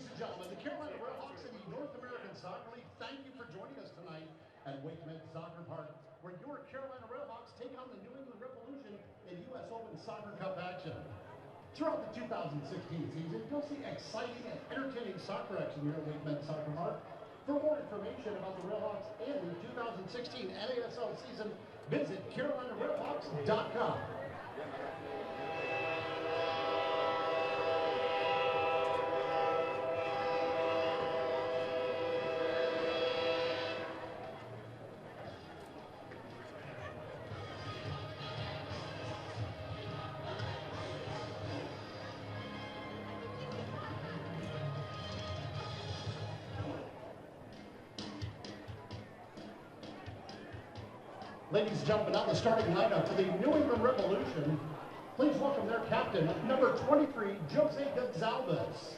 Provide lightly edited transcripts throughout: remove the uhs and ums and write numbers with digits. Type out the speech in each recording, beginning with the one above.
Ladies and gentlemen, the Carolina RailHawks in the North American Soccer League, thank you for joining us tonight at WakeMed Soccer Park, where your Carolina RailHawks take on the New England Revolution in U.S. Open Soccer Cup action. Throughout the 2016 season, you'll see exciting and entertaining soccer action here at WakeMed Soccer Park. For more information about the RailHawks and the 2016 NASL season, visit CarolinaRailHawks.com. Ladies and gentlemen, now the starting lineup for the New England Revolution. Please welcome their captain, number 23, Jose Gonzalez.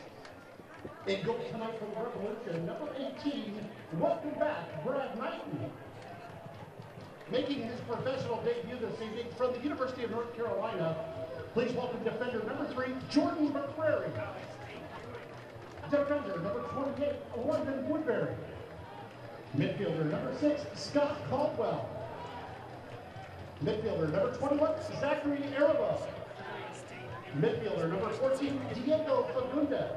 In goal tonight for the Revolution, number 18, welcome back, Brad Knighton. Making his professional debut this evening from the University of North Carolina, please welcome defender number 3, Jordan McCrary. Defender number 28, London Woodbury. Midfielder number 6, Scott Caldwell. Midfielder number 21, Zachary Arabo. Midfielder number 14, Diego Fagundes.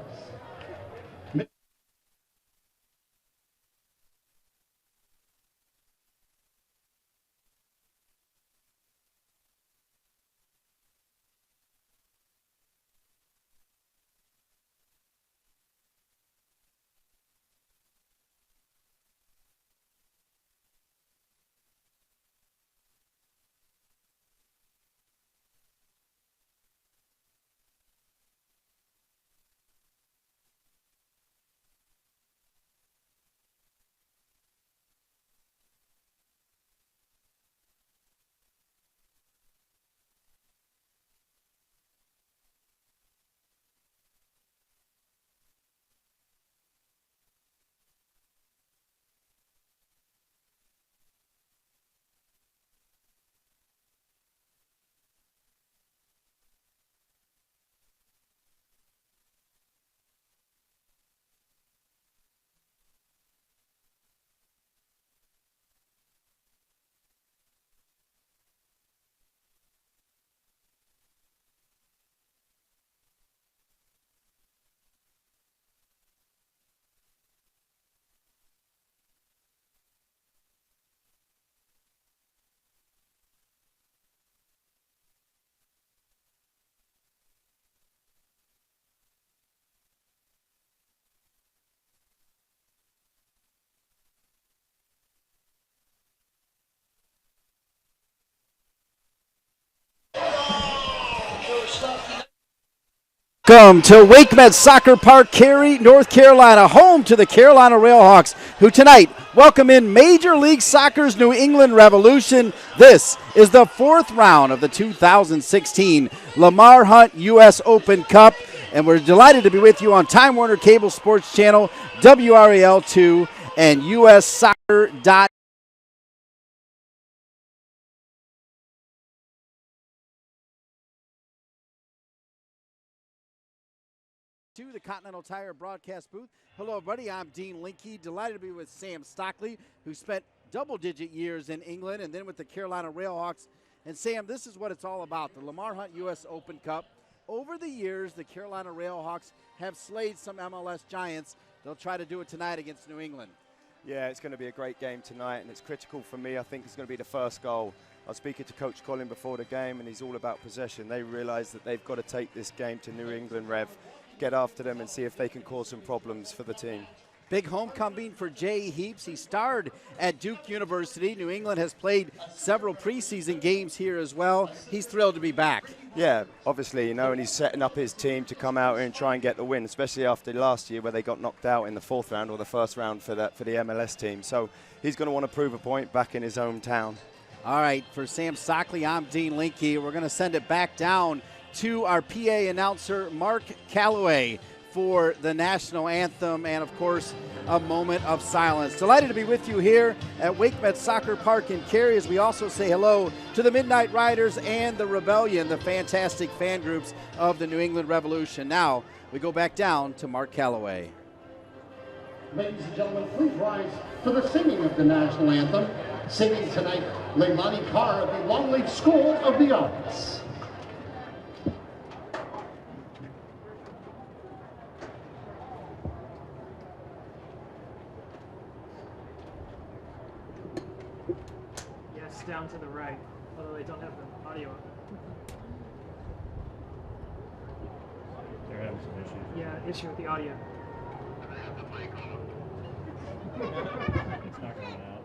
Welcome to WakeMed Soccer Park, Cary, North Carolina, home to the Carolina RailHawks, who tonight welcome in Major League Soccer's New England Revolution. This is the 4th round of the 2016 Lamar Hunt U.S. Open Cup, and we're delighted to be with you on Time Warner Cable Sports Channel, WRAL2, and USSoccer.com. To the Continental Tire broadcast booth. Hello, everybody. I'm Dean Linke. Delighted to be with Sam Stockley, who spent double-digit years in England and then with the Carolina RailHawks. And Sam, this is what it's all about, the Lamar Hunt U.S. Open Cup. Over the years, the Carolina RailHawks have slayed some MLS giants. They'll try to do it tonight against New England. Yeah, it's going to be a great game tonight, and it's critical for me. I think it's going to be the first goal. I was speaking to Coach Colin before the game, and he's all about possession. They realize that they've got to take this game to New England, Rev, get after them and see if they can cause some problems for the team. Big homecoming for Jay Heaps. He starred at Duke University. New England has played several preseason games here as well. He's thrilled to be back. Yeah, obviously, you know, and he's setting up his team to come out here and try and get the win, especially after last year where they got knocked out in the 4th round or the 1st round for the MLS team. So he's going to want to prove a point back in his hometown. All right, for Sam Stockley, I'm Dean Linke. We're going to send it back down to our PA announcer, Mark Calloway, for the national anthem and, of course, a moment of silence. Delighted to be with you here at WakeMed Soccer Park in Cary, as we also say hello to the Midnight Riders and the Rebellion, the fantastic fan groups of the New England Revolution. Now, we go back down to Mark Calloway. Ladies and gentlemen, please rise to the singing of the national anthem. Singing tonight, Leilani Carr of the Longleaf School of the Arts. Yes, down to the right, although they don't have the audio up. They're having some issues. Yeah, issue with the audio. It's not going out.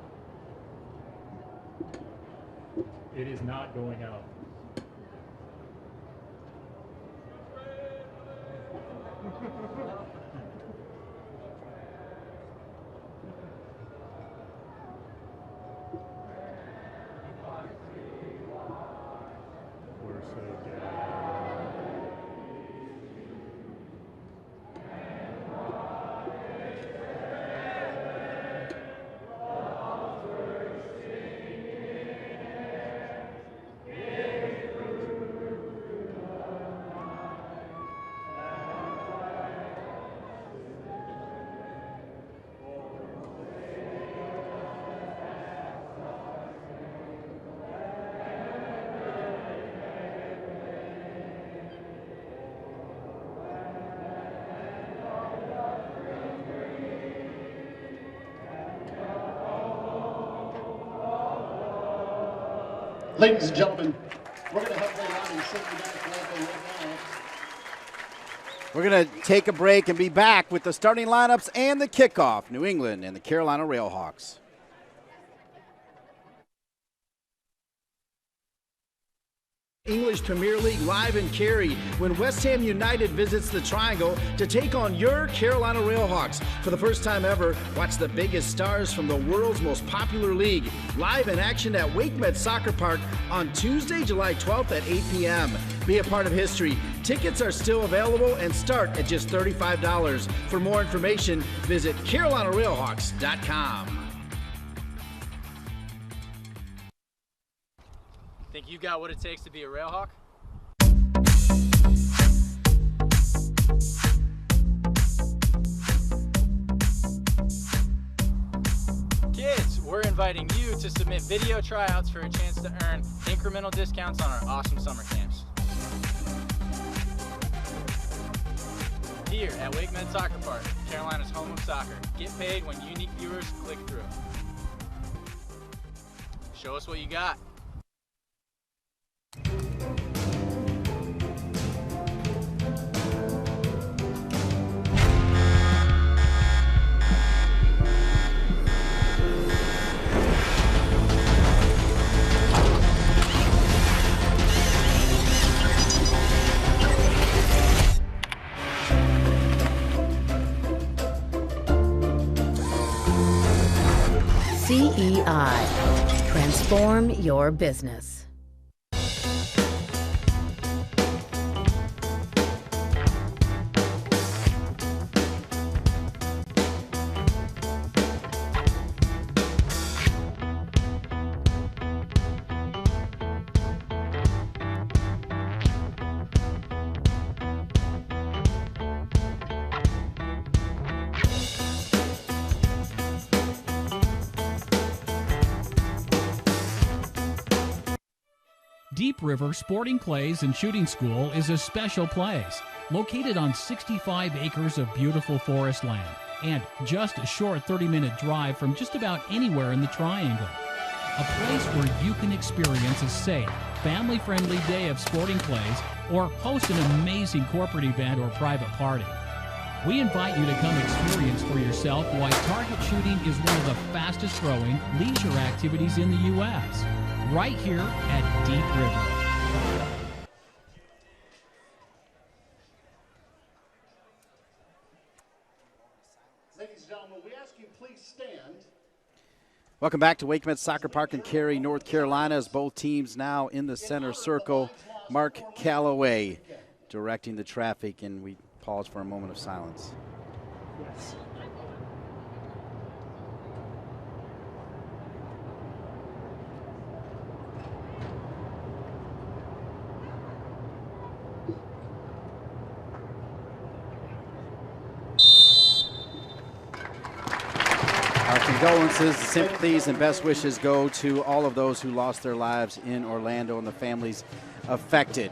It is not going out. We're so dead. Ladies and gentlemen, we're going to have Leilani sing the national anthem right now. We're going to take a break and be back with the starting lineups and the kickoff. New England and the Carolina RailHawks. English Premier League live in Cary when West Ham United visits the Triangle to take on your Carolina RailHawks. For the first time ever, watch the biggest stars from the world's most popular league live in action at WakeMed Soccer Park on Tuesday, July 12th at 8 p.m. Be a part of history. Tickets are still available and start at just $35. For more information, visit CarolinaRailHawks.com. Think you got what it takes to be a RailHawk? Kids, we're inviting you to submit video tryouts for a chance to earn incremental discounts on our awesome summer camps. Here at WakeMed Soccer Park, Carolina's home of soccer. Get paid when unique viewers click through. Show us what you got. CEI. Transform your business. Deep River Sporting Clays and Shooting School is a special place, located on 65 acres of beautiful forest land and just a short 30-minute drive from just about anywhere in the Triangle. A place where you can experience a safe, family-friendly day of sporting clays or host an amazing corporate event or private party. We invite you to come experience for yourself why target shooting is one of the fastest-growing leisure activities in the U.S., right here at Deep River. Ladies and gentlemen, we ask you please stand. Welcome back to WakeMed Soccer Park in Cary, North Carolina, as both teams now in the center circle. Mark Calloway directing the traffic, and we pause for a moment of silence. Yes. condolences, sympathies, and best wishes go to all of those who lost their lives in Orlando and the families affected.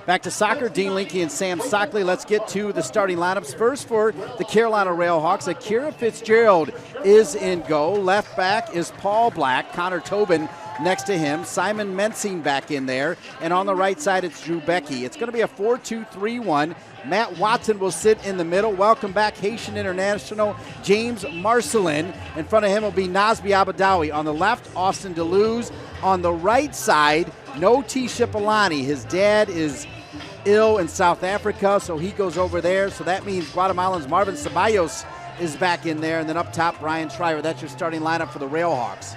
Back to soccer, Dean Linke and Sam Stockley. Let's get to the starting lineups. First for the Carolina RailHawks, Akira Fitzgerald is in goal. Left back is Paul Black. Connor Tobin next to him. Simon Mensing back in there. And on the right side, it's Drew Becky. It's going to be a 4-2-3-1. Matt Watson will sit in the middle. Welcome back, Haitian international James Marcelin. In front of him will be Nazbi Abadawi. On the left, Austin Deleuze. On the right side, no T. Shipolani. His dad is ill in South Africa, so he goes over there. So that means Guatemalans Marvin Ceballos is back in there. And then up top, Brian Schreiber. That's your starting lineup for the RailHawks.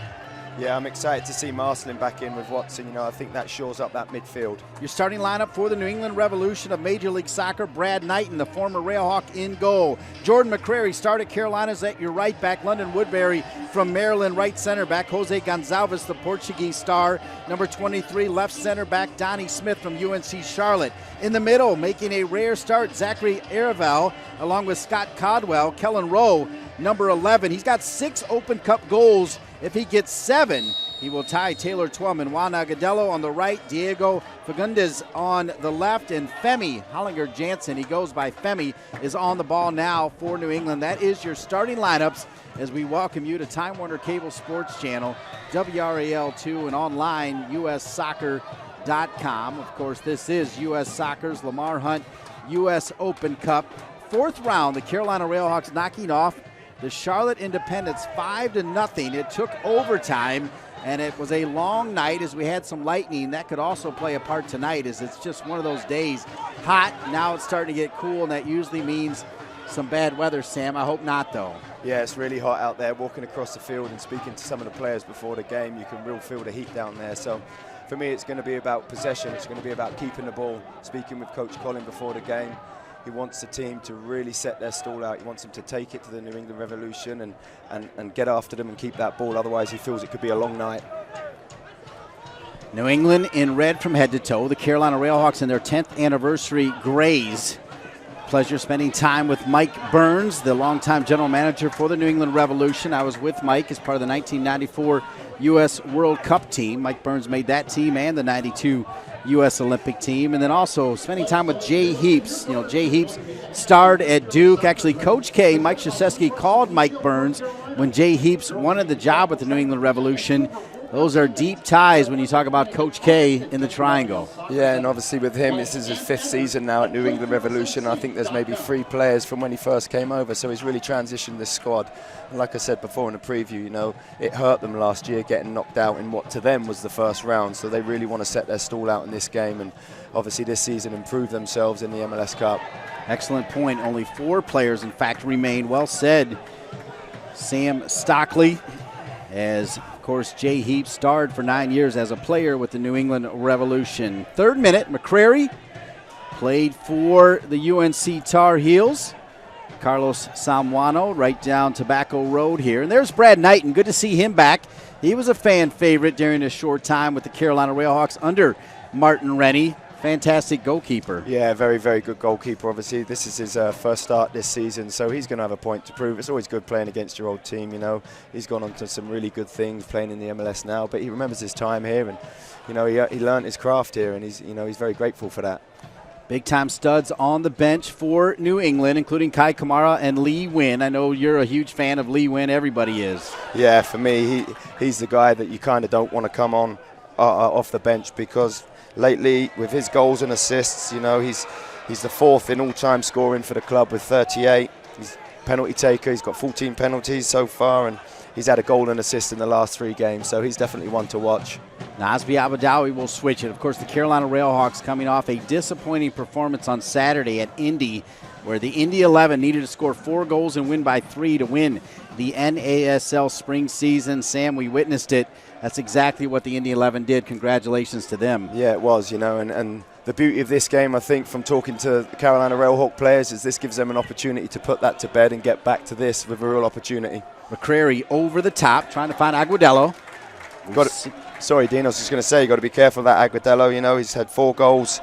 Yeah, I'm excited to see Marcelin back in with Watson. You know, I think that shores up that midfield. Your starting lineup for the New England Revolution of Major League Soccer, Brad Knighton, the former RailHawk, in goal. Jordan McCrary started Carolinas at your right back. London Woodbury from Maryland, right center back. Jose Gonçalves, the Portuguese star. Number 23, left center back. Donnie Smith from UNC Charlotte. In the middle, making a rare start, Zachary Araval, along with Scott Codwell. Kellen Rowe, number 11. He's got 6 Open Cup goals. If he gets 7, he will tie Taylor Twellman. Juan Agudelo on the right, Diego Fagundes on the left, and Femi Hollinger Jansen, he goes by Femi, is on the ball now for New England. That is your starting lineups as we welcome you to Time Warner Cable Sports Channel, WRAL2, and online, ussoccer.com. Of course, this is U.S. Soccer's Lamar Hunt U.S. Open Cup. 4th round, the Carolina RailHawks knocking off the Charlotte Independents 5-0. It took overtime, and it was a long night as we had some lightning. That could also play a part tonight, as it's just one of those days. Hot, now it's starting to get cool, and that usually means some bad weather, Sam. I hope not, though. Yeah, it's really hot out there. Walking across the field and speaking to some of the players before the game, you can really feel the heat down there. So for me, it's going to be about possession. It's going to be about keeping the ball. Speaking with Coach Colin before the game, he wants the team to really set their stall out. He wants them to take it to the New England Revolution and get after them and keep that ball. Otherwise, he feels it could be a long night. New England in red from head to toe. The Carolina RailHawks in their 10th anniversary grays. Pleasure spending time with Mike Burns, the longtime general manager for the New England Revolution. I was with Mike as part of the 1994 U.S. World Cup team. Mike Burns made that team and the 92 U.S. Olympic team. And then also spending time with Jay Heaps. You know, Jay Heaps starred at Duke. Actually, Coach K, Mike Krzyzewski, called Mike Burns when Jay Heaps wanted the job with the New England Revolution. Those are deep ties when you talk about Coach K in the triangle. Yeah, and obviously with him, this is his 5th season now at New England Revolution. I think there's maybe 3 players from when he first came over, so he's really transitioned this squad. And like I said before in the preview, you know, it hurt them last year getting knocked out in what to them was the first round, so they really want to set their stall out in this game and obviously this season improve themselves in the MLS Cup. Excellent point. Only 4 players, in fact, remain. Well said, Sam Stockley, as of course, Jay Heaps starred for 9 years as a player with the New England Revolution. 3rd minute, McCrary played for the UNC Tar Heels. Carlos Samuano right down Tobacco Road here. And there's Brad Knighton. Good to see him back. He was a fan favorite during his short time with the Carolina RailHawks under Martin Rennie. Fantastic goalkeeper. Yeah, very, very good goalkeeper. Obviously, this is his first start this season, so he's going to have a point to prove. It's always good playing against your old team, you know. He's gone on to some really good things playing in the MLS now, but he remembers his time here, and, you know, he learned his craft here, and he's very grateful for that. Big-time studs on the bench for New England, including Kai Kamara and Lee Wynn. I know you're a huge fan of Lee Wynn. Everybody is. Yeah, for me, he's the guy that you kind of don't want to come on off the bench because lately, with his goals and assists, you know, he's the 4th in all-time scoring for the club with 38. He's penalty taker. He's got 14 penalties so far, and he's had a goal and assist in the last 3 games, so he's definitely one to watch. Nazbi Abadawi will switch it. Of course, the Carolina RailHawks coming off a disappointing performance on Saturday at Indy, where the Indy 11 needed to score 4 goals and win by 3 to win the NASL spring season. Sam, we witnessed it. That's exactly what the Indy 11 did. Congratulations to them. Yeah, it was, you know, and the beauty of this game, I think, from talking to the Carolina RailHawk players, is this gives them an opportunity to put that to bed and get back to this with a real opportunity. McCrary over the top, trying to find Agudelo. Sorry, Dean, I was just going to say, you've got to be careful of that Agudelo. You know, he's had 4 goals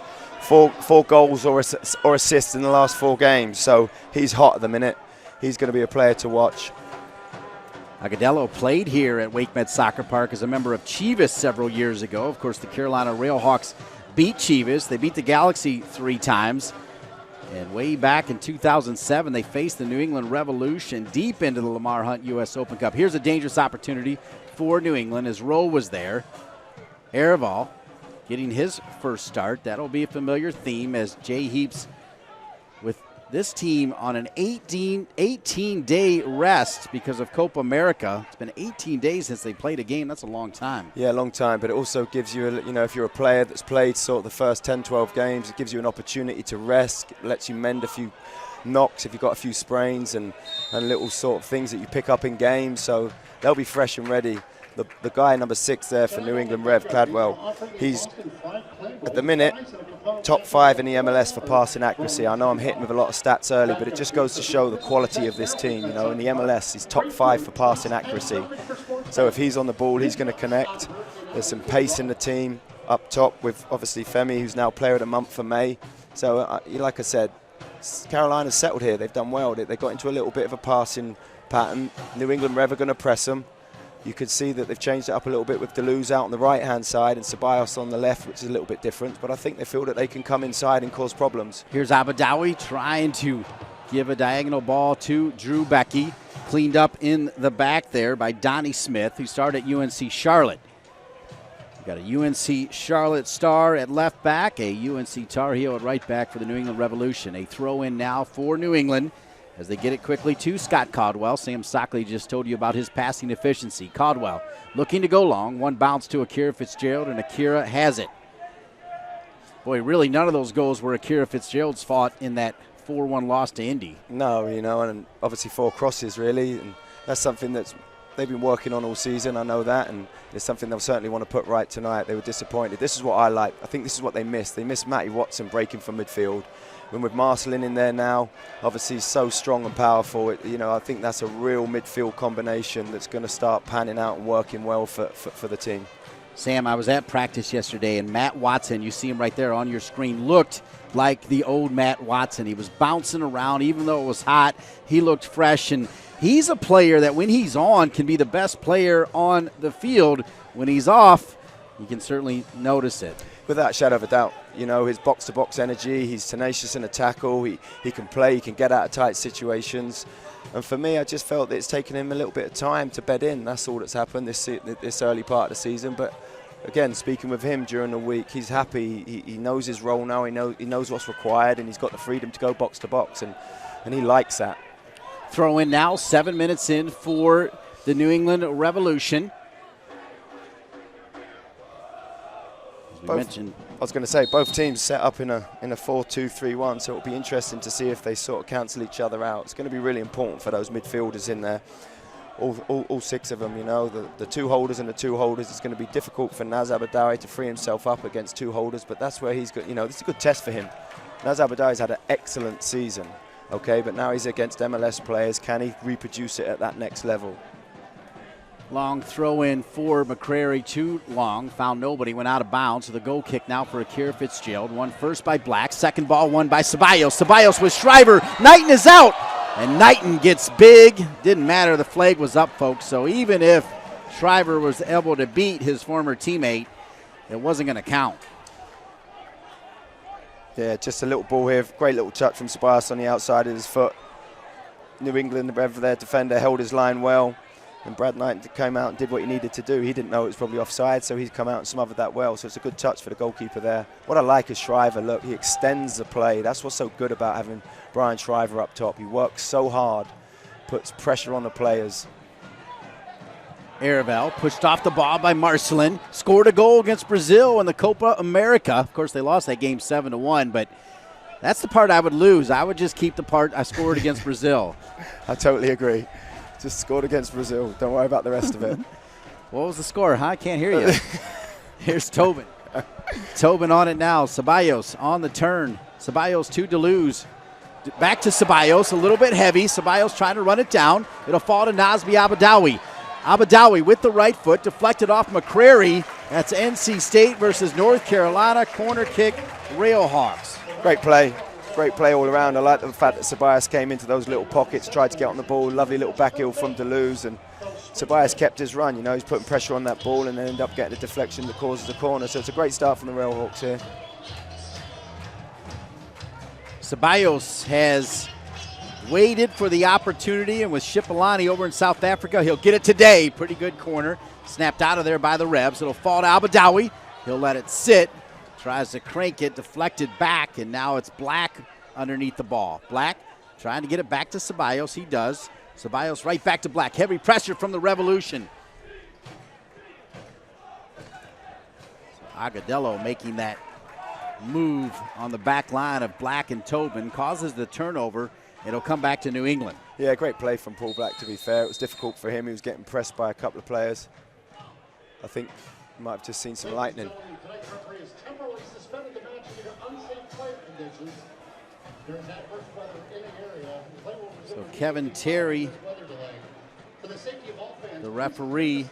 or assists in the last 4 games, so he's hot at the minute. He's going to be a player to watch. Agudelo played here at WakeMed Soccer Park as a member of Chivas several years ago. Of course, the Carolina RailHawks beat Chivas. They beat the Galaxy 3 times. And way back in 2007, they faced the New England Revolution deep into the Lamar Hunt U.S. Open Cup. Here's a dangerous opportunity for New England as Rowe was there. Araval getting his first start. That'll be a familiar theme as Jay Heaps with this team on an 18-day rest because of Copa America. It's been 18 days since they played a game. That's a long time. Yeah, a long time, but it also gives you, if you're a player that's played sort of the first 10, 12 games, it gives you an opportunity to rest. It lets you mend a few knocks if you've got a few sprains and little sort of things that you pick up in games. So they'll be fresh and ready. The guy number 6 there for New England Rev, Cladwell, he's at the minute top 5 in the MLS for passing accuracy. I know I'm hitting with a lot of stats early, but it just goes to show the quality of this team. In the MLS, he's top 5 for passing accuracy. So if he's on the ball, he's going to connect. There's some pace in the team up top with obviously Femi, who's now player of the month for May. So like I said, Carolina's settled here. They've done well. They got into a little bit of a passing pattern. New England Rev are going to press them. You could see that they've changed it up a little bit with Deleuze out on the right-hand side and Ceballos on the left, which is a little bit different. But I think they feel that they can come inside and cause problems. Here's Abadawi trying to give a diagonal ball to Drew Becky. Cleaned up in the back there by Donnie Smith, who started at UNC Charlotte. We've got a UNC Charlotte star at left back, a UNC Tar Heel at right back for the New England Revolution. A throw in now for New England as they get it quickly to Scott Caldwell. Sam Stockley just told you about his passing efficiency. Caldwell looking to go long. One bounce to Akira Fitzgerald, and Akira has it. Boy, really none of those goals were Akira Fitzgerald's fault in that 4-1 loss to Indy. No, and obviously 4 crosses, really. And that's something that's they've been working on all season, I know that, and it's something they'll certainly want to put right tonight. They were disappointed. This is what I like. I think this is what they missed. They missed Matty Watson breaking from midfield. And with Marcelin in there now, obviously so strong and powerful, I think that's a real midfield combination that's going to start panning out and working well for the team. Sam, I was at practice yesterday, and Matt Watson, you see him right there on your screen, looked like the old Matt Watson. He was bouncing around, even though it was hot. He looked fresh, and he's a player that when he's on can be the best player on the field. When he's off, you can certainly notice it. Without a shadow of a doubt, his box-to-box energy, he's tenacious in a tackle, he can play, he can get out of tight situations. And for me, I just felt that it's taken him a little bit of time to bed in. That's all that's happened this early part of the season. But again, speaking with him during the week, he's happy. He knows his role now. He knows what's required, and he's got the freedom to go box to box, and he likes that. Throw in now, 7 minutes in for the New England Revolution. As we mentioned, I was going to say, both teams set up in a 4-2-3-1, so it'll be interesting to see if they sort of cancel each other out. It's going to be really important for those midfielders in there, all 6 of them, the 2 holders and the 2 holders. It's going to be difficult for Naz Abadawi to free himself up against 2 holders, but that's where he's got, this is a good test for him. Naz Abadawi's had an excellent season, okay, but now he's against MLS players. Can he reproduce it at that next level? Long throw in for McCrary, too long, found nobody, went out of bounds. So the goal kick now for Akira Fitzgerald. One first by Black, second ball won by Ceballos. Ceballos with Shriver, Knighton is out, and Knighton gets big. Didn't matter, the flag was up, folks, so even if Shriver was able to beat his former teammate, it wasn't going to count. Yeah, just a little ball here, great little touch from Ceballos on the outside of his foot. New England, their defender, held his line well. And Brad Knight came out and did what he needed to do. He didn't know it was probably offside, so he's come out and smothered that well. So it's a good touch for the goalkeeper there. What I like is Shriver. Look, he extends the play. That's what's so good about having Brian Shriver up top. He works so hard, puts pressure on the players. Araval pushed off the ball by Marcelin. Scored a goal against Brazil in the Copa America. Of course, they lost that game 7-1, but that's the part I would lose. I would just keep the part I scored against Brazil. I totally agree. Just scored against Brazil. Don't worry about the rest of it. What was the score, huh? I can't hear you. Here's Tobin. Tobin on it now. Ceballos on the turn. Ceballos to Deleuze. Back to Ceballos, a little bit heavy. Ceballos trying to run it down. It'll fall to Nazmi Abadawi. Abadawi with the right foot, deflected off McCrary. That's NC State versus North Carolina. Corner kick, RailHawks. Great play. Great play all around. I like the fact that Ceballos came into those little pockets, tried to get on the ball. Lovely little back heel from Deleuze, and Ceballos kept his run. You know, he's putting pressure on that ball and then ended up getting a deflection that causes a corner. So it's a great start from the RailHawks here. Ceballos has waited for the opportunity, and with Shipalani over in South Africa, he'll get it today. Pretty good corner. Snapped out of there by the Revs. It'll fall to Abadawi. He'll let it sit. Tries to crank it, deflected back, and now it's Black underneath the ball. Black trying to get it back to Ceballos. He does. Ceballos right back to Black. Heavy pressure from the Revolution. Agudelo making that move on the back line of Black and Tobin causes the turnover. It'll come back to New England. Yeah, great play from Paul Black, to be fair. It was difficult for him. He was getting pressed by a couple of players. I think you might have just seen some lightning. Tonight's referee has temporarily suspended the match due to unsafe play conditions. There is adverse weather in the area. The play will resume So Kevin Terry, weather delay. For the safety of all fans, the referee.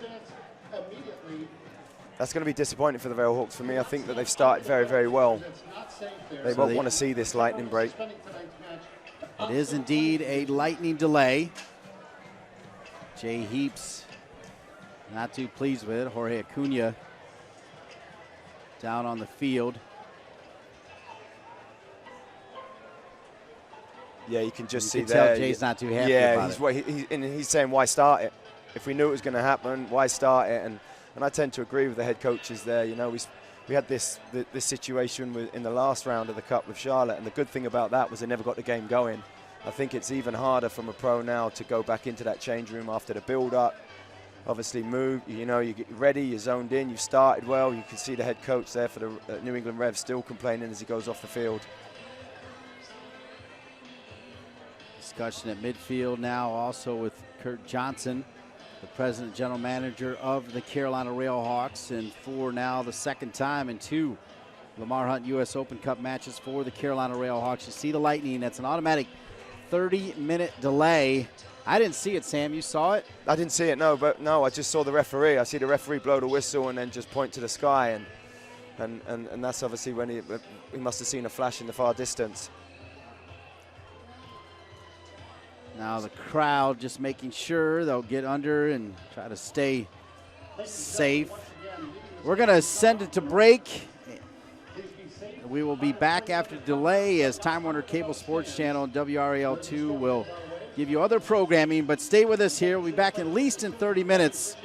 immediately. That's going to be disappointing for the RailHawks. For me, I think that they've started very, very well. It's not safe there. They won't want to see this lightning break. Suspending tonight's match. It is indeed a lightning delay. Jay Heaps not too pleased with it. Jorge Acuna down on the field. Yeah, you can just You see can tell there. Jay's not too happy yeah, about it. he's saying, why start it? If we knew it was going to happen, why start it? And I tend to agree with the head coaches there. You know, we had this situation in the last round of the Cup with Charlotte, and the good thing about that was they never got the game going. I think it's even harder from a pro now to go back into that change room after the build-up. Obviously move, you know, you get ready, you're zoned in, you started well. You can see the head coach there for the New England Revs still complaining as he goes off the field. Discussion at midfield now also with Kurt Johnson, the president general manager of the Carolina RailHawks, and for now the second time in 2 Lamar Hunt U.S. Open Cup matches for the Carolina RailHawks. You see the lightning. That's an automatic 30-minute delay. I didn't see it, Sam. You saw it? I didn't see it, no, I just saw the referee. I see the referee blow the whistle and then just point to the sky, and that's obviously when he must have seen a flash in the far distance. Now the crowd just making sure they'll get under and try to stay safe. We're going to send it to break. We will be back after delay as Time Warner Cable Sports Channel and WRAL2 will give you other programming, but stay with us here. We'll be back at least in 30 minutes,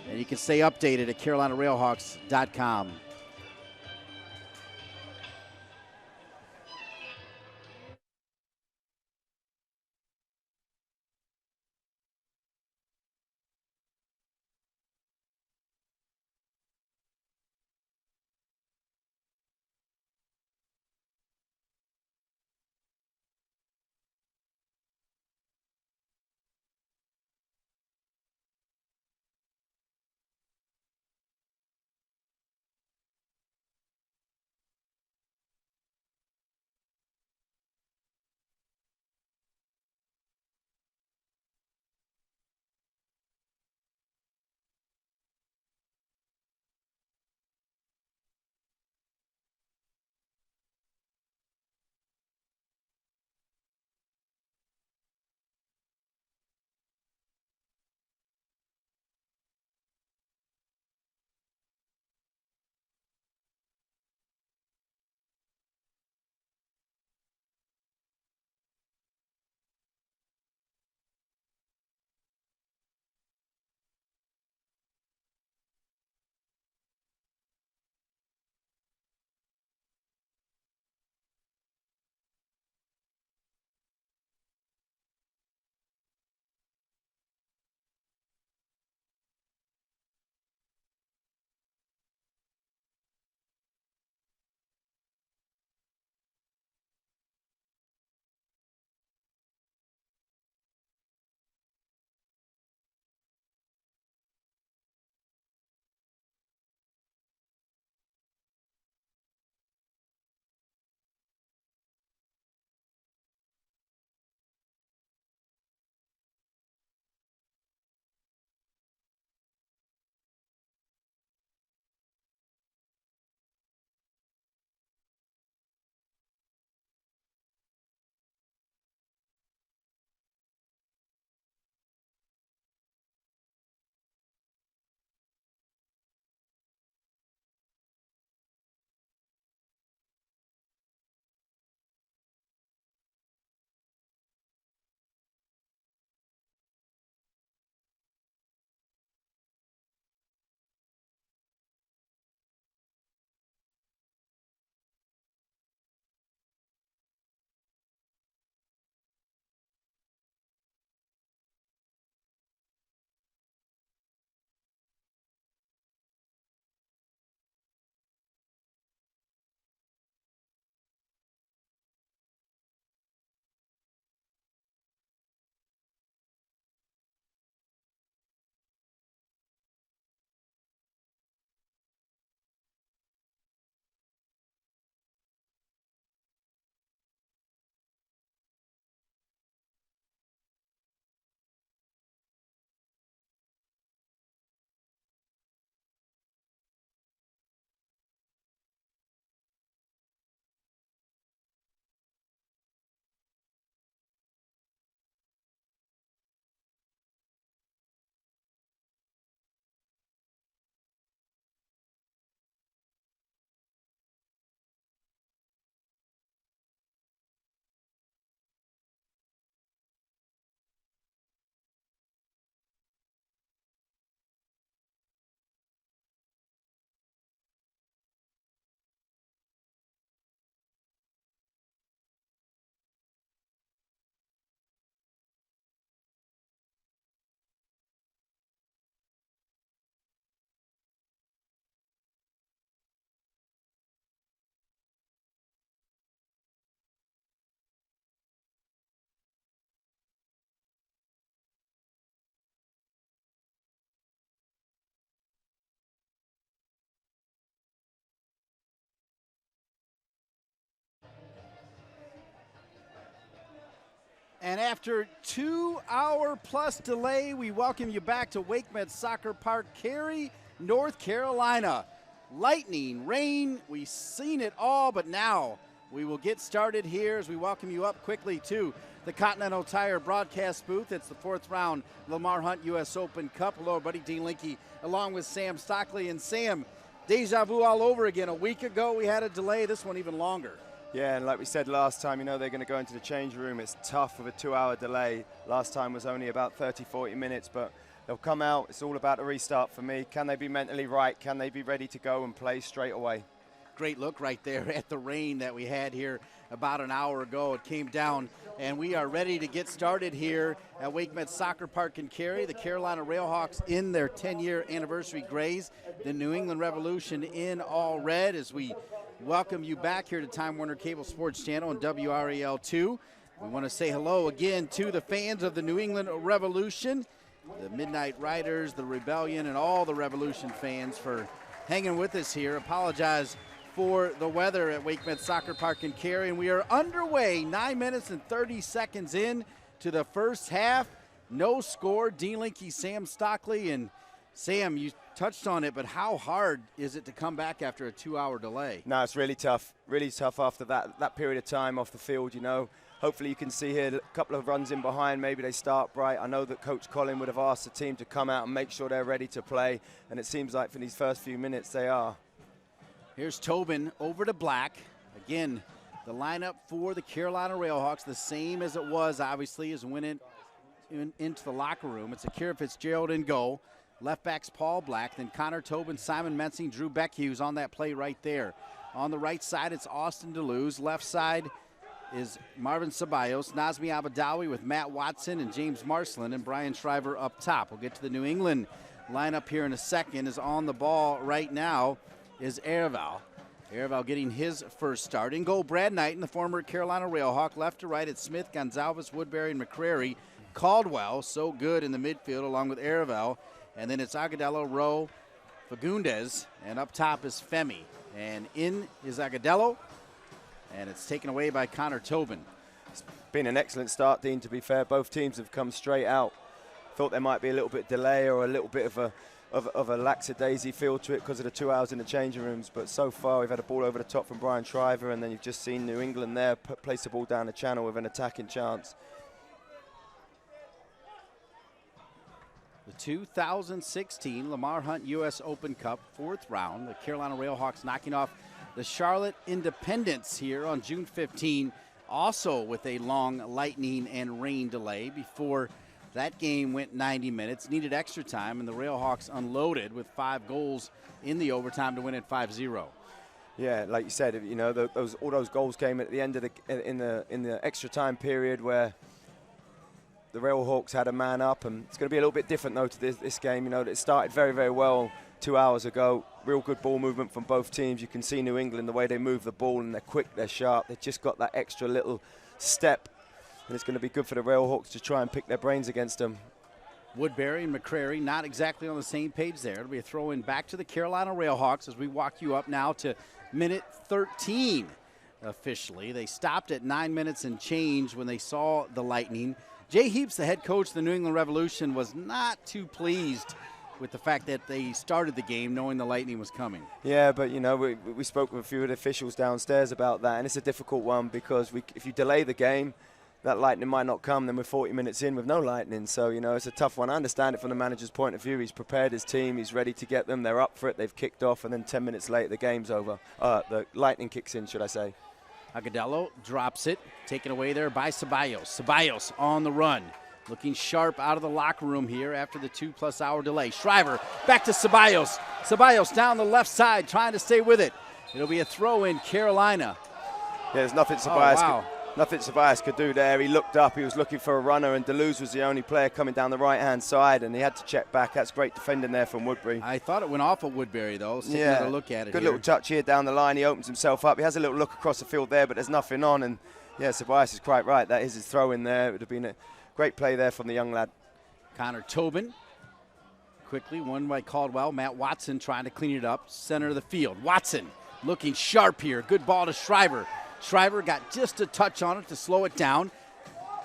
and you can stay updated at CarolinaRailHawks.com. And after 2-hour plus delay, we welcome you back to WakeMed Soccer Park, Cary, North Carolina. Lightning, rain, we've seen it all, but now we will get started here as we welcome you up quickly to the Continental Tire broadcast booth. It's the 4th round Lamar Hunt U.S. Open Cup. Hello, buddy, Dean Linke, along with Sam Stockley. And Sam, deja vu all over again. A week ago we had a delay, this one even longer. Yeah, and like we said last time, they're going to go into the change room. It's tough with a 2-hour delay. Last time was only about 30, 40 minutes, but they'll come out. It's all about a restart for me. Can they be mentally right? Can they be ready to go and play straight away? Great look right there at the rain that we had here about an hour ago. It came down, and we are ready to get started here at WakeMed Soccer Park in Cary. The Carolina RailHawks in their 10-year anniversary grays. The New England Revolution in all red as we welcome you back here to Time Warner Cable Sports Channel and WRAL2. We want to say hello again to the fans of the New England Revolution, the Midnight Riders, the Rebellion, and all the Revolution fans for hanging with us here. Apologize for the weather at WakeMed Soccer Park in Cary, and we are underway 9 minutes and 30 seconds in to the first half. No score. Dean Linke, Sam Stockley, and Sam, you touched on it, but how hard is it to come back after a 2-hour delay? No, it's really tough after that period of time off the field, Hopefully you can see here a couple of runs in behind. Maybe they start bright. I know that Coach Colin would have asked the team to come out and make sure they're ready to play, and it seems like for these first few minutes they are. Here's Tobin over to Black. Again, the lineup for the Carolina RailHawks, the same as it was, obviously, as went into the locker room. It's Akira Fitzgerald in goal. Left back's Paul Black, then Connor Tobin, Simon Mensing, Drew Beckhughes on that play right there. On the right side, it's Austin DeLuz. Left side is Marvin Ceballos, Nazmi Abadawi with Matt Watson and James Marsland, and Brian Shriver up top. We'll get to the New England lineup here in a second. Is on the ball right now is Ereval. Ereval getting his first start. In goal, Brad Knighton, the former Carolina RailHawk. Left to right, it's Smith, Gonzalez, Woodbury, and McCrary. Caldwell, so good in the midfield, along with Ereval. And then it's Agudelo, Rowe, Fagundes, and up top is Femi. And in is Agudelo, and it's taken away by Connor Tobin. It's been an excellent start, Dean, to be fair. Both teams have come straight out. Thought there might be a little bit of delay or a little bit of a lackadaisy feel to it because of the 2 hours in the changing rooms, but so far we've had a ball over the top from Brian Shriver, and then you've just seen New England there place the ball down the channel with an attacking chance. The 2016 Lamar Hunt U.S. Open Cup, 4th round. The Carolina RailHawks knocking off the Charlotte Independents here on June 15, also with a long lightning and rain delay before that game went 90 minutes. Needed extra time, and the RailHawks unloaded with 5 goals in the overtime to win it 5-0. Yeah, like you said, all those goals came at the end of in the extra time period where the RailHawks had a man up, and it's going to be a little bit different though to this game. It started very, very well 2 hours ago. Real good ball movement from both teams. You can see New England, the way they move the ball, and they're quick, they're sharp. They've just got that extra little step, and it's going to be good for the RailHawks to try and pick their brains against them. Woodbury and McCrary not exactly on the same page there. It'll be a throw-in back to the Carolina RailHawks as we walk you up now to minute 13 officially. They stopped at 9 minutes and change when they saw the lightning. Jay Heaps, the head coach of the New England Revolution, was not too pleased with the fact that they started the game knowing the lightning was coming. Yeah, but we spoke with a few of the officials downstairs about that, and it's a difficult one because if you delay the game, that lightning might not come. Then we're 40 minutes in with no lightning, so it's a tough one. I understand it from the manager's point of view. He's prepared his team, he's ready to get them, they're up for it, they've kicked off, and then 10 minutes later the game's over. The lightning kicks in, should I say. Agudelo drops it, taken away there by Ceballos. Ceballos on the run, looking sharp out of the locker room here after the 2+ hour delay. Shriver back to Ceballos. Ceballos down the left side, trying to stay with it. It'll be a throw in Carolina. Yeah, there's nothing Ceballos could do there. He looked up, he was looking for a runner, and DeLuz was the only player coming down the right-hand side, and he had to check back. That's great defending there from Woodbury. I thought it went off of Woodbury, though. Let's take another look at it. Good little touch here down the line. He opens himself up. He has a little look across the field there, but there's nothing on, and yeah, Ceballos is quite right. That is his throw in there. It would have been a great play there from the young lad. Connor Tobin quickly won by Caldwell. Matt Watson trying to clean it up, center of the field. Watson looking sharp here. Good ball to Shriver. Shriver got just a touch on it to slow it down.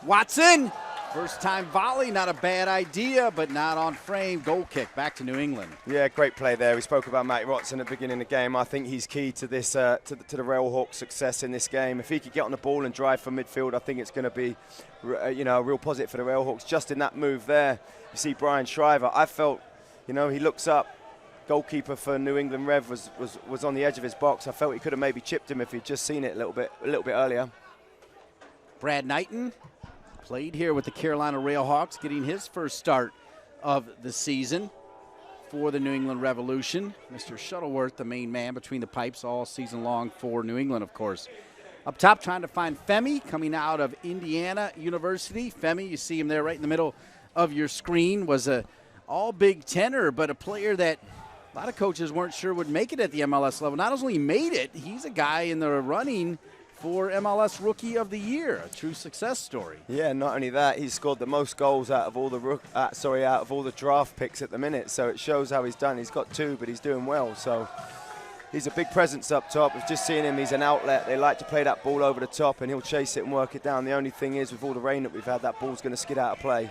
Watson, first time volley, not a bad idea, but not on frame. Goal kick back to New England. Yeah, great play there. We spoke about Matty Watson at the beginning of the game. I think he's key to this, to the RailHawks' success in this game. If he could get on the ball and drive from midfield, I think it's going to be, a real positive for the RailHawks. Just in that move there, you see Brian Shriver. I felt, he looks up. Goalkeeper for New England Rev was on the edge of his box. I felt he could have maybe chipped him if he'd just seen it a little bit earlier. Brad Knighton played here with the Carolina RailHawks, getting his first start of the season for the New England Revolution. Mr. Shuttleworth, the main man between the pipes all season long for New England, of course. Up top, trying to find Femi, coming out of Indiana University. Femi, you see him there right in the middle of your screen, was a all Big Tenner, but a player that a lot of coaches weren't sure would make it at the MLS level. Not only made it, he's a guy in the running for MLS Rookie of the Year, a true success story. Yeah, not only that, he's scored the most goals out of all the draft picks at the minute. So it shows how he's done. He's got 2, but he's doing well. So he's a big presence up top. We've just seen him. He's an outlet. They like to play that ball over the top, and he'll chase it and work it down. The only thing is, with all the rain that we've had, that ball's going to skid out of play.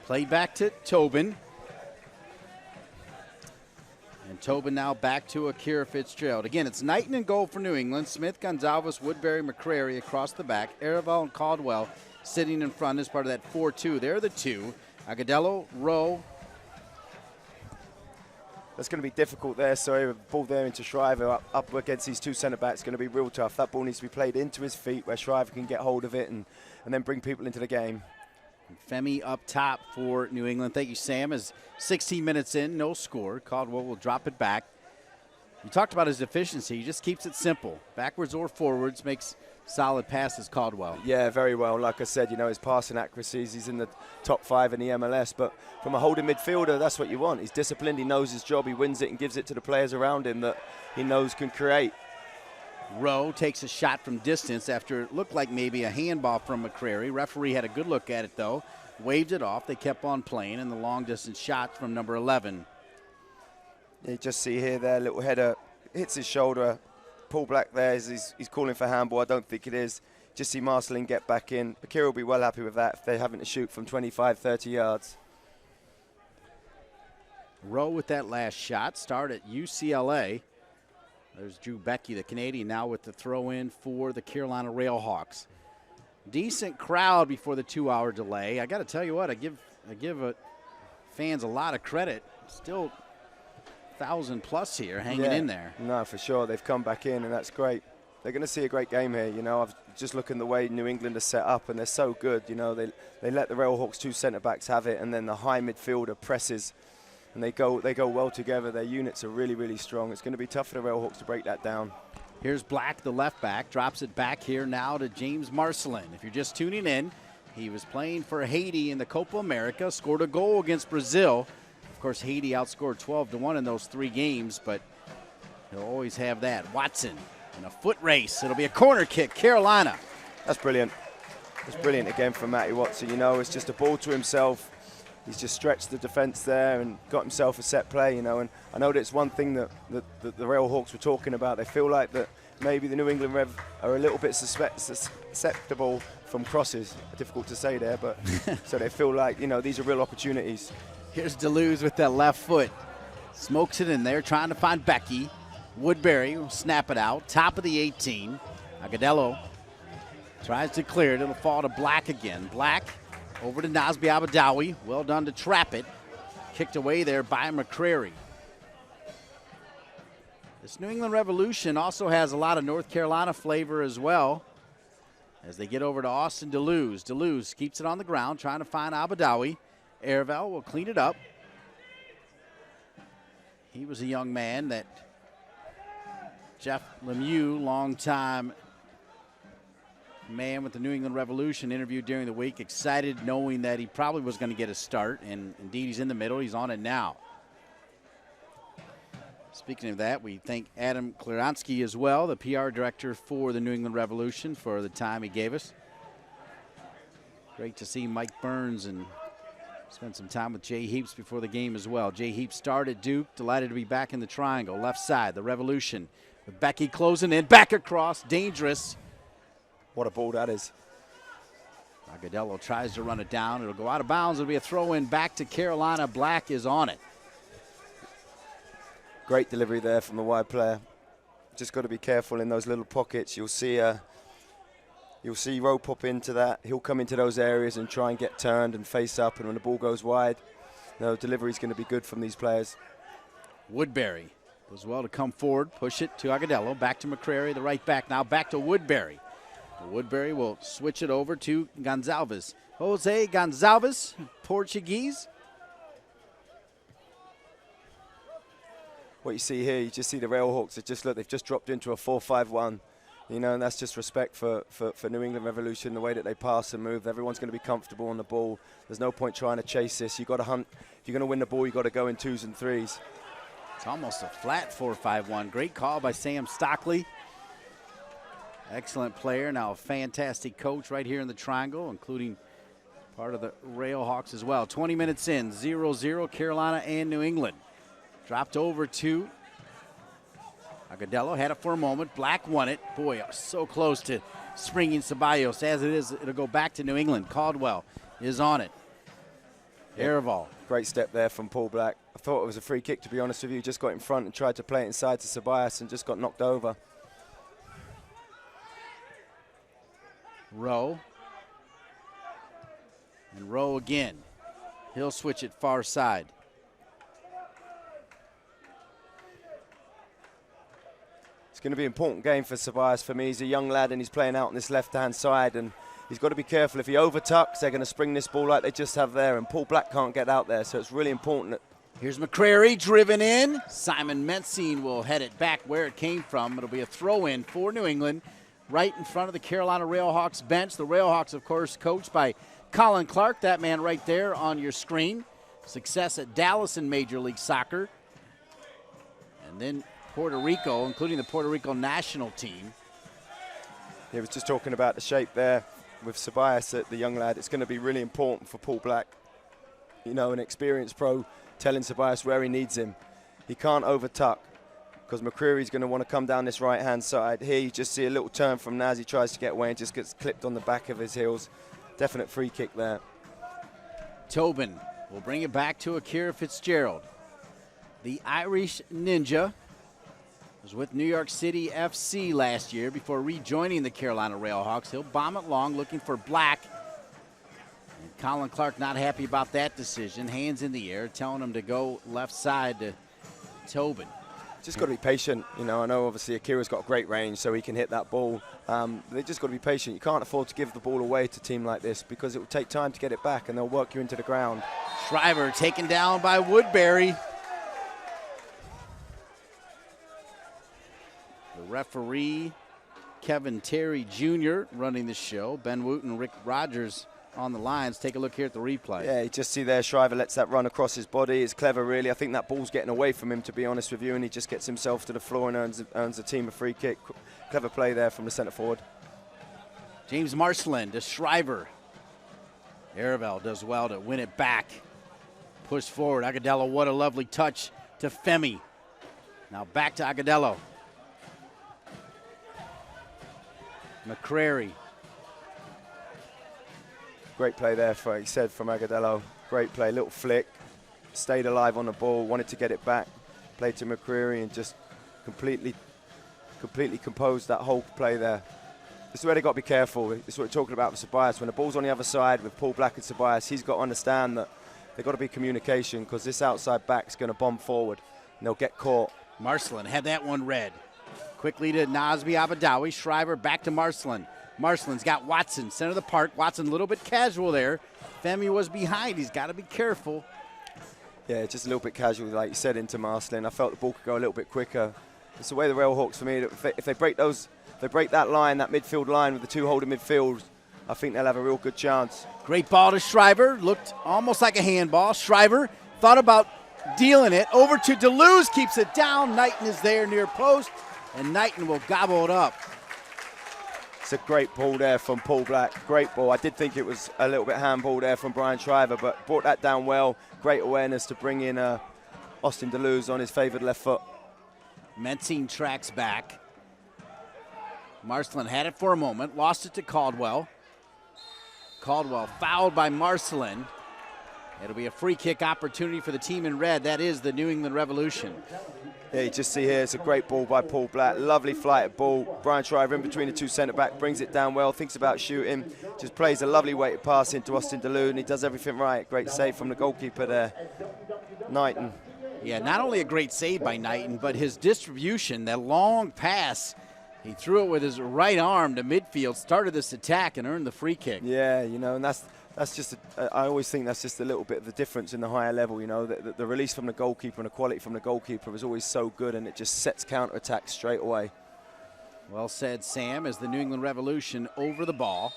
Play back to Tobin. And Tobin now back to Akira Fitzgerald. Again, it's Knighton in goal for New England. Smith, Gonzalez, Woodbury, McCrary across the back. Araval and Caldwell sitting in front as part of that 4-2. They're the 2. Agudelo, Rowe. That's going to be difficult there. So ball there into Shriver up against these 2 centre-backs is going to be real tough. That ball needs to be played into his feet where Shriver can get hold of it and then bring people into the game. Femi up top for New England. Thank you, Sam. As 16 minutes in, no score. Caldwell will drop it back. You talked about his efficiency. He just keeps it simple. Backwards or forwards, makes solid passes, Caldwell. Yeah, very well. Like I said, his passing accuracies, he's in the top 5 in the MLS. But from a holding midfielder, that's what you want. He's disciplined. He knows his job. He wins it and gives it to the players around him that he knows can create. Rowe takes a shot from distance after it looked like maybe a handball from McCrary. Referee had a good look at it, though. Waved it off. They kept on playing, and the long-distance shot from number 11. You just see here, there, little header, hits his shoulder. Paul Black there, he's calling for handball. I don't think it is. Just see Marcelin get back in. Akira will be well happy with that if they're having to shoot from 25, 30 yards. Rowe with that last shot. Start at UCLA. There's Drew Becky, the Canadian, now with the throw-in for the Carolina RailHawks. Decent crowd before the 2-hour delay. I got to tell you what, I give fans a lot of credit. Still 1,000+ here hanging in there. No, for sure. They've come back in, and that's great. They're going to see a great game here. I've just looking the way New England are set up, and they're so good. They let the RailHawks 2 centre-backs have it, and then the high midfielder presses. And they go well together. Their units are really, really strong. It's going to be tough for the RailHawks to break that down. Here's Black, the left back, drops it back here now to James Marcelin. If you're just tuning in, he was playing for Haiti in the Copa America, scored a goal against Brazil. Of course, Haiti outscored 12-1 in those 3 games, but he'll always have that. Watson in a foot race. It'll be a corner kick, Carolina. That's brilliant. It's brilliant again from Matty Watson. It's just a ball to himself. He's just stretched the defence there and got himself a set play, And I know that's one thing that the RailHawks were talking about. They feel like that maybe the New England Rev are a little bit susceptible from crosses. Difficult to say there, but so they feel like, these are real opportunities. Here's Deleuze with that left foot. Smokes it in there, trying to find Becky. Woodbury will snap it out. Top of the 18. Agudelo tries to clear it. It'll fall to Black again. Black over to Nasby Abadawi. Well done to trap it. Kicked away there by McCrary. This New England Revolution also has a lot of North Carolina flavor as well as they get over to Austin Deleuze. Deleuze keeps it on the ground, trying to find Abadawi. Araval will clean it up. He was a young man that Jeff Lemieux, longtime man with the New England Revolution, interviewed during the week, excited knowing that he probably was going to get a start, and indeed he's in the middle. He's on it now. Speaking of that, we thank Adam Kleransky as well, the PR director for the New England Revolution, for the time he gave us. Great to see Mike Burns and spend some time with Jay Heaps before the game as well. Jay Heaps started Duke, delighted to be back in the triangle. Left side, the Revolution with Becky closing in, back across, dangerous. What a ball that is. Agudelo tries to run it down. It'll go out of bounds. It'll be a throw-in back to Carolina. Black is on it. Great delivery there from the wide player. Just got to be careful in those little pockets. You'll see Rowe pop into that. He'll come into those areas and try and get turned and face up. And when the ball goes wide, delivery is going to be good from these players. Woodbury does well to come forward, push it to Agudelo. Back to McCrary, the right back. Now back to Woodbury. Woodbury will switch it over to Gonzalez. Jose Gonzalez, Portuguese. What you see here, you just see the RailHawks. They've just dropped into a 4-5-1. And that's just respect for New England Revolution, the way that they pass and move. Everyone's going to be comfortable on the ball. There's no point trying to chase this. You've got to hunt. If you're going to win the ball, you've got to go in 2s and 3s. It's almost a flat 4-5-1. Great call by Sam Stockley. Excellent player, now a fantastic coach right here in the triangle, including part of the RailHawks as well. 20 minutes in, 0-0, Carolina and New England. Dropped over to Agudelo, had it for a moment. Black won it. Boy, so close to springing Ceballos. As it is, it'll go back to New England. Caldwell is on it. Arival. Great step there from Paul Black. I thought it was a free kick, to be honest with you. Just got in front and tried to play it inside to Ceballos and just got knocked over. Rowe. And Rowe again. He'll switch it far side. It's going to be an important game for Ceballos for me. He's a young lad and he's playing out on this left-hand side, and he's got to be careful. If he overtucks, they're going to spring this ball like they just have there, and Paul Black can't get out there, so it's really important that. Here's McCrary driven in. Simon Metzine will head it back where it came from. It'll be a throw-in for New England right in front of the Carolina RailHawks bench. The RailHawks, of course, coached by Colin Clark, that man right there on your screen. Success at Dallas in Major League Soccer. And then Puerto Rico, including the Puerto Rico national team. He was just talking about the shape there with Ceballos, the young lad. It's going to be really important for Paul Black. An experienced pro telling Ceballos where he needs him. He can't overtuck because McCreary's going to want to come down this right-hand side. Here you just see a little turn from Naz. He tries to get away and just gets clipped on the back of his heels. Definite free kick there. Tobin will bring it back to Akira Fitzgerald. The Irish Ninja was with New York City FC last year before rejoining the Carolina RailHawks. He'll bomb it long, looking for Black. And Colin Clark not happy about that decision. Hands in the air, telling him to go left side to Tobin. Just got to be patient. I know obviously Akira's got great range, so he can hit that ball. They just got to be patient. You can't afford to give the ball away to a team like this because it will take time to get it back, and they'll work you into the ground. Shriver taken down by Woodbury. The referee, Kevin Terry Jr., running the show. Ben Wooten, Rick Rogers on the lines. Take a look here at the replay. Yeah, you just see there Shriver lets that run across his body. It's clever, really. I think that ball's getting away from him, to be honest with you, and he just gets himself to the floor and earns the team a free kick. Clever play there from the centre forward. James Marcelin to Shriver. Arival does well to win it back. Push forward. Agudelo, what a lovely touch to Femi. Now back to Agudelo. McCrary. Great play there, from Agudelo. Great play, little flick. Stayed alive on the ball, wanted to get it back. Played to McCreary and just completely composed that whole play there. This is where they got to be careful. This is what we're talking about with Ceballos. When the ball's on the other side with Paul Black and Ceballos, he's got to understand that they've got to be communication because this outside back's going to bomb forward and they'll get caught. Marcelin had that one read. Quickly to Nazmi Abadawi. Shriver back to Marcelin. Marcelin's got Watson, center of the park. Watson a little bit casual there. Femi was behind. He's got to be careful. Yeah, just a little bit casual, like you said, into Marcelin. I felt the ball could go a little bit quicker. It's the way the RailHawks, for me, if they break that line, that midfield line with the two holding midfield, I think they'll have a real good chance. Great ball to Shriver. Looked almost like a handball. Shriver thought about dealing it. Over to Deleuze, keeps it down. Knighton is there near post, and Knighton will gobble it up. It's a great ball there from Paul Black. Great ball. I did think it was a little bit handball there from Brian Shriver, but brought that down well. Great awareness to bring in Austin Deleuze on his favoured left foot. Metzine tracks back. Marcelin had it for a moment, lost it to Caldwell. Caldwell fouled by Marcelin. It'll be a free kick opportunity for the team in red. That is the New England Revolution. Yeah, you just see here, it's a great ball by Paul Black. Lovely flight of ball. Brian Shriver in between the two centre-back, brings it down well, thinks about shooting. Just plays a lovely weighted pass into Austin DeLue, and he does everything right. Great save from the goalkeeper there, Knighton. Yeah, not only a great save by Knighton, but his distribution, that long pass. He threw it with his right arm to midfield, started this attack, and earned the free kick. Yeah, you know, and that's just, I always think that's just a little bit of the difference in the higher level, you know, the release from the goalkeeper and the quality from the goalkeeper is always so good, and it just sets counter-attacks straight away. Well said, Sam, as the New England Revolution over the ball.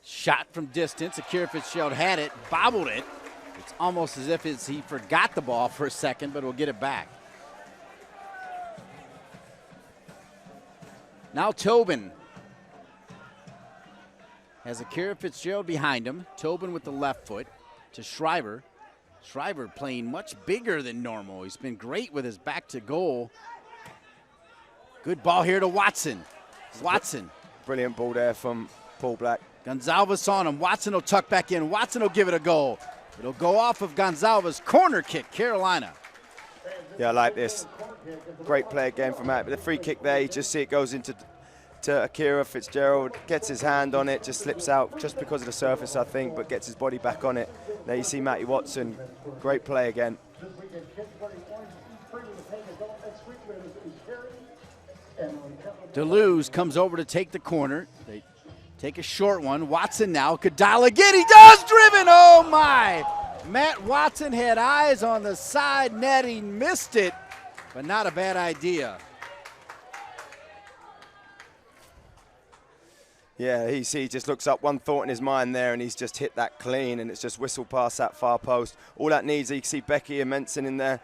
Shot from distance, Akira Fitzgerald had it, bobbled it. It's almost as if he forgot the ball for a second, but we'll get it back. Now Tobin has Akira Fitzgerald behind him. Tobin with the left foot to Shriver. Shriver playing much bigger than normal. He's been great with his back to goal. Good ball here to Watson. Watson. Brilliant ball there from Paul Black. Gonzalez on him. Watson will tuck back in. Watson will give it a goal. It'll go off of Gonzalez. Corner kick, Carolina. Yeah, I like this. Great play again from Matt. But the free kick there, you just see it goes into Akira Fitzgerald, gets his hand on it, just slips out just because of the surface, I think, but gets his body back on it. There you see Matty Watson. Great play again. Deleuze comes over to take the corner. They take a short one. Watson now could dial again. He does, driven. Oh, my. Matt Watson had eyes on the side net. He missed it, but not a bad idea. Yeah, he just looks up, one thought in his mind there, and he's just hit that clean, and it's just whistled past that far post. All that needs, you can see Becky and Menson in there,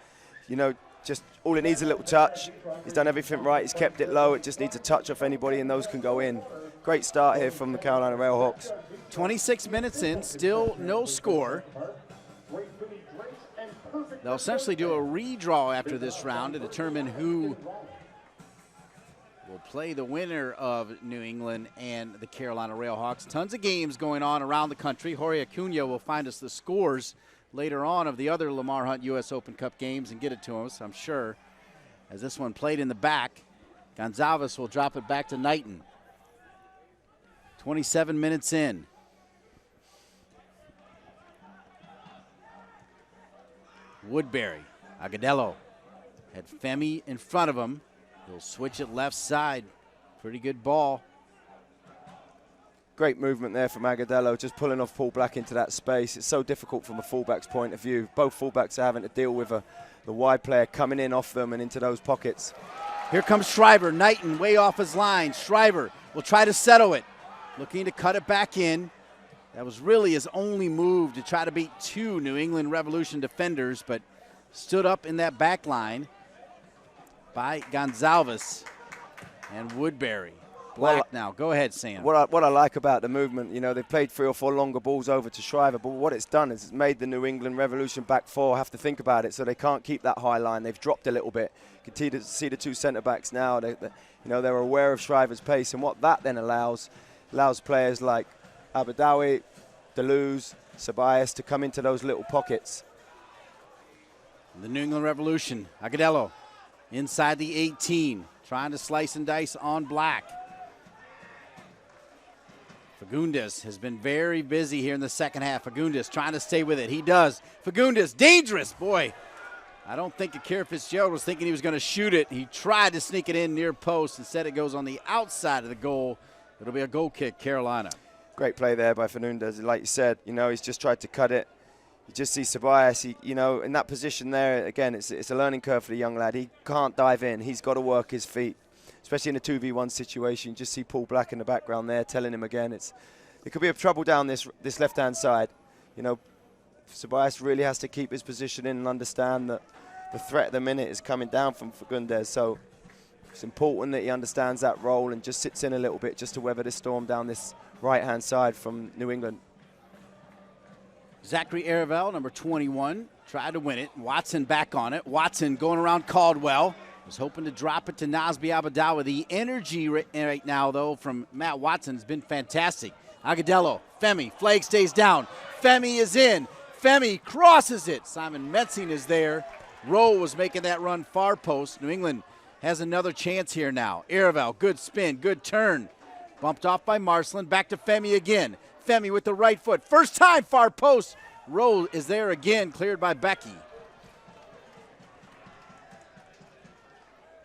you know, just all it needs is a little touch. He's done everything right, he's kept it low, it just needs a touch off anybody, and those can go in. Great start here from the Carolina RailHawks. 26 minutes in, still no score. They'll essentially do a redraw after this round to determine who will play the winner of New England and the Carolina RailHawks. Tons of games going on around the country. Jorge Acuna will find us the scores later on of the other Lamar Hunt U.S. Open Cup games and get it to us, I'm sure. As this one played in the back, Gonzalez will drop it back to Knighton. 27 minutes in. Woodbury, Agudelo had Femi in front of him. He'll switch it left side. Pretty good ball. Great movement there from Agudelo, just pulling off Paul Black into that space. It's so difficult from a fullback's point of view. Both fullbacks are having to deal with the wide player coming in off them and into those pockets. Here comes Shriver. Knighton way off his line. Shriver will try to settle it. Looking to cut it back in. That was really his only move to try to beat two New England Revolution defenders, but stood up in that back line by Gonzalez and Woodbury. Black now. Go ahead, Sam. What I like about the movement, you know, they've played 3 or 4 longer balls over to Shriver, but what it's done is it's made the New England Revolution back four have to think about it, so they can't keep that high line. They've dropped a little bit. You can see the two centre-backs now. They're aware of Shriver's pace, and what that then allows players like Abadawi, Deleuze, Sabias to come into those little pockets. The New England Revolution, Agudelo inside the 18, trying to slice and dice on Black. Fagundes has been very busy here in the second half. Fagundes trying to stay with it. He does. Fagundes, dangerous. Boy, I don't think Akira Fitzgerald was thinking he was going to shoot it. He tried to sneak it in near post. Instead, it goes on the outside of the goal. It'll be a goal kick, Carolina. Great play there by Fagundes. Like you said, he's just tried to cut it. You just see Sabias, in that position there, again, it's a learning curve for the young lad. He can't dive in. He's got to work his feet, especially in a 2v1 situation. You just see Paul Black in the background there telling him again. It could be a trouble down this left-hand side. Sabias really has to keep his position in and understand that the threat at the minute is coming down from Fagundes. So it's important that he understands that role and just sits in a little bit just to weather this storm down this right-hand side from New England. Zachary Aravel, number 21, tried to win it. Watson back on it. Watson going around Caldwell. Was hoping to drop it to Nazmi Abadawi. The energy right now, though, from Matt Watson has been fantastic. Agudelo, Femi, flag stays down. Femi is in. Femi crosses it. Simon Metzing is there. Rowe was making that run far post. New England has another chance here now. Iravel, good spin, good turn. Bumped off by Marcelin. Back to Femi again. Femi with the right foot. First time far post. Rowe is there again, cleared by Becky.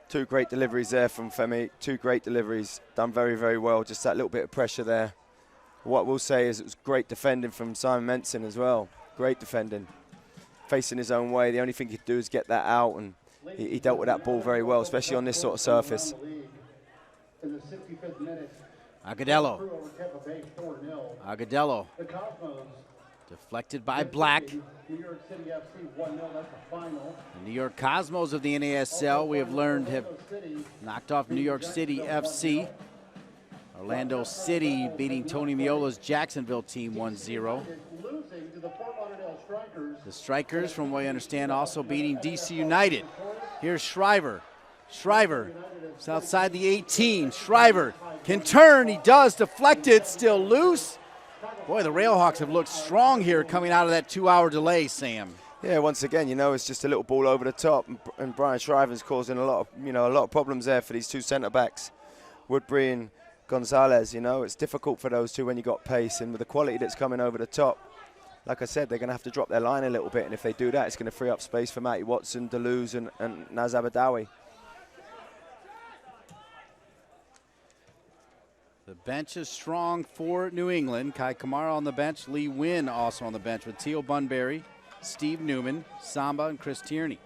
Two great deliveries there from Femi. Two great deliveries. Done very, very well. Just that little bit of pressure there. What we'll say is it was great defending from Simon Metzing as well. Great defending. Facing his own way. The only thing he could do is get that out, and he dealt with that ball very well, especially on this sort of surface. Agudelo. Agudelo. Deflected by Black. New York City FC 1-0, that's the final. The New York Cosmos of the NASL, we have learned, have knocked off New York City FC. Orlando City beating Tony Miola's Jacksonville team 1-0. The Strikers, from what I understand, also beating DC United. Here's Shriver. Shriver is outside the 18. Shriver can turn. He does. Deflect it. Still loose. Boy, the RailHawks have looked strong here coming out of that 2-hour delay, Sam. Yeah, once again, it's just a little ball over the top, and Brian Shriver's causing a lot of problems there for these two centre backs, Woodbury and Gonzalez. It's difficult for those two when you got pace, and with the quality that's coming over the top, like I said, they're going to have to drop their line a little bit, and if they do that, it's going to free up space for Matty Watson, Deleuze, and Naz Abadawi. The bench is strong for New England. Kai Kamara on the bench. Lee Wynn also on the bench with Teal Bunbury, Steve Newman, Samba, and Chris Tierney.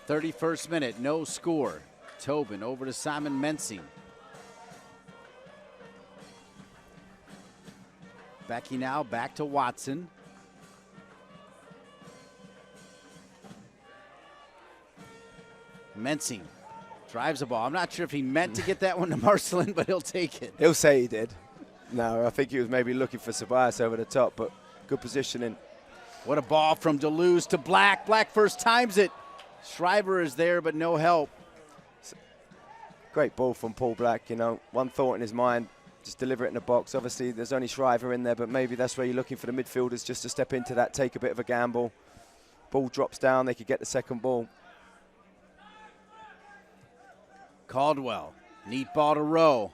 31st minute, no score. Tobin over to Simon Metzing. Becky now back to Watson. Metzing drives the ball. I'm not sure if he meant to get that one to Marcelin, but he'll take it. He'll say he did. No, I think he was maybe looking for Tobias over the top, but good positioning. What a ball from Deleuze to Black. Black first times it. Shriver is there, but no help. Great ball from Paul Black, one thought in his mind, just deliver it in the box. Obviously, there's only Shriver in there, but maybe that's where you're looking for the midfielders just to step into that, take a bit of a gamble. Ball drops down, they could get the second ball. Caldwell, neat ball to Rowe.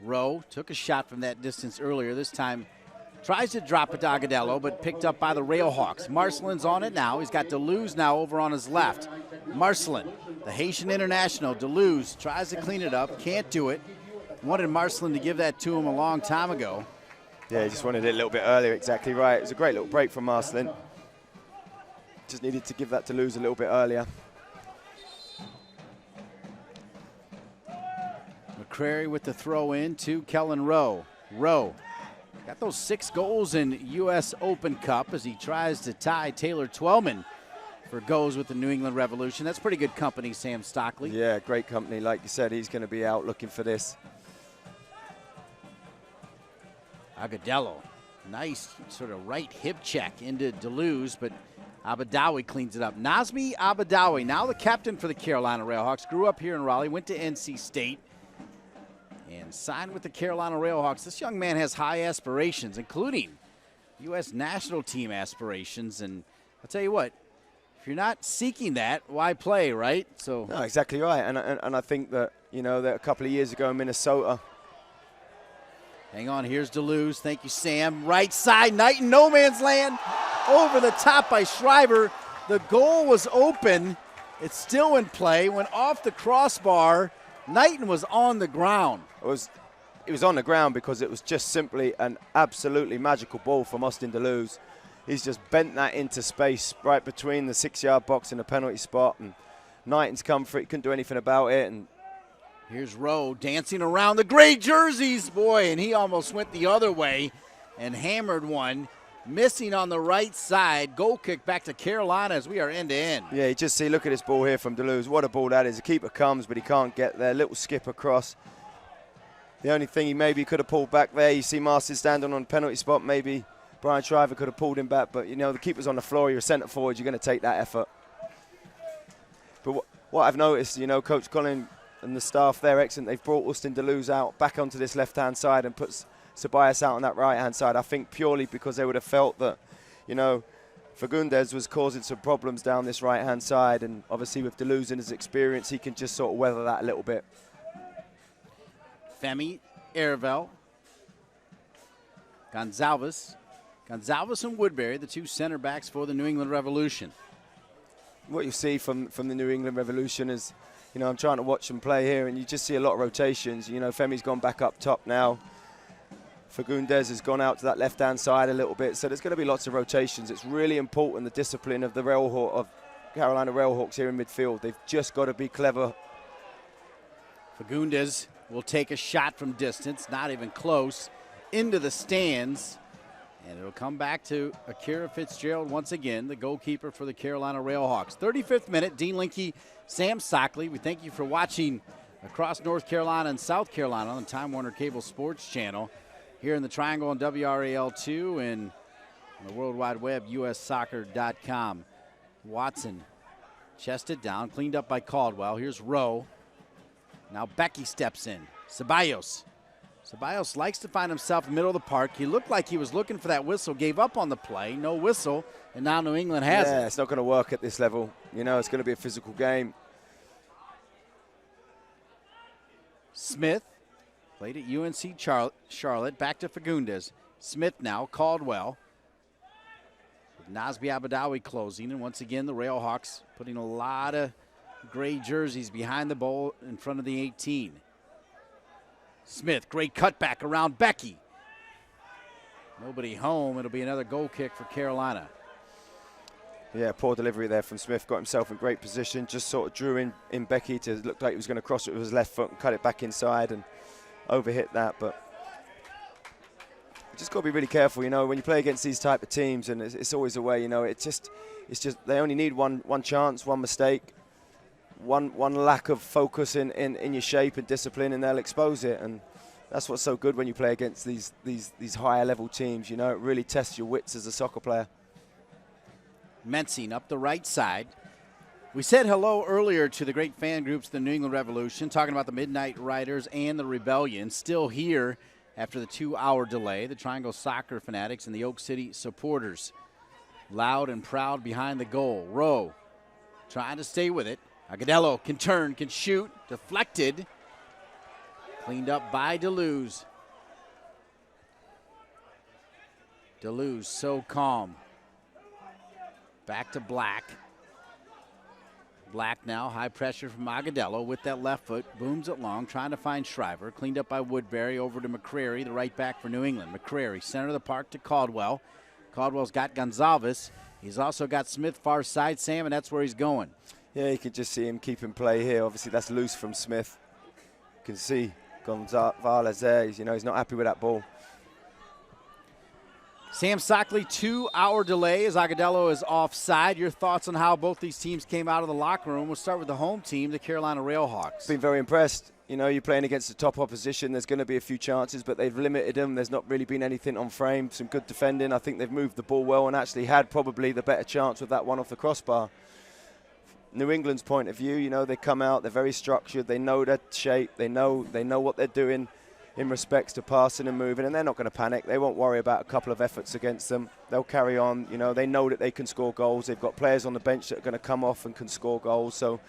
Rowe took a shot from that distance earlier. This time tries to drop it to Agudelo, but picked up by the RailHawks. Marcelin's on it now. He's got Deleuze now over on his left. Marcelin, the Haitian international. Deleuze tries to clean it up, can't do it. Wanted Marcelin to give that to him a long time ago. Yeah, he just wanted it a little bit earlier, exactly right. It was a great little break from Marcelin. Just needed to give that to Deleuze a little bit earlier. McCrary with the throw in to Kellen Rowe. Rowe got those 6 goals in U.S. Open Cup as he tries to tie Taylor Twellman for goals with the New England Revolution. That's pretty good company, Sam Stockley. Yeah, great company. Like you said, he's going to be out looking for this. Agudelo, nice sort of right hip check into Deleuze, but Abadawi cleans it up. Nazmi Abadawi, now the captain for the Carolina RailHawks, grew up here in Raleigh, went to NC State, and signed with the Carolina RailHawks. This young man has high aspirations, including U.S. national team aspirations. And I'll tell you what, if you're not seeking that, why play, right? So no, exactly right. And I think that, that a couple of years ago in Minnesota. Hang on, here's Deleuze. Thank you, Sam. Right side, Knight in no man's land. Over the top by Shriver. The goal was open. It's still in play. Went off the crossbar. Knighton was on the ground. It was on the ground because it was just simply an absolutely magical ball from Austin Deleuze. He's just bent that into space right between the 6-yard box and the penalty spot, and Knighton's come for it, couldn't do anything about it. And here's Rowe dancing around the gray jerseys, boy, and he almost went the other way and hammered one. Missing on the right side. Goal kick back to Carolina as we are end to end. Yeah, you just see, look at this ball here from Deleuze. What a ball that is. The keeper comes, but he can't get there. Little skip across. The only thing he maybe could have pulled back there, you see Marcy standing on the penalty spot, maybe Brian Shriver could have pulled him back, but, you know, the keeper's on the floor. You're a centre forward. You're going to take that effort. But what I've noticed, you know, Coach Colin and the staff, they're excellent. They've brought Austin Deleuze out back onto this left-hand side and put Ceballos out on that right-hand side. I think purely because they would have felt that, you know, Fagundes was causing some problems down this right-hand side, and obviously with Deleuze and his experience, he can just sort of weather that a little bit. Femi, Ervel, Gonzalez and Woodbury, the two center backs for the New England Revolution. What you see from the New England Revolution is, you know, I'm trying to watch them play here, and you just see a lot of rotations. You know, Femi's gone back up top now. Fagundes has gone out to that left-hand side a little bit, so there's going to be lots of rotations. It's really important, the discipline of the Carolina RailHawks here in midfield. They've just got to be clever. Fagundes will take a shot from distance, not even close, into the stands, and it'll come back to Akira Fitzgerald once again, the goalkeeper for the Carolina RailHawks. 35th minute, Dean Linke, Sam Sockley. We thank you for watching across North Carolina and South Carolina on the Time Warner Cable Sports Channel, here in the Triangle on WRAL2 and on the World Wide Web, ussoccer.com. Watson chested down, cleaned up by Caldwell. Here's Rowe. Now Becky steps in. Ceballos likes to find himself in the middle of the park. He looked like he was looking for that whistle, gave up on the play. No whistle, and now New England has it. Yeah, it's not going to work at this level. You know, it's going to be a physical game. Smith played at UNC Charlotte, back to Fagundes. Smith now, Caldwell. With Nasby Abadawi closing, and once again the RailHawks putting a lot of gray jerseys behind the ball in front of the 18. Smith, great cutback around Becky. Nobody home. It'll be another goal kick for Carolina. Yeah, poor delivery there from Smith. Got himself in great position. Just sort of drew in Becky to look like he was going to cross it with his left foot and cut it back inside and overhit that. But you just got to be really careful, you know, when you play against these type of teams, and it's always a way, you know. It's just they only need one chance, one mistake, one lack of focus in your shape and discipline, and they'll expose it. And that's what's so good when you play against these higher level teams. You know, it really tests your wits as a soccer player. Mensing up the right side. We said hello earlier to the great fan groups, the New England Revolution, talking about the Midnight Riders and the Rebellion. Still here after the 2-hour delay, the Triangle Soccer Fanatics and the Oak City supporters. Loud and proud behind the goal. Rowe trying to stay with it. Agudelo can turn, can shoot. Deflected. Cleaned up by Deleuze. Deleuze so calm. Back to Black. Black now, high pressure from Agudelo with that left foot. Booms it long, trying to find Shriver. Cleaned up by Woodbury, over to McCrary, the right back for New England. McCrary, center of the park to Caldwell. Caldwell's got Gonzalez. He's also got Smith far side, Sam, and that's where he's going. Yeah, you can just see him keeping play here. Obviously, that's loose from Smith. You can see Gonzalez there. He's not happy with that ball. Sam Sockley, 2-hour delay as Agudelo is offside. Your thoughts on how both these teams came out of the locker room? We'll start with the home team, the Carolina RailHawks. Been very impressed. You know, you're playing against the top opposition. There's going to be a few chances, but they've limited them. There's not really been anything on frame. Some good defending. I think they've moved the ball well and actually had probably the better chance with that one off the crossbar. New England's point of view, you know, they come out, they're very structured. They know their shape. They know what they're doing in respects to passing and moving, and they're not going to panic. They won't worry about a couple of efforts against them. They'll carry on. You know, they know that they can score goals. They've got players on the bench that are going to come off and can score goals. So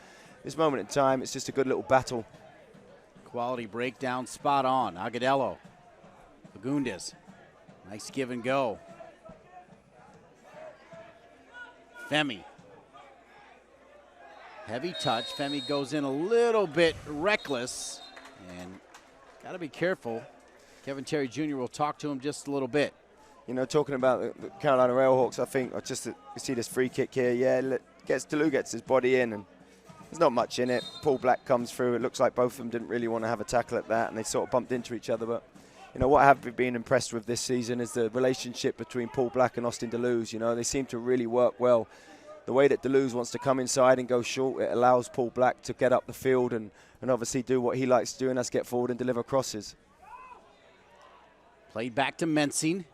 this moment in time, it's just a good little battle. Quality breakdown, spot on. Agudelo, Fagundes, nice give and go. Femi, heavy touch. Femi goes in a little bit reckless, and got to be careful. Kevin Terry Jr. will talk to him just a little bit. You know, talking about the Carolina RailHawks, I think you see this free kick here. Yeah, Deleuze gets his body in, and there's not much in it. Paul Black comes through. It looks like both of them didn't really want to have a tackle at that, and they sort of bumped into each other. But, you know, what I have been impressed with this season is the relationship between Paul Black and Austin Deleuze. You know, they seem to really work well. The way that Deleuze wants to come inside and go short, it allows Paul Black to get up the field and obviously do what he likes to do, and that's get forward and deliver crosses. Played back to Mensing.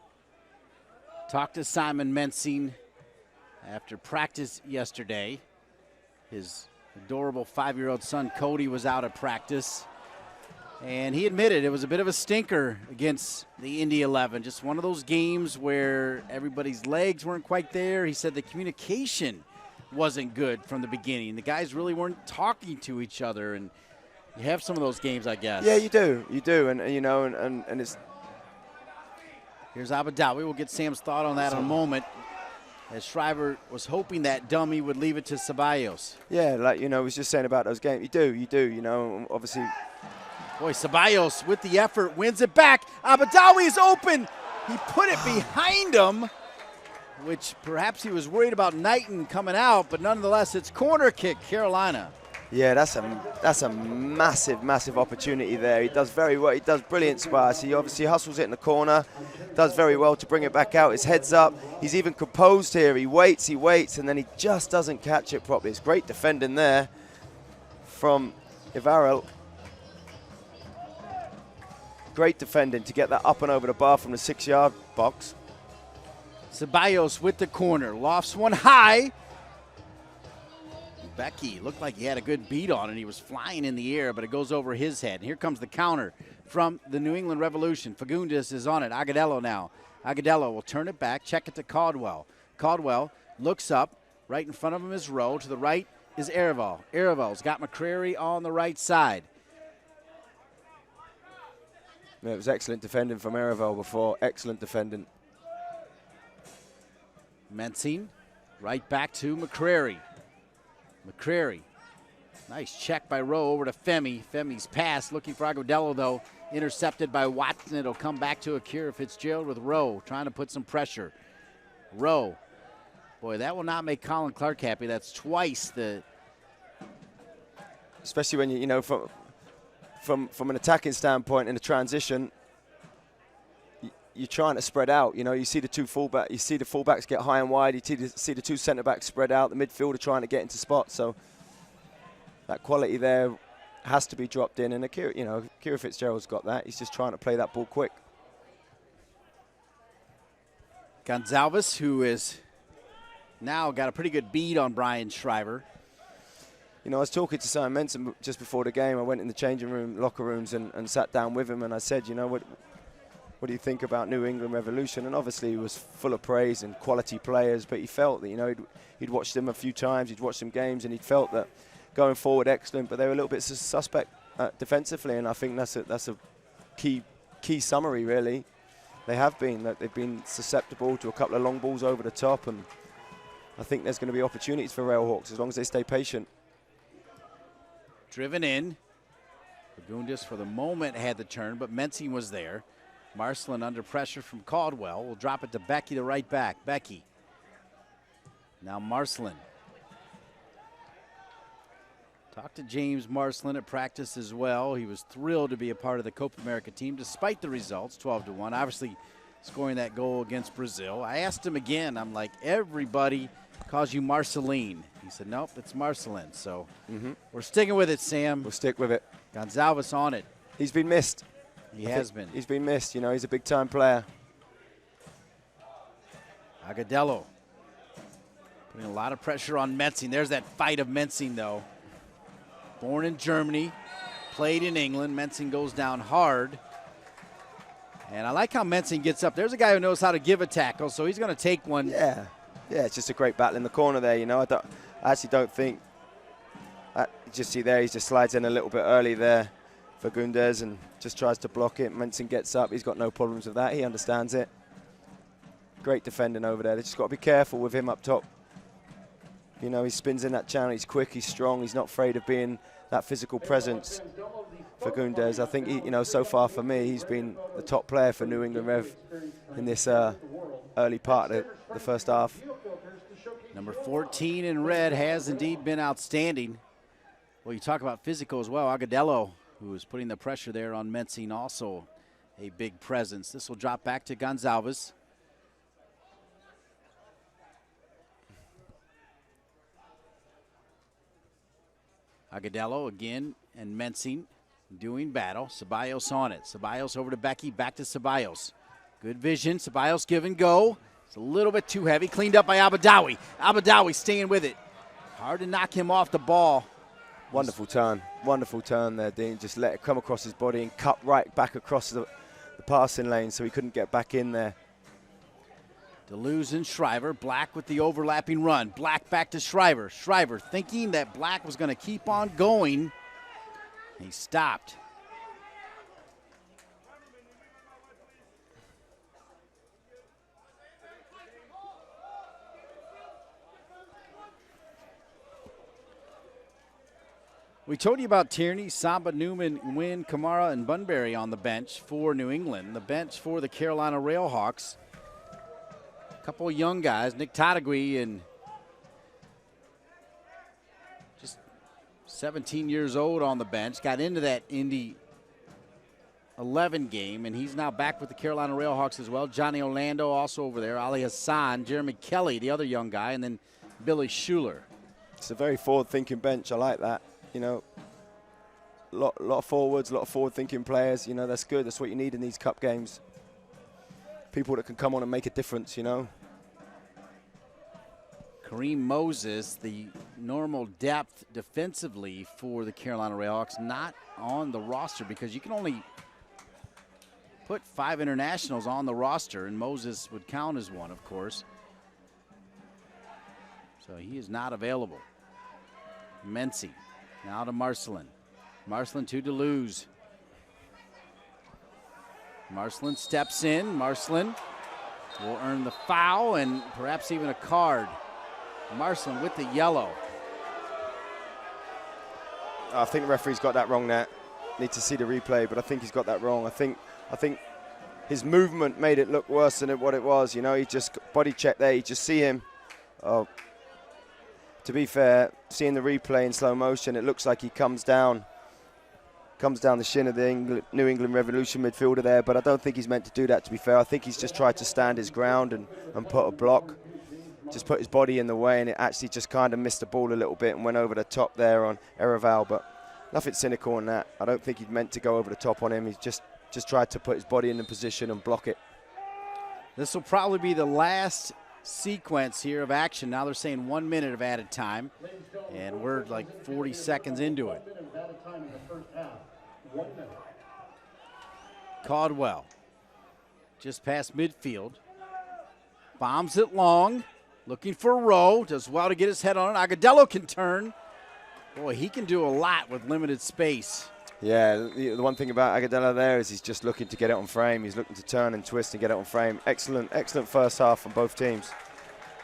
Talked to Simon Mensing after practice yesterday. His adorable 5-year-old son Cody was out at practice, and he admitted it was a bit of a stinker against the Indy 11. Just one of those games where everybody's legs weren't quite there. He said the communication wasn't good from the beginning. The guys really weren't talking to each other, and you have some of those games, I guess. Yeah, you do, and you know, and it's. Here's Abadawi. We'll get Sam's thought on that in a moment, as Shriver was hoping that dummy would leave it to Ceballos. Yeah, like, you know, I was just saying about those games. You do, you know, obviously. Boy, Ceballos with the effort wins it back. Abadawi is open. He put it behind him, which perhaps he was worried about Knighton coming out, but nonetheless, it's corner kick, Carolina. Yeah, that's a massive opportunity there. He does very well. He does brilliant spots. He obviously hustles it in the corner, does very well to bring it back out. His head's up. He's even composed here. He waits, and then he just doesn't catch it properly. It's great defending there from Ibarra. Great defending to get that up and over the bar from the 6-yard box. Ceballos with the corner, lofts one high. Becky looked like he had a good beat on it. He was flying in the air, but it goes over his head. And here comes the counter from the New England Revolution. Fagundes is on it. Agudelo now. Agudelo will turn it back, check it to Caldwell. Caldwell looks up. Right in front of him is Rowe. To the right is Araval. Araval's got McCrary on the right side. Yeah, it was excellent defending from Araval before. Excellent defending. Mensing right back to McCrary. McCrary, nice check by Rowe over to Femi. Femi's pass looking for Agudelo, though, intercepted by Watson. It'll come back to Akira Fitzgerald with Rowe trying to put some pressure. Rowe, boy, that will not make Colin Clark happy. That's twice the. Especially when you know from an attacking standpoint in the transition, you're trying to spread out. You know, you see the fullbacks get high and wide. You see the two centre backs spread out. The midfielder trying to get into spots. So that quality there has to be dropped in. And Akira Fitzgerald's got that. He's just trying to play that ball quick. Gonzalez, who is now got a pretty good bead on Brian Shriver. You know, I was talking to Simon Mensing just before the game. I went in the changing room, locker rooms, and sat down with him. And I said, you know, what do you think about New England Revolution? And obviously he was full of praise and quality players, but he felt that, you know, he'd watched them a few times, he'd watched some games, and he'd felt that going forward excellent, but they were a little bit suspect defensively, and I think that's a key summary, really. They've been susceptible to a couple of long balls over the top, and I think there's going to be opportunities for RailHawks as long as they stay patient. Driven in. Fagundes for the moment had the turn, but Mensing was there. Marcelin under pressure from Caldwell. Will drop it to Becky, the right back. Becky. Now Marcelin. Talked to James Marcelin at practice as well. He was thrilled to be a part of the Copa America team despite the results, 12-1. Obviously scoring that goal against Brazil. I asked him again, I'm like, everybody calls you Marceline. He said, nope, it's Marcelin. So we're sticking with it, Sam. We'll stick with it. Gonzalez on it. He's been missed. He has been. He's been missed. You know, he's a big-time player. Agudelo putting a lot of pressure on Mensing. There's that fight of Mensing, though. Born in Germany, played in England. Mensing goes down hard. And I like how Mensing gets up. There's a guy who knows how to give a tackle, so he's going to take one. Yeah, it's just a great battle in the corner there. You know, I actually don't think. Just see there, he just slides in a little bit early there. Fagundes and just tries to block it. Mensing gets up. He's got no problems with that. He understands it. Great defending over there. They just got to be careful with him up top. You know, he spins in that channel. He's quick. He's strong. He's not afraid of being that physical presence. Fagundes, I think, you know, so far for me, he's been the top player for New England Rev in this early part of the first half. Number 14 in red has indeed been outstanding. Well, you talk about physical as well. Agudelo, who is putting the pressure there on Mensing, also a big presence. This will drop back to Gonzalez. Agudelo again and Mensing doing battle. Ceballos on it. Ceballos over to Becky, back to Ceballos. Good vision. Ceballos give and go. It's a little bit too heavy. Cleaned up by Abadawi. Abadawi staying with it. Hard to knock him off the ball. Wonderful turn there, Dean. Just let it come across his body and cut right back across the passing lane so he couldn't get back in there. DeLuz and Shriver. Black with the overlapping run. Black back to Shriver. Shriver thinking that Black was going to keep on going. He stopped. We told you about Tierney, Samba, Newman, Wynn, Kamara, and Bunbury on the bench for New England. The bench for the Carolina RailHawks. A couple of young guys, Nick Tadagui and just 17 years old on the bench. Got into that Indy 11 game, and he's now back with the Carolina RailHawks as well. Johnny Orlando also over there. Ali Hassan, Jeremy Kelly, the other young guy, and then Billy Schuler. It's a very forward-thinking bench. I like that. You know, a lot of forwards, a lot of forward-thinking players. You know, that's good. That's what you need in these cup games. People that can come on and make a difference, you know. Kareem Moses, the normal depth defensively for the Carolina RailHawks, not on the roster because you can only put 5 internationals on the roster, and Moses would count as one, of course. So he is not available. Mency. Now to Marcelin. Marcelin to DeLuz. Marcelin steps in. Marcelin will earn the foul and perhaps even a card. Marcelin with the yellow. I think the referee's got that wrong there. Need to see the replay, but I think he's got that wrong. I think his movement made it look worse than what it was. You know, he just body checked there. You just see him. Oh. To be fair, seeing the replay in slow motion, it looks like he comes down the shin of the New England Revolution midfielder there, but I don't think he's meant to do that, to be fair. I think he's just tried to stand his ground and put a block, just put his body in the way, and it actually just kind of missed the ball a little bit and went over the top there on Eraval, but nothing cynical on that. I don't think he meant to go over the top on him. He just tried to put his body in the position and block it. This will probably be the last sequence here of action. Now they're saying 1 minute of added time, and we're like 40 seconds into it. Caldwell just past midfield, bombs it long, looking for Rowe, does well to get his head on it. Agudelo can turn. Boy, he can do a lot with limited space. Yeah, the one thing about Agudelo there is he's just looking to get it on frame. He's looking to turn and twist and get it on frame. Excellent first half from both teams.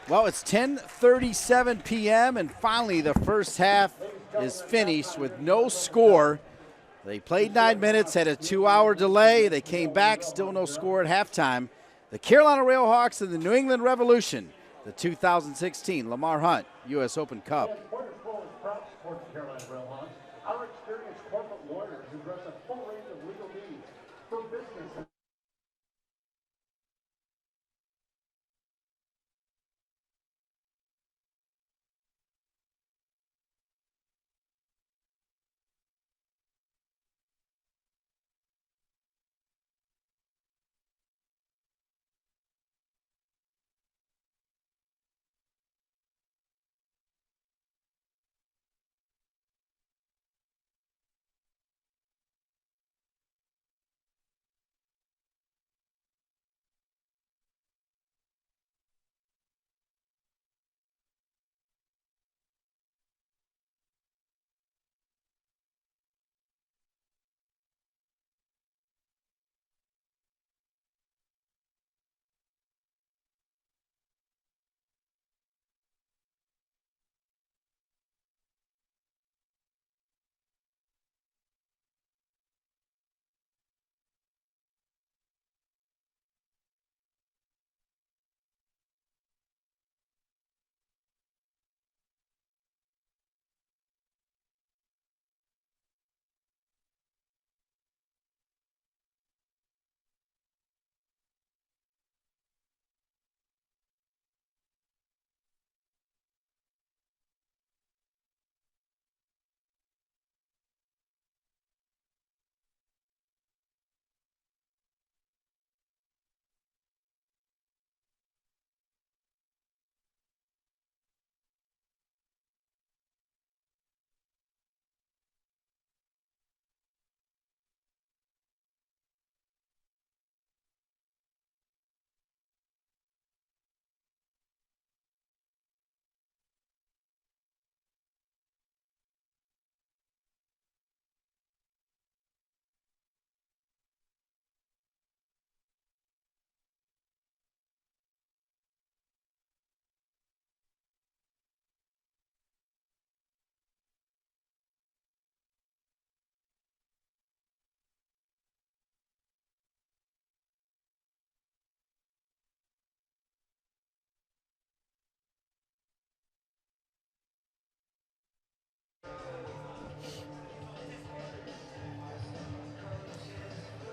Well, it's 10:37 p.m. and finally the first half is finished with no score. They played 9 minutes, had a 2-hour delay. They came back, still no score at halftime. The Carolina RailHawks and the New England Revolution, the 2016 Lamar Hunt U.S. Open Cup. Our experienced corporate lawyers address a full range of legal needs for business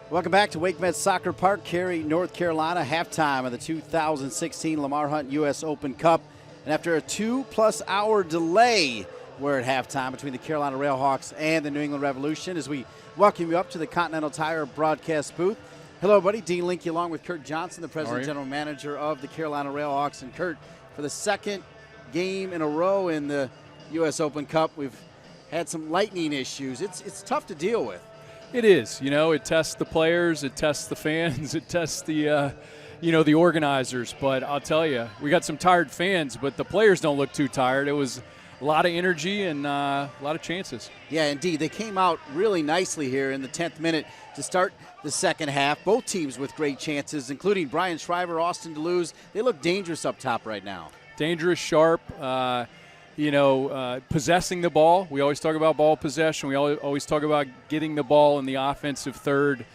Welcome back to WakeMed Soccer Park, Cary, North Carolina. Halftime of the 2016 Lamar Hunt U.S. Open Cup. And after a 2+ hour delay, we're at halftime between the Carolina RailHawks and the New England Revolution as we welcome you up to the Continental Tire broadcast booth. Hello, everybody. Dean Linke along with Kurt Johnson, the president and general manager of the Carolina RailHawks. And Kurt, for the second game in a row in the U.S. Open Cup, we've had some lightning issues. It's tough to deal with. It is. It tests the players, it tests the fans, it tests the, the organizers. But I'll tell you, we got some tired fans, but the players don't look too tired. It was a lot of energy and a lot of chances. Yeah, indeed. They came out really nicely here in the 10th minute to start the second half. Both teams with great chances, including Brian Shriver, Austin Deleuze. They look dangerous up top right now. Dangerous, sharp, possessing the ball. We always talk about ball possession. We always talk about getting the ball in the offensive third,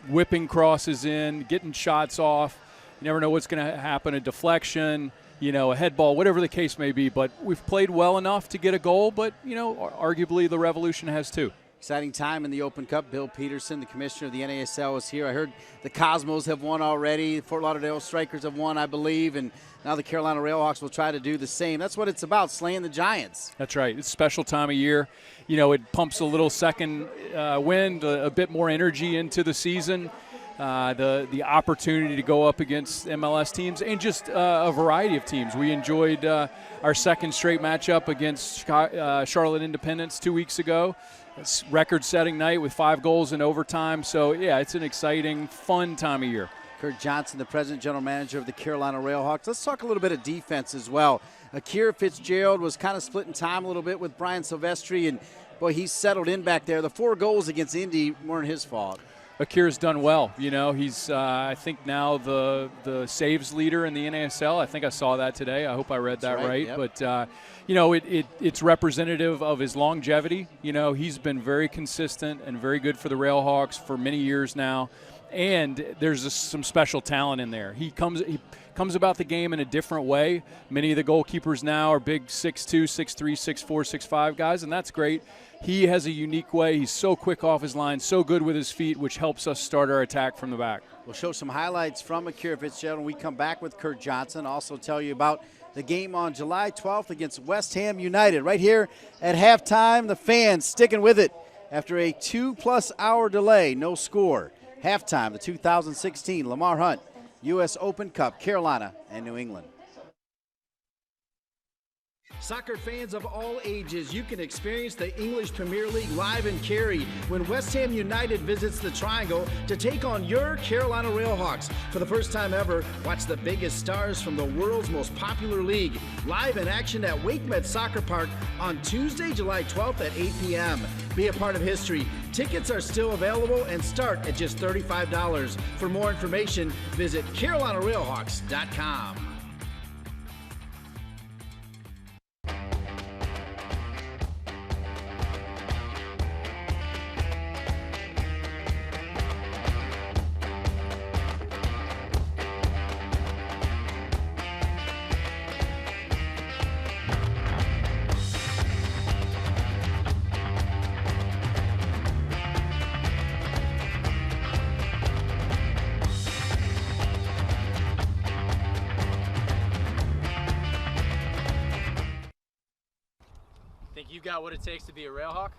whipping crosses in, getting shots off. You never know what's going to happen, a deflection, a head ball, whatever the case may be. But we've played well enough to get a goal, but, arguably the Revolution has too. Exciting time in the Open Cup. Bill Peterson, the commissioner of the NASL, is here. I heard the Cosmos have won already. Fort Lauderdale Strikers have won, I believe, and now the Carolina RailHawks will try to do the same. That's what it's about, slaying the Giants. That's right. It's a special time of year. It pumps a little second wind, a bit more energy into the season. The opportunity to go up against MLS teams and just a variety of teams. We enjoyed our second straight matchup against Charlotte Independence 2 weeks ago. It's record-setting night with 5 goals in overtime. So, yeah, it's an exciting, fun time of year. Kurt Johnson, the president general manager of the Carolina RailHawks. Let's talk a little bit of defense as well. Akira Fitzgerald was kind of splitting time a little bit with Brian Silvestri, and, boy, he's settled in back there. The 4 goals against Indy weren't his fault. Akira's done well. He's, I think, now the saves leader in the NASL. I think I saw that today. I hope I read that right. Yep. But, it's representative of his longevity. He's been very consistent and very good for the RailHawks for many years now. And there's some special talent in there. He comes about the game in a different way. Many of the goalkeepers now are big 6'2", 6'3", 6'4", 6'5" guys, and that's great. He has a unique way. He's so quick off his line, so good with his feet, which helps us start our attack from the back. We'll show some highlights from Akira Fitzgerald when we come back with Kurt Johnson. Also tell you about the game on July 12th against West Ham United. Right here at halftime, the fans sticking with it after a 2+ hour delay, no score. Halftime, the 2016 Lamar Hunt U.S. Open Cup, Carolina and New England. Soccer fans of all ages, you can experience the English Premier League live in Cary when West Ham United visits the Triangle to take on your Carolina RailHawks. For the first time ever, watch the biggest stars from the world's most popular league live in action at WakeMed Soccer Park on Tuesday, July 12th at 8 p.m. Be a part of history. Tickets are still available and start at just $35. For more information, visit CarolinaRailHawks.com. Think you got what it takes to be a RailHawk?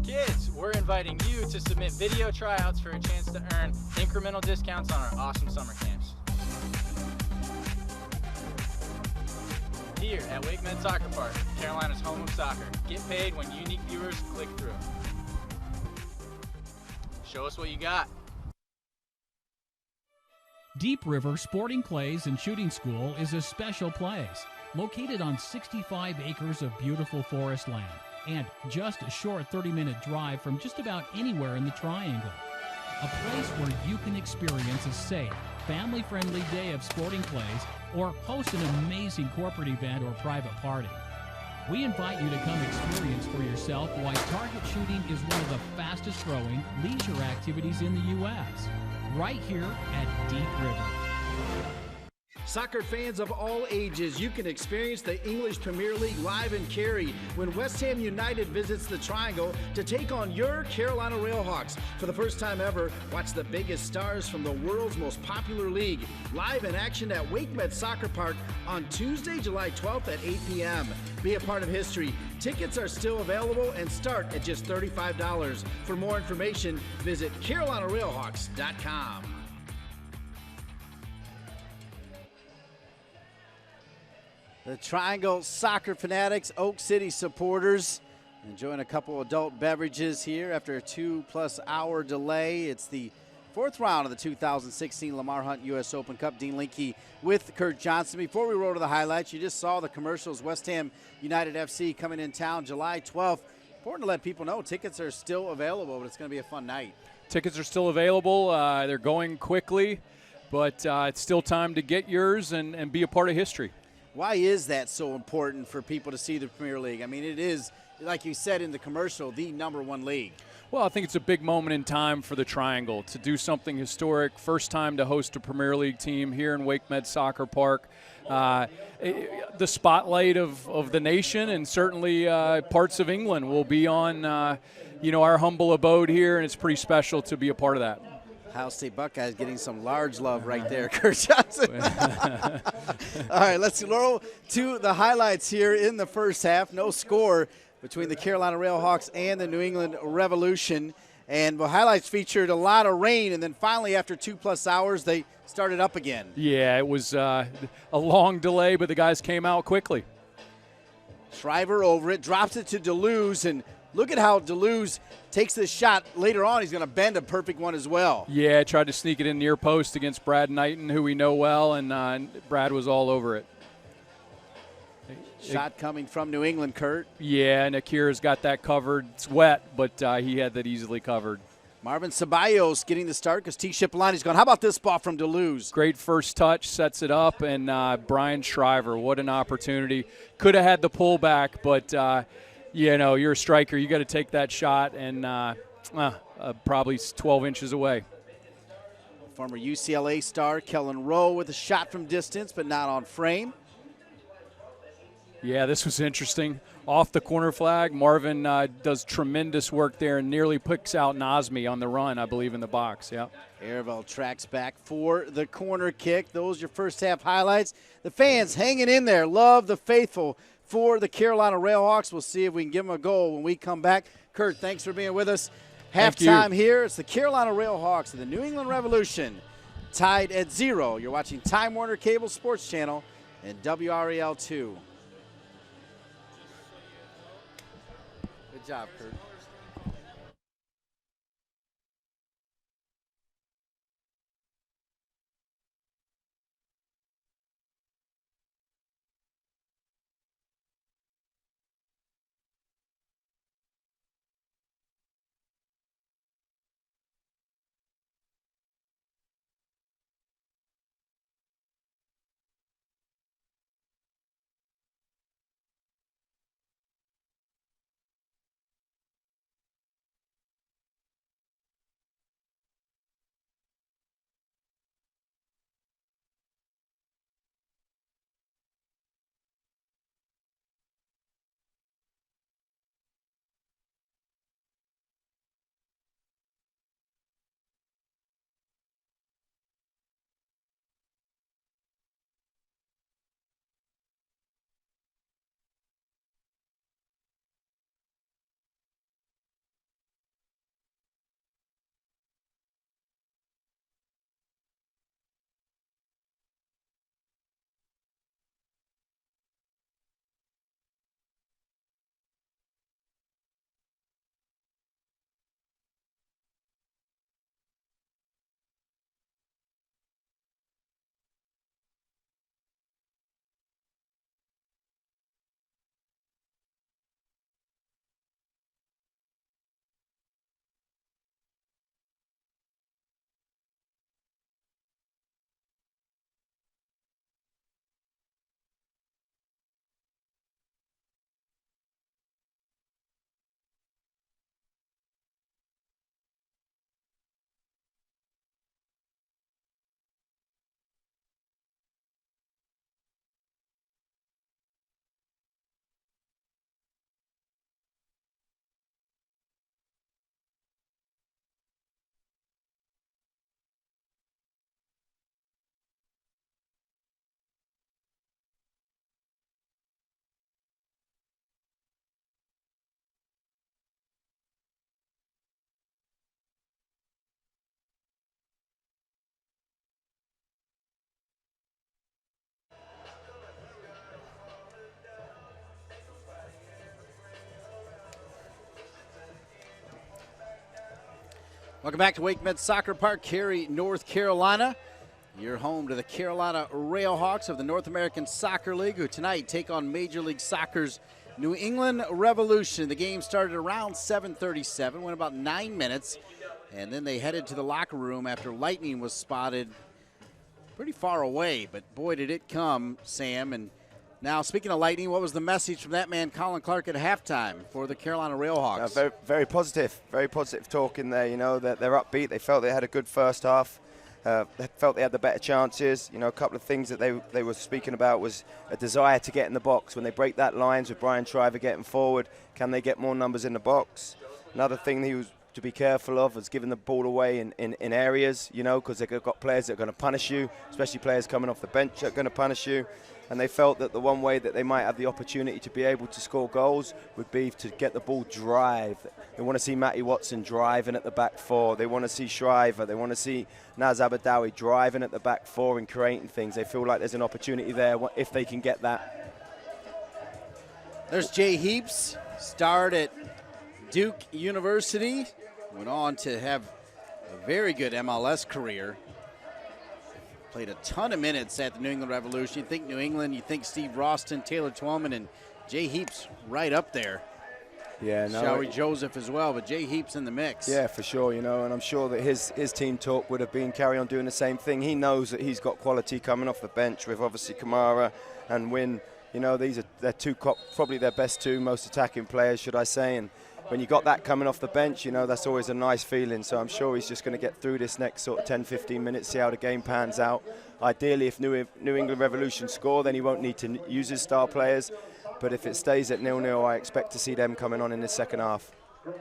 Kids, we're inviting you to submit video tryouts for a chance to earn incremental discounts on our awesome summer camps. Here at WakeMed Soccer Park, Carolina's home of soccer. Get paid when unique viewers click through. Show us what you got. Deep River Sporting Clays and Shooting School is a special place located on 65 acres of beautiful forest land and just a short 30-minute drive from just about anywhere in the Triangle. A place where you can experience a safe, family-friendly day of sporting clays or host an amazing corporate event or private party. We invite you to come experience for yourself why target shooting is one of the fastest growing leisure activities in the U.S. right here at Deep River. Soccer fans of all ages, you can experience the English Premier League live in Cary when West Ham United visits the Triangle to take on your Carolina RailHawks. For the first time ever, watch the biggest stars from the world's most popular league live in action at WakeMed Soccer Park on Tuesday, July 12th at 8 p.m. Be a part of history. Tickets are still available and start at just $35. For more information, visit CarolinaRailHawks.com. The Triangle Soccer Fanatics, Oak City supporters, enjoying a couple adult beverages here after a 2+ hour delay. It's the fourth round of the 2016 Lamar Hunt U.S. Open Cup. Dean Linke with Kurt Johnson. Before we roll to the highlights, you just saw the commercials. West Ham United FC coming in town July 12th. Important to let people know tickets are still available, but it's going to be a fun night. Tickets are still available. They're going quickly, but it's still time to get yours and be a part of history. Why is that so important for people to see the Premier League? I mean, it is, like you said in the commercial, the #1 league. Well, I think it's a big moment in time for the Triangle to do something historic. First time to host a Premier League team here in WakeMed Soccer Park. The spotlight of the nation and certainly parts of England will be on, our humble abode here, and it's pretty special to be a part of that. Ohio State Buckeyes getting some large love right there, Kurt Johnson. All right, let's roll to the highlights here in the first half. No score between the Carolina RailHawks and the New England Revolution. And the highlights featured a lot of rain, and then finally after 2+ hours, they started up again. Yeah, it was a long delay, but the guys came out quickly. Shriver over it, drops it to Deleuze, and look at how Deleuze takes this shot. Later on, he's going to bend a perfect one as well. Yeah, tried to sneak it in near post against Brad Knighton, who we know well, and Brad was all over it. Shot coming from New England, Kurt. Yeah, Nakir's got that covered. It's wet, but he had that easily covered. Marvin Ceballos getting the start because T. Shipolani's gone. How about this ball from Deleuze? Great first touch, sets it up, and Brian Shriver, what an opportunity. Could have had the pullback, but you're a striker. You got to take that shot, and probably 12 inches away. Former UCLA star Kellen Rowe with a shot from distance, but not on frame. Yeah, this was interesting. Off the corner flag, Marvin does tremendous work there and nearly picks out Nazmi on the run, I believe, in the box. Yeah. Aravel tracks back for the corner kick. Those are your first half highlights. The fans hanging in there. Love the faithful for the Carolina RailHawks. We'll see if we can give them a goal when we come back. Kurt, thanks for being with us. Halftime here. It's the Carolina RailHawks and the New England Revolution tied at 0. You're watching Time Warner Cable Sports Channel and WRAL2. Good job, Kurt. Welcome back to Wake Med Soccer Park, Cary, North Carolina. You're home to the Carolina RailHawks of the North American Soccer League, who tonight take on Major League Soccer's New England Revolution. The game started around 7:37, went about 9 minutes, and then they headed to the locker room after lightning was spotted pretty far away. But boy, did it come, Sam. And now, speaking of lightning, what was the message from that man, Colin Clark, at halftime for the Carolina RailHawks? Very, very positive talk in there. You know, they're upbeat. They felt they had a good first half. They felt they had the better chances. You know, a couple of things that they were speaking about was a desire to get in the box. When they break that lines with Brian Shriver getting forward, can they get more numbers in the box? Another thing he was to be careful of was giving the ball away in areas, you know, because they've got players that are going to punish you, especially players coming off the bench that are going to punish you. And they felt that the one way that they might have the opportunity to be able to score goals would be to get the ball drive. They want to see Matty Watson driving at the back four. They want to see Shriver. They want to see Naz Abadawi driving at the back four and creating things. They feel like there's an opportunity there if they can get that. There's Jay Heaps, starred at Duke University. Went on to have a very good MLS career. Played a ton of minutes at the New England Revolution. You think New England, you think Steve Roston, Taylor Twellman, and Jay Heaps right up there. Yeah, no. Showery Joseph as well, but Jay Heaps in the mix. Yeah, for sure, you know, and I'm sure that his team talk would have been carry on doing the same thing. He knows that he's got quality coming off the bench with obviously Kamara and Wynn. You know, they're probably their best two most attacking players, should I say, and when you got that coming off the bench, you know, that's always a nice feeling. So I'm sure he's just going to get through this next sort of 10, 15 minutes, see how the game pans out. Ideally, if New England Revolution score, then he won't need to use his star players. But if it stays at 0-0, I expect to see them coming on in the second half. All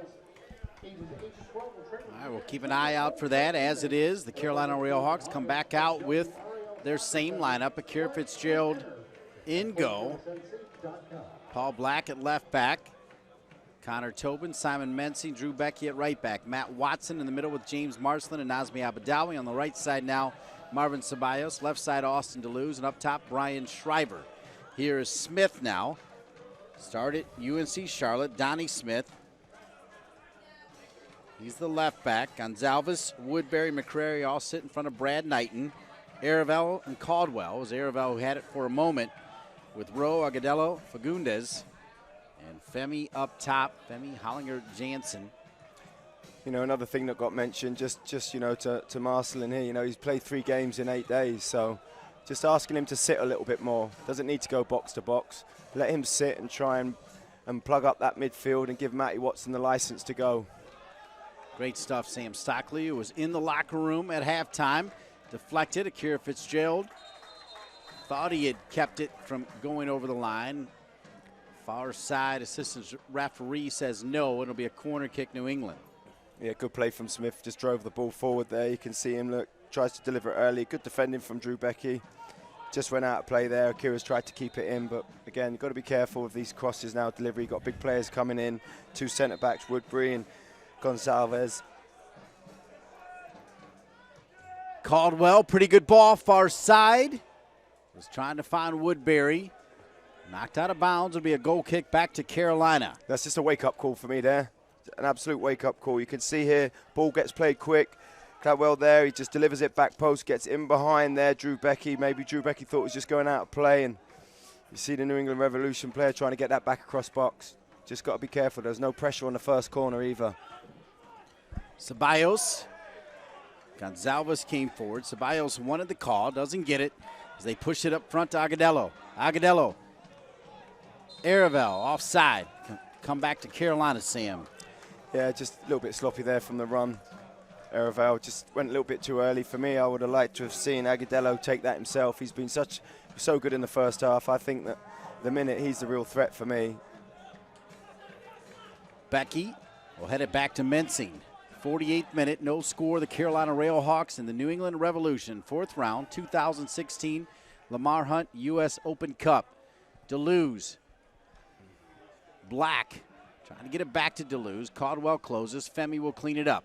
right, we'll keep an eye out for that. As it is, the Carolina RailHawks come back out with their same lineup. Akira Fitzgerald in goal. Paul Black at left back. Connor Tobin, Simon Mensing, Drew Becky at right back. Matt Watson in the middle with James Marsland and Nazmi Abadawi. On the right side now, Marvin Ceballos. Left side, Austin DeLuz. And up top, Brian Shriver. Here is Smith now. Started UNC Charlotte, Donnie Smith. He's the left back. Gonzalez, Woodbury, McCrary all sit in front of Brad Knighton. Aravel and Caldwell. It was Aravel who had it for a moment with Rowe, Agudelo, Fagundes. And Femi up top, Femi Hollinger-Jansen. You know, another thing that got mentioned, just you know, to Marcel in here, you know, he's played 3 games in 8 days, so just asking him to sit a little bit more. Doesn't need to go box to box. Let him sit and try and plug up that midfield and give Matty Watson the license to go. Great stuff, Sam Stockley, who was in the locker room at halftime. Deflected, Akira Fitzgerald. Thought he had kept it from going over the line. Far side, assistant referee says no. It'll be a corner kick, New England. Yeah, good play from Smith. Just drove the ball forward there. You can see him, look, tries to deliver it early. Good defending from Drew Becky. Just went out of play there. Akira's tried to keep it in, but again, you've got to be careful with these crosses now. Delivery, you've got big players coming in. 2 centre-backs, Woodbury and Gonzalez. Caldwell, pretty good ball, far side. Was trying to find Woodbury. Knocked out of bounds. It'll be a goal kick back to Carolina. That's just a wake-up call for me there. An absolute wake-up call. You can see here, ball gets played quick. Caldwell there, he just delivers it back post, gets in behind there. Drew Becky, maybe Drew Becky thought it was just going out of play. And you see the New England Revolution player trying to get that back across box. Just got to be careful. There's no pressure on the first corner either. Ceballos. Gonzalez came forward. Ceballos wanted the call, doesn't get it as they push it up front to Agudelo. Agudelo. Aravel offside. Come back to Carolina, Sam. Yeah, just a little bit sloppy there from the run. Aravel just went a little bit too early. For me, I would have liked to have seen Agudelo take that himself. He's been so good in the first half. I think that the minute he's the real threat for me. Becky will head it back to Mensing. 48th minute, no score. The Carolina RailHawks and the New England Revolution. 4th round, 2016 Lamar Hunt U.S. Open Cup. DeLuz. Black trying to get it back to DeLuz. Caldwell closes. Femi will clean it up.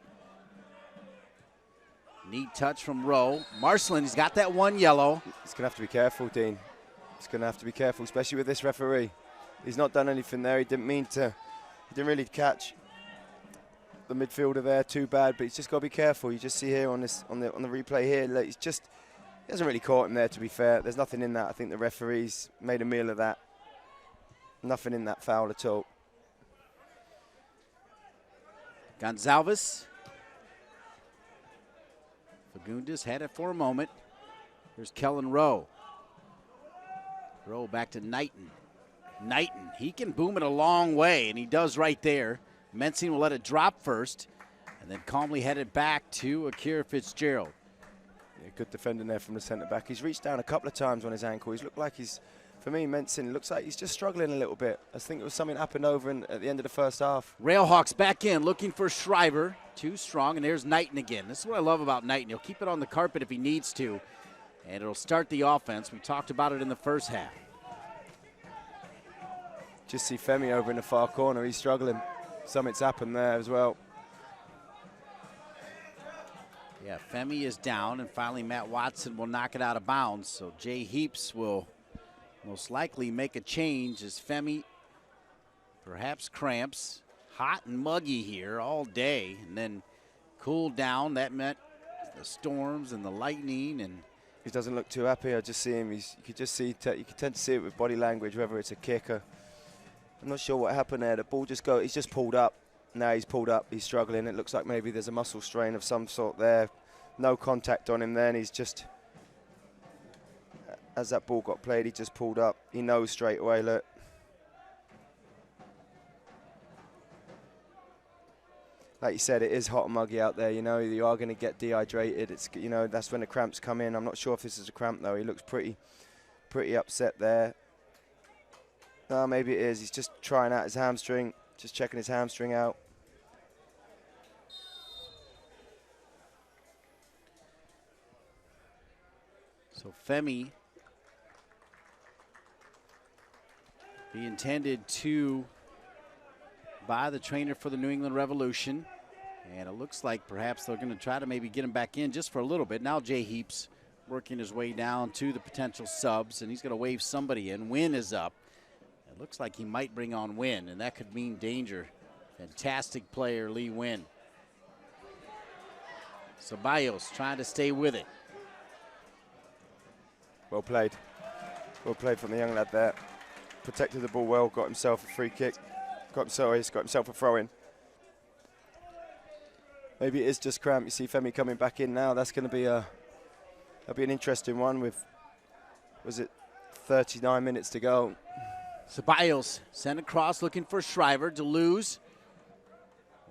Neat touch from Rowe. Marsland, he's got that one yellow. He's going to have to be careful, Dean. He's going to have to be careful, especially with this referee. He's not done anything there. He didn't mean to. He didn't really catch. the midfielder there too bad, but he's just got to be careful. You just see here on the replay here, like, he hasn't really caught him there, to be fair. There's nothing in that. I think the referees made a meal of that. Nothing in that foul at all. Gonzalez. Fagundes had it for a moment. Here's Kellen Rowe. Rowe back to Knighton. Knighton, he can boom it a long way, and he does right there. Mensing will let it drop first, and then calmly head it back to Akira Fitzgerald. Yeah, good defending there from the centre back. He's reached down a couple of times on his ankle. He's looked like for me, Mensing looks like he's just struggling a little bit. I think it was something happened over at the end of the first half. RailHawks back in, looking for Shriver. Too strong, and there's Knighton again. This is what I love about Knighton. He'll keep it on the carpet if he needs to, and it'll start the offense. We talked about it in the first half. Just see Femi over in the far corner. He's struggling. Something's happened there as well. Yeah, Femi is down, and finally Matt Watson will knock it out of bounds. So Jay Heaps will most likely make a change as Femi perhaps cramps. Hot and muggy here all day, and then cooled down. That meant the storms and the lightning, and he doesn't look too happy. I just see him. You could just see. You can tend to see it with body language, whether it's a kicker. I'm not sure what happened there. The ball he's just pulled up. Now he's pulled up. He's struggling. It looks like maybe there's a muscle strain of some sort there. No contact on him there, and he's just, as that ball got played, he just pulled up. He knows straight away, look. Like you said, it is hot and muggy out there. You know, you are going to get dehydrated. It's, you know, that's when the cramps come in. I'm not sure if this is a cramp though. He looks pretty upset there. No, maybe it is. He's just trying out his hamstring, just checking his hamstring out. So Femi, he intended to by the trainer for the New England Revolution, and it looks like perhaps they're going to try to maybe get him back in just for a little bit. Now Jay Heaps working his way down to the potential subs, and he's going to wave somebody in. Wynn is up. It looks like he might bring on Wynn, and that could mean danger. Fantastic player, Lee Wynn. Ceballos trying to stay with it. Well played. Well played from the young lad there. Protected the ball well, got himself a free kick. He's got himself a throw-in. Maybe it is just cramp. You see Femi coming back in now. That's going to be that'll be an interesting one with, was it 39 minutes to go. Ceballos sent across looking for Shriver. Deleuze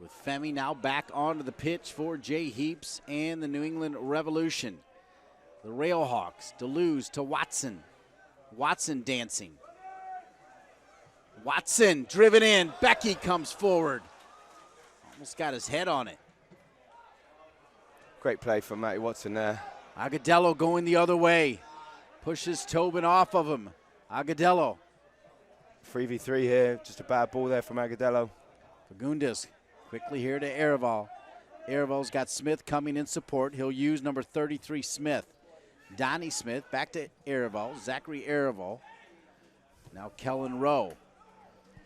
with Femi now back onto the pitch for Jay Heaps and the New England Revolution. The RailHawks, Deleuze to Watson. Watson dancing. Watson driven in. Becky comes forward. Almost got his head on it. Great play from Matty Watson there. Agudelo going the other way. Pushes Tobin off of him. Agudelo. 3v3 here. Just a bad ball there from Agudelo. Fagundes quickly here to Araval. Araval's got Smith coming in support. He'll use number 33, Smith. Donnie Smith back to Araval. Zachary Araval. Now Kellen Rowe.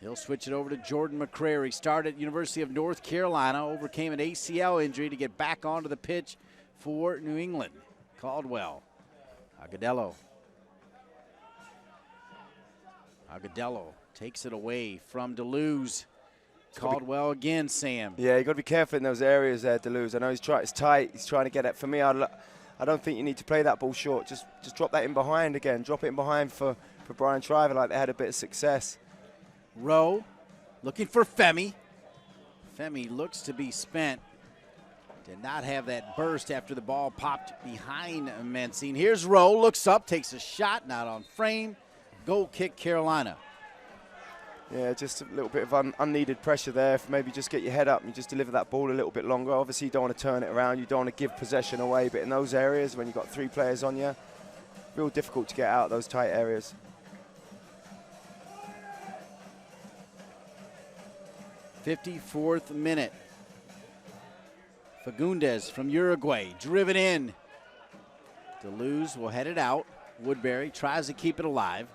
He'll switch it over to Jordan McCrary. Started at University of North Carolina. Overcame an ACL injury to get back onto the pitch for New England. Caldwell. Agudelo. Agudelo takes it away from Deleuze. Caldwell again, Sam. Yeah, you got to be careful in those areas there, Deleuze. I know it's tight. He's trying to get it. For me, I don't think you need to play that ball short. Just drop that in behind again. Drop it in behind for Brian Shriver, like they had a bit of success. Rowe looking for Femi. Femi looks to be spent. Did not have that burst after the ball popped behind Mensing. Here's Rowe, looks up, takes a shot, not on frame. Goal kick, Carolina. Yeah, just a little bit of unneeded pressure there. Maybe just get your head up and just deliver that ball a little bit longer. Obviously, you don't want to turn it around. You don't want to give possession away. But in those areas, when you've got 3 players on you, real difficult to get out of those tight areas. 54th minute. Fagundes from Uruguay, driven in. Deleuze will head it out. Woodbury tries to keep it alive.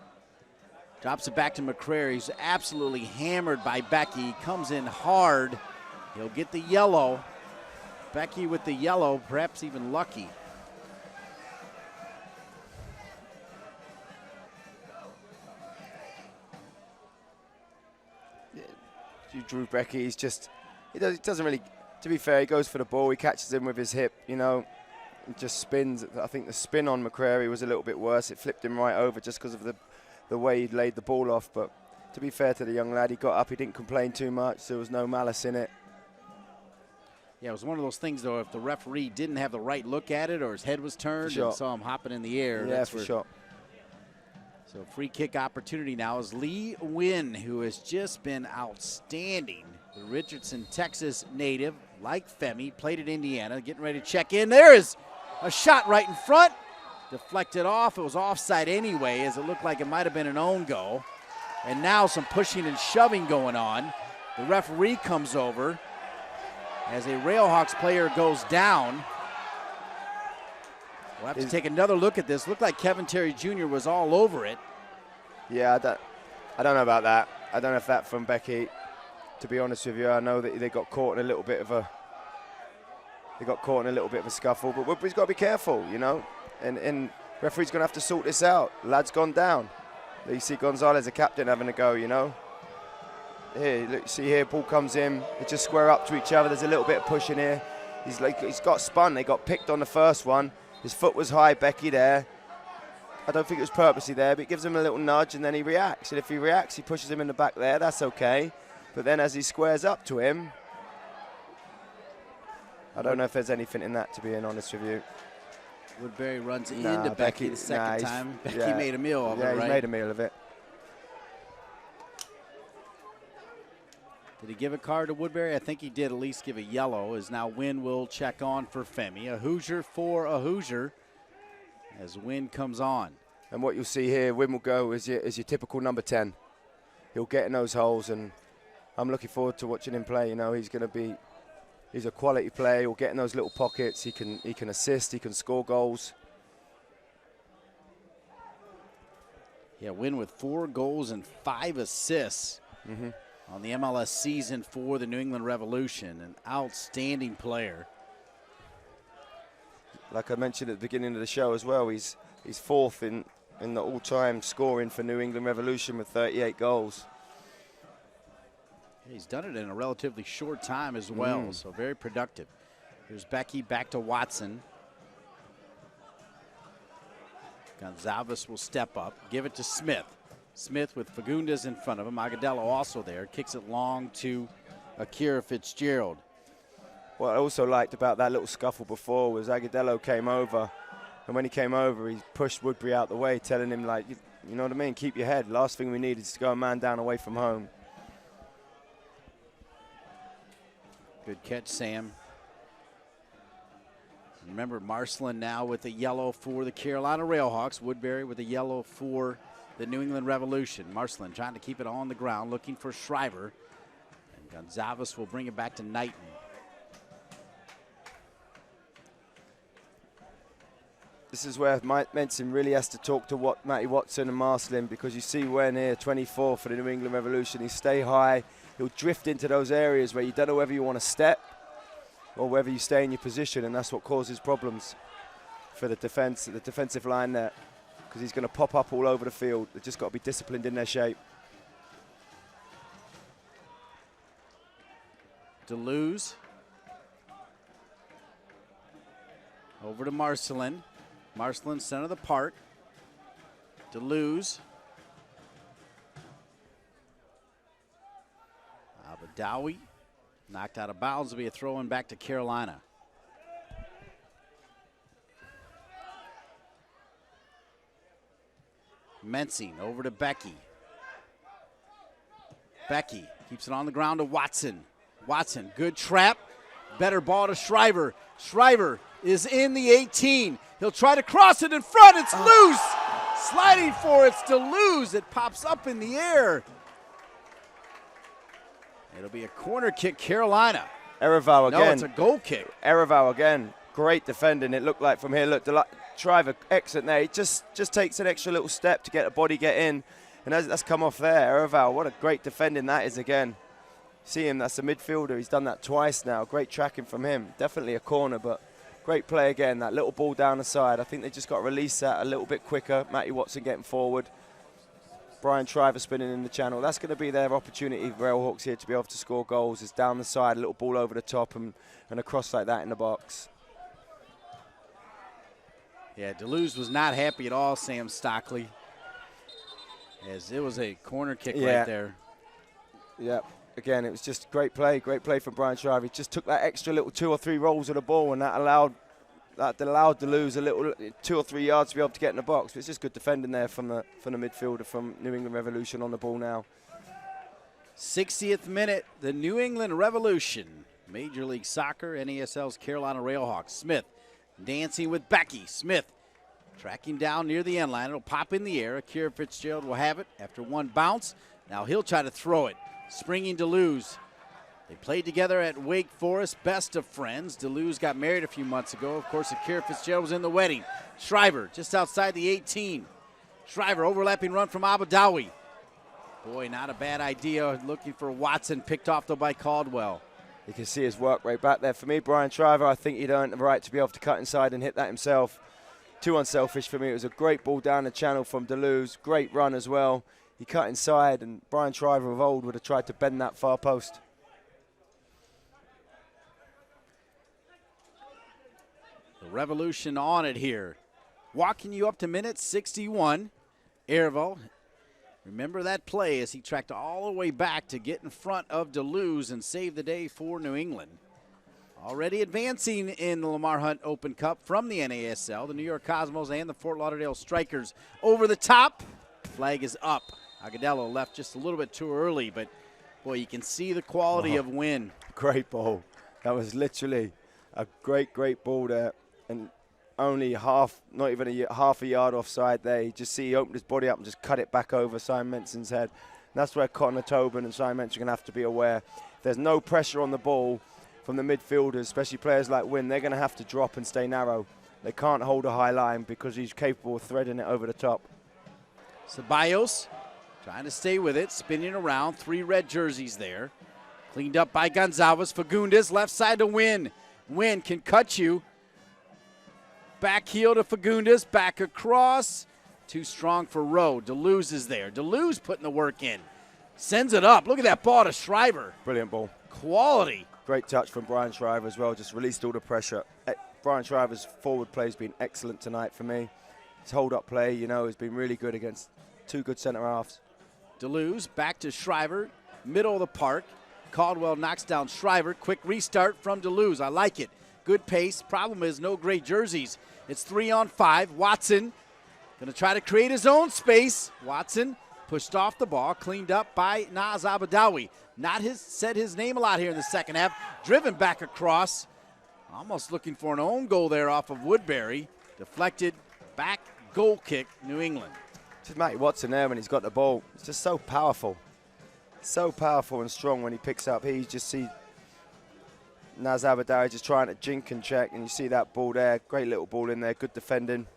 Drops it back to McCrary. He's absolutely hammered by Becky. Comes in hard He'll get the yellow. Becky with the yellow, perhaps even lucky. Drew Becky, he doesn't really, to be fair, he goes for the ball, he catches him with his hip, you know, and just spins. I think the spin on McCrary was a little bit worse. It flipped him right over just because of the way he'd laid the ball off. But to be fair to the young lad, he got up, he didn't complain too much, there was no malice in it. Yeah, it was one of those things, though, if the referee didn't have the right look at it or his head was turned and saw him hopping in the air. Yeah, for sure. So free kick opportunity now is Lee Wynn, who has just been outstanding. The Richardson, Texas native, like Femi, played at Indiana, getting ready to check in. There is a shot right in front. Deflected off. It was offside anyway, as it looked like it might have been an own goal. And now some pushing and shoving going on. The referee comes over as a RailHawks player goes down. We'll have to take another look at this. Looked like Kevin Terry Jr. was all over it. Yeah, I don't know about that. I don't know if that from Becky. To be honest with you, I know that they got caught in a little bit of a scuffle. But Woodbury's got to be careful, you know. And referee's going to have to sort this out. Lad's gone down. You see Gonzalez, the captain, having a go, you know. Here, look, see here, ball comes in. They just square up to each other. There's a little bit of push in here. He's got spun. They got picked on the first one. His foot was high, Becky there. I don't think it was purposely there, but it gives him a little nudge and then he reacts. And if he reacts, he pushes him in the back there. That's okay. But then as he squares up to him, I don't know if there's anything in that, to be honest with you. Woodbury runs into Becky the second time. Becky made a meal of it, right? Yeah, he made a meal of it. Did he give a card to Woodbury? I think he did at least give a yellow, as now Wynn will check on for Femi. A Hoosier for a Hoosier as Wynn comes on. And what you'll see here, Wynn will go as your typical number 10. He'll get in those holes, and I'm looking forward to watching him play. You know, he's a quality player. He'll get in those little pockets. He can assist. He can score goals. Yeah, Wynn with 4 goals and 5 assists. On the MLS season for the New England Revolution. An outstanding player. Like I mentioned at the beginning of the show as well, he's fourth in the all-time scoring for New England Revolution with 38 goals. He's done it in a relatively short time as well, so very productive. Here's Becky back to Watson. Gonzalez will step up, give it to Smith. Smith with Fagundes in front of him. Agudelo also there. Kicks it long to Akira Fitzgerald. What I also liked about that little scuffle before was Agudelo came over. And when he came over, he pushed Woodbury out the way, telling him, like, you know what I mean? Keep your head. Last thing we need is to go a man down away from home. Good catch, Sam. Remember, Marcelin now with a yellow for the Carolina RailHawks. Woodbury with a yellow for the New England Revolution. Marcelin trying to keep it on the ground, looking for Shriver. And Gonzalez will bring it back to Knighton. This is where Mike Menson really has to talk to Matty Watson and Marcelin, because you see when here, 24 for the New England Revolution, he stay high. He'll drift into those areas where you don't know whether you want to step or whether you stay in your position, and that's what causes problems for the defensive line there, because he's going to pop up all over the field. They've just got to be disciplined in their shape. Deleuze. Over to Marcelin. Marcelin, center of the park. Deleuze. Abadawi knocked out of bounds. Will be a throw-in back to Carolina. Mensing over to Becky. Becky keeps it on the ground to Watson. Watson, good trap. Better ball to Shriver. Shriver is in the 18. He'll try to cross it in front. It's loose. Sliding for it's Deleuze. It pops up in the air. It'll be a corner kick, Carolina. Ereval again. No, it's a goal kick. Ereval again. Great defending, it looked like from here. Look, Shriver, excellent there. He just takes an extra little step to get a body get in. And that's come off there. Ereval, what a great defending that is again. See him, that's a midfielder. He's done that twice now. Great tracking from him. Definitely a corner, but great play again. That little ball down the side. I think they just got to release that a little bit quicker. Matty Watson getting forward. Brian Shriver spinning in the channel. That's going to be their opportunity for RailHawks here to be able to score goals. Is down the side, a little ball over the top and a cross like that in the box. Yeah, Deleuze was not happy at all, Sam Stockley, as it was a corner kick right there. Yeah, again, it was just great play from Brian Shriver. He just took that extra little 2 or 3 rolls of the ball, and that allowed Deleuze a little 2 or 3 yards to be able to get in the box. But it's just good defending there from the midfielder from New England Revolution on the ball now. 60th minute, the New England Revolution, Major League Soccer, NASL's Carolina RailHawks. Smith dancing with Becky. Smith tracking down near the end line. It'll pop in the air. Akira Fitzgerald will have it after one bounce. Now he'll try to throw it. Springing Deleuze. They played together at Wake Forest, best of friends. Deleuze got married a few months ago. Of course, Akira Fitzgerald was in the wedding. Shriver just outside the 18. Shriver overlapping run from Abadawi. Boy, not a bad idea. Looking for Watson, picked off though by Caldwell. You can see his work right back there. For me, Brian Shriver, I think he'd earned the right to be able to cut inside and hit that himself. Too unselfish for me. It was a great ball down the channel from Deleuze. Great run as well. He cut inside, and Brian Shriver of old would have tried to bend that far post. The Revolution on it here. Walking you up to minute 61. Ervo, remember that play as he tracked all the way back to get in front of Deleuze and save the day for New England. Already advancing in the Lamar Hunt Open Cup from the NASL, the New York Cosmos and the Fort Lauderdale Strikers. Over the top, flag is up. Agudelo left just a little bit too early, but boy, you can see the quality of win. Great ball. That was literally a great ball there. And only half a yard offside there. You just see he opened his body up and just cut it back over Simon Menson's head. And that's where Connor Tobin and Simon Menson are going to have to be aware. If there's no pressure on the ball from the midfielders, especially players like Wynn, they're going to have to drop and stay narrow. They can't hold a high line because he's capable of threading it over the top. Ceballos trying to stay with it, spinning around. 3 red jerseys there. Cleaned up by Gonzalez. Fagundes left side to Wynn. Wynn can cut you. Back heel to Fagundes, back across. Too strong for Rowe. Deleuze is there. Deleuze putting the work in. Sends it up. Look at that ball to Shriver. Brilliant ball. Quality. Great touch from Brian Shriver as well. Just released all the pressure. Brian Shriver's forward play has been excellent tonight for me. His hold-up play, you know, has been really good against 2 good centre-halves. Deleuze back to Shriver. Middle of the park. Caldwell knocks down Shriver. Quick restart from Deleuze. I like it. Good pace. Problem is no great jerseys. It's 3-on-5. Watson going to try to create his own space. Watson pushed off the ball, cleaned up by Naz Abadawi. Said his name a lot here in the second half. Driven back across. Almost looking for an own goal there off of Woodbury. Deflected back goal kick, New England. Just Matty Watson there when he's got the ball. It's just so powerful. So powerful and strong when he picks up. He just see Naz Abadawi just trying to jink and check, and you see that ball there. Great little ball in there, good defending.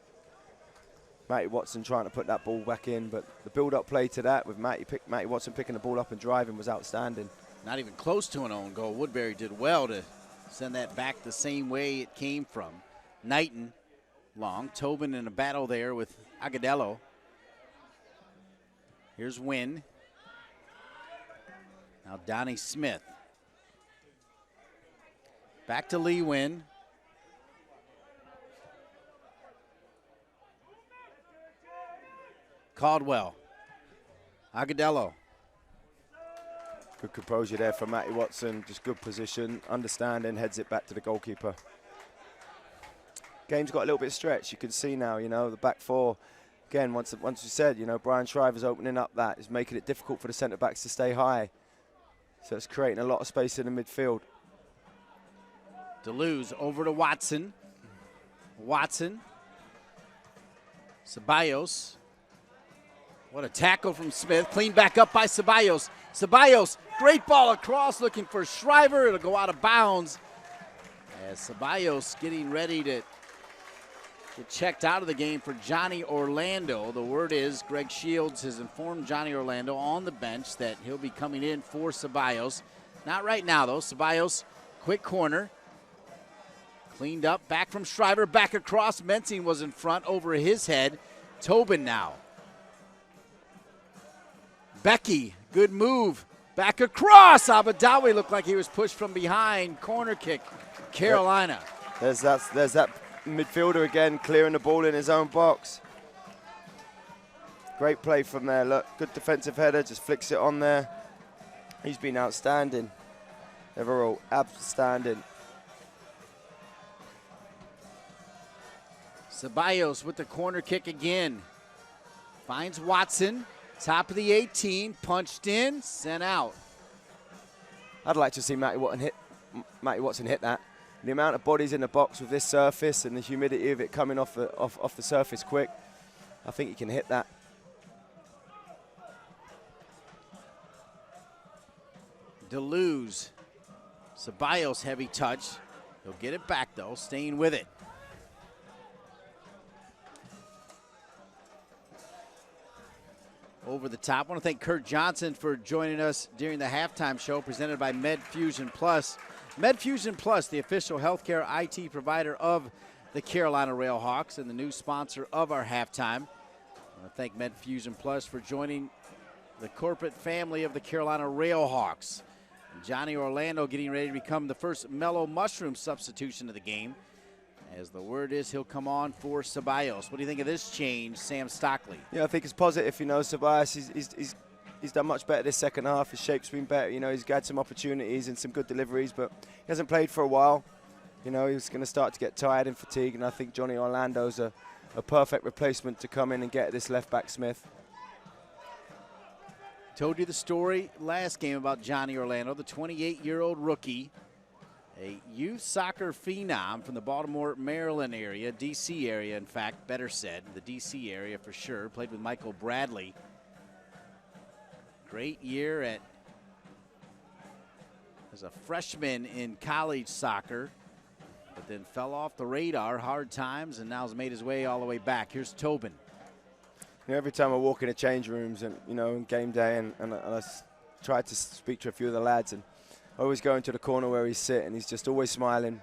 Matty Watson trying to put that ball back in, but the build-up play to that with Matty Watson picking the ball up and driving was outstanding. Not even close to an own goal. Woodbury did well to send that back the same way it came from. Knighton, long. Tobin in a battle there with Agudelo. Here's Wynn. Now Donnie Smith. Back to Lee Wynn. Caldwell. Agudelo. Good composure there from Matty Watson. Just good position, understanding, heads it back to the goalkeeper. Game's got a little bit stretched. You can see now, you know, the back four. Again, once you said, you know, Brian Shriver's opening up that. It's making it difficult for the centre-backs to stay high. So it's creating a lot of space in the midfield. Deleuze over to Watson. Watson. Ceballos. What a tackle from Smith. Cleaned back up by Ceballos. Ceballos, great ball across, looking for Shriver. It'll go out of bounds. As Ceballos getting ready to get checked out of the game for Johnny Orlando. The word is Greg Shields has informed Johnny Orlando on the bench that he'll be coming in for Ceballos. Not right now, though. Ceballos, quick corner. Cleaned up, back from Shriver, back across. Mensing was in front, over his head. Tobin now. Becky, good move. Back across. Abadawi looked like he was pushed from behind. Corner kick, Carolina. There's that midfielder again, clearing the ball in his own box. Great play from there. Look, good defensive header, just flicks it on there. He's been outstanding. Overall, outstanding. Ceballos with the corner kick again. Finds Watson, top of the 18, punched in, sent out. I'd like to see Matty Watson hit that. The amount of bodies in the box with this surface and the humidity of it coming off the surface quick, I think he can hit that. Deleuze. Ceballos heavy touch. He'll get it back though, staying with it. Over the top. I want to thank Kurt Johnson for joining us during the halftime show presented by MedFusion Plus. MedFusion Plus, the official healthcare IT provider of the Carolina RailHawks and the new sponsor of our halftime. I want to thank MedFusion Plus for joining the corporate family of the Carolina RailHawks. Johnny Orlando getting ready to become the first Mellow Mushroom substitution of the game. As the word is, he'll come on for Ceballos. What do you think of this change, Sam Stockley? Yeah, I think it's positive. Ceballos, he's done much better this second half. His shape's been better. He's had some opportunities and some good deliveries, but he hasn't played for a while. He's going to start to get tired and fatigued, and I think Johnny Orlando's a perfect replacement to come in and get this left-back Smith. Told you the story last game about Johnny Orlando, the 28-year-old rookie, a youth soccer phenom from the Baltimore, Maryland area, D.C. area, in fact, better said, the D.C. area for sure. Played with Michael Bradley. Great year as a freshman in college soccer, but then fell off the radar, hard times, and now has made his way all the way back. Here's Tobin. Every time I walk in the change rooms and, on game day and I try to speak to a few of the lads, and I always go into the corner where he's sitting. He's just always smiling,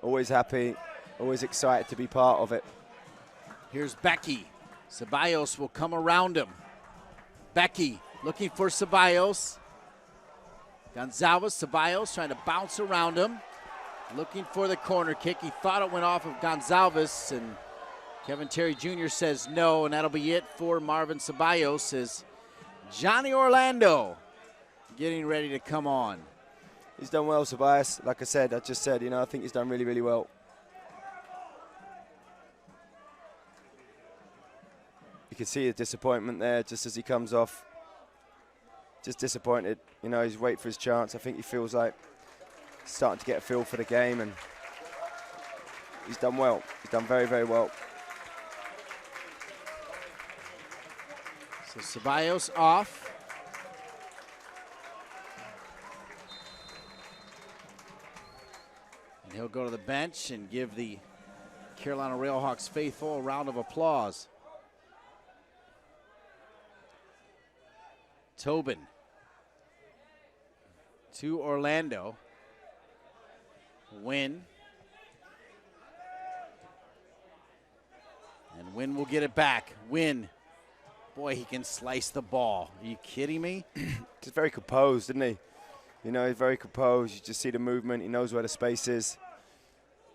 always happy, always excited to be part of it. Here's Becky. Ceballos will come around him. Becky looking for Ceballos. Gonzalez, Ceballos trying to bounce around him. Looking for the corner kick. He thought it went off of Gonzalez, and Kevin Terry Jr. says no, and that'll be it for Marvin Ceballos as Johnny Orlando getting ready to come on. He's done well, Ceballos. Like I just said, I think he's done really, really well. You can see the disappointment there just as he comes off. Just disappointed. He's waiting for his chance. I think he feels like he's starting to get a feel for the game, and he's done well. He's done very, very well. So Ceballos off. And he'll go to the bench and give the Carolina RailHawks faithful a round of applause. Tobin to Orlando. Wynn. And Wynn will get it back. Wynn. Boy, he can slice the ball. Are you kidding me? He's very composed, isn't he? He's very composed. You just see the movement. He knows where the space is.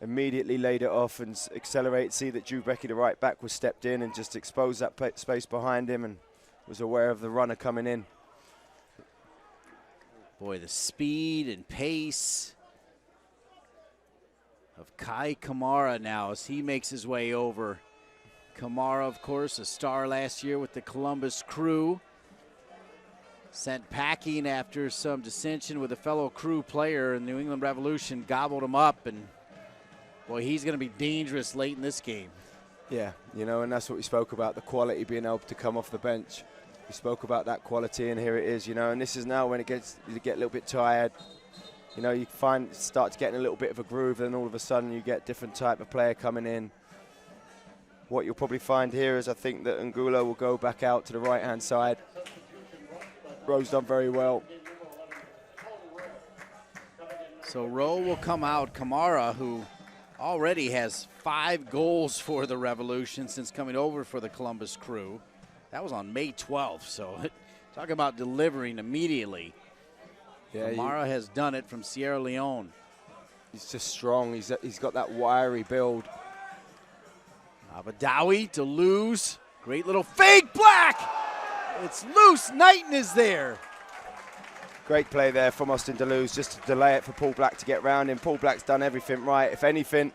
Immediately laid it off and accelerate. See that Drew Becky, the right back, was stepped in and just exposed that space behind him and was aware of the runner coming in. Boy, the speed and pace of Kai Kamara now as he makes his way over. Kamara, of course, a star last year with the Columbus Crew. Sent packing after some dissension with a fellow Crew player, and New England Revolution gobbled him up. And, boy, he's going to be dangerous late in this game. Yeah, and that's what we spoke about, the quality being able to come off the bench. We spoke about that quality, and here it is, and this is now when you get a little bit tired. You start to get in a little bit of a groove, and all of a sudden you get different type of player coming in. What you'll probably find here is I think that Angulo will go back out to the right-hand side. Rowe's done very well. So Rowe will come out. Kamara, who already has 5 goals for the Revolution since coming over for the Columbus Crew. That was on May 12th, so talk about delivering immediately. Yeah, Kamara has done it from Sierra Leone. He's just strong. He's got that wiry build. Abadawi to lose. Great little fake, Black! It's loose. Knighton is there. Great play there from Austin Deleuze, just to delay it for Paul Black to get round him. Paul Black's done everything right. If anything,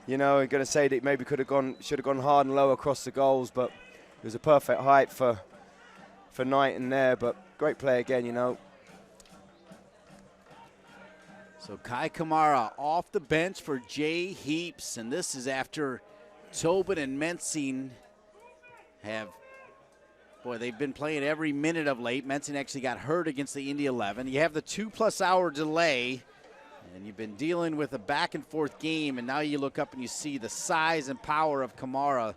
you know, I'm going to say that maybe should have gone hard and low across the goals, but it was a perfect height for Knighton there. But great play again, you know. So Kai Kamara off the bench for Jay Heaps, and this is after Tobin and Mensing have, boy, they've been playing every minute of late. Mensing actually got hurt against the Indy 11. You have the 2+ hour delay, and you've been dealing with a back-and-forth game, and now you look up and you see the size and power of Kamara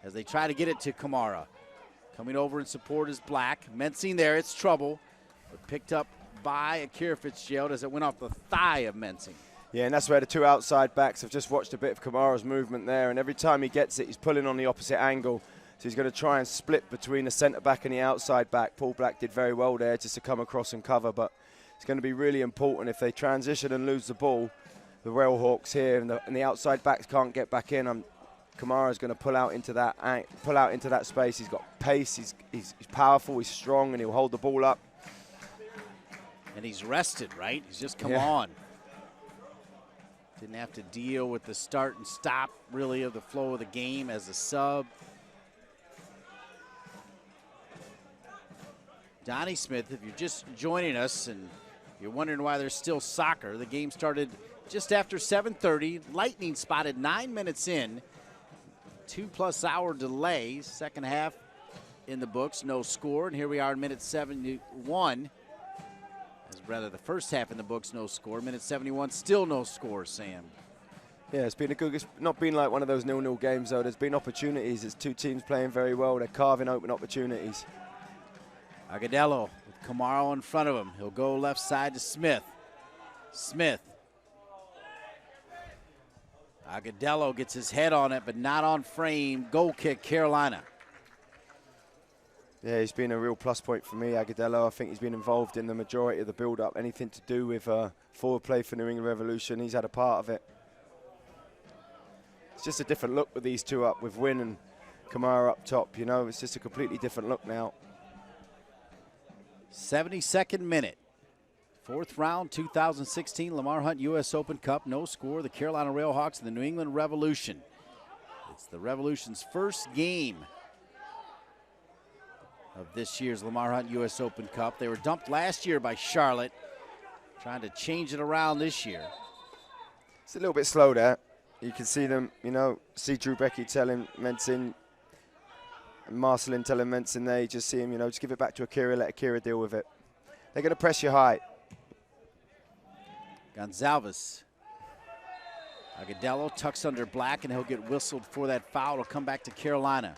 as they try to get it to Kamara. Coming over in support is Black. Mensing there, it's trouble, but picked up by Akira Fitzgerald as it went off the thigh of Mensing. Yeah, and that's where the 2 outside backs have just watched a bit of Kamara's movement there, and every time he gets it, he's pulling on the opposite angle. So he's going to try and split between the centre back and the outside back. Paul Black did very well there just to come across and cover, but it's going to be really important if they transition and lose the ball. The RailHawks here and the outside backs can't get back in. Kamara's going to pull out into that space. He's got pace. He's powerful. He's strong, and he'll hold the ball up. And he's rested, right? He's just come on. Didn't have to deal with the start and stop, really, of the flow of the game as a sub. Donnie Smith, if you're just joining us and you're wondering why there's still soccer, the game started just after 7:30. Lightning spotted 9 minutes in. 2+ hour delay. Second half in the books, no score. And here we are in minute 71. Rather, the first half in the books, no score. Minute 71, still no score, Sam. Yeah, it's not been like one of those 0-0 games, though. There's been opportunities. There's 2 teams playing very well. They're carving open opportunities. Agudelo with Kamara in front of him. He'll go left side to Smith. Smith. Agudelo gets his head on it, but not on frame. Goal kick, Carolina. Yeah, he's been a real plus point for me, Agudelo. I think he's been involved in the majority of the build-up. Anything to do with forward play for New England Revolution, he's had a part of it. It's just a different look with these 2 up, with Wynn and Kamara up top, you know. It's just a completely different look now. 72nd minute. 4th round, 2016 Lamar Hunt U.S. Open Cup. No score. The Carolina RailHawks and the New England Revolution. It's the Revolution's first game of this year's Lamar Hunt U.S. Open Cup. They were dumped last year by Charlotte, trying to change it around this year. It's a little bit slow there. You can see them, you know, see Drew Becky telling Mensing, and Marcelin telling Mensing there, you just see him, you know, just give it back to Akira, let Akira deal with it. They're going to press you high. Gonzalez. Agudelo tucks under Black, and he'll get whistled for that foul. It'll come back to Carolina.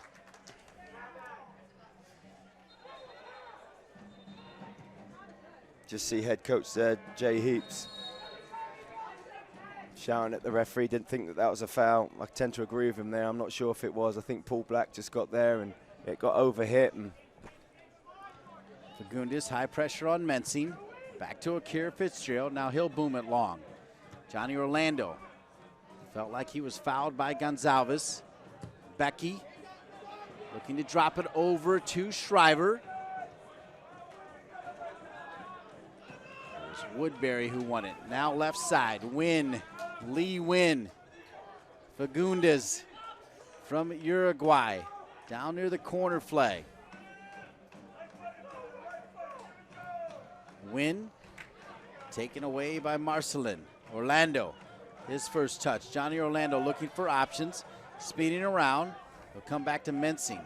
Just see head coach there, Jay Heaps, shouting at the referee. Didn't think that was a foul. I tend to agree with him there. I'm not sure if it was. I think Paul Black just got there and it got overhit. And Fagundes, high pressure on Mensing. Back to Akira Fitzgerald. Now he'll boom it long. Johnny Orlando felt like he was fouled by Gonzalez. Becky looking to drop it over to Shriver. Woodbury who won it. Now left side, Lee Wynn. Fagundes from Uruguay. Down near the corner flag. Wynn taken away by Marcelin. Orlando, his first touch. Johnny Orlando looking for options. Speeding around. He'll come back to Mensing.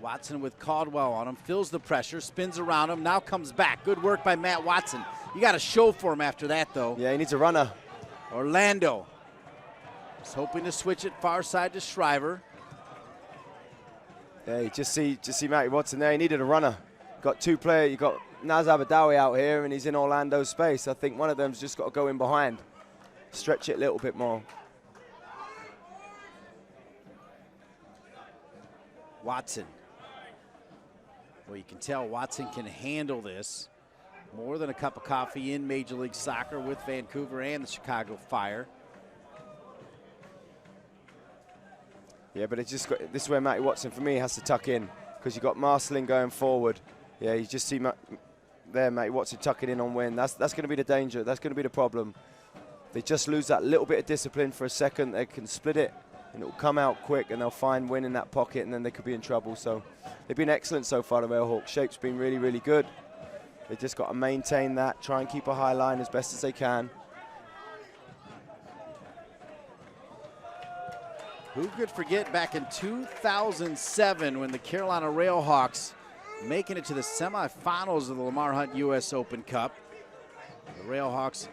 Watson with Caldwell on him, feels the pressure, spins around him, now comes back. Good work by Matt Watson. You got to show for him after that, though. Yeah, he needs a runner. Orlando is hoping to switch it far side to Shriver. Yeah, you just see Matty Watson there. He needed a runner. Got 2 players. You got Naz Abadawi out here, and he's in Orlando's space. I think one of them's just got to go in behind, stretch it a little bit more. Watson. Well, you can tell Watson can handle this. More than a cup of coffee in Major League Soccer with Vancouver and the Chicago Fire. Yeah, but it's just got, this is where Matty Watson, for me, has to tuck in, because you've got Marcelin going forward. Yeah, you just see there, Matty Watson tucking in on win. That's going to be the danger. That's going to be the problem. They just lose that little bit of discipline for a second. They can split it, and it will come out quick, and they'll find win in that pocket, and then they could be in trouble. So they've been excellent so far, the RailHawks. Shape's been really, really good. They just got to maintain that, try and keep a high line as best as they can. Who could forget back in 2007 when the Carolina RailHawks making it to the semifinals of the Lamar Hunt U.S. Open Cup. The RailHawks,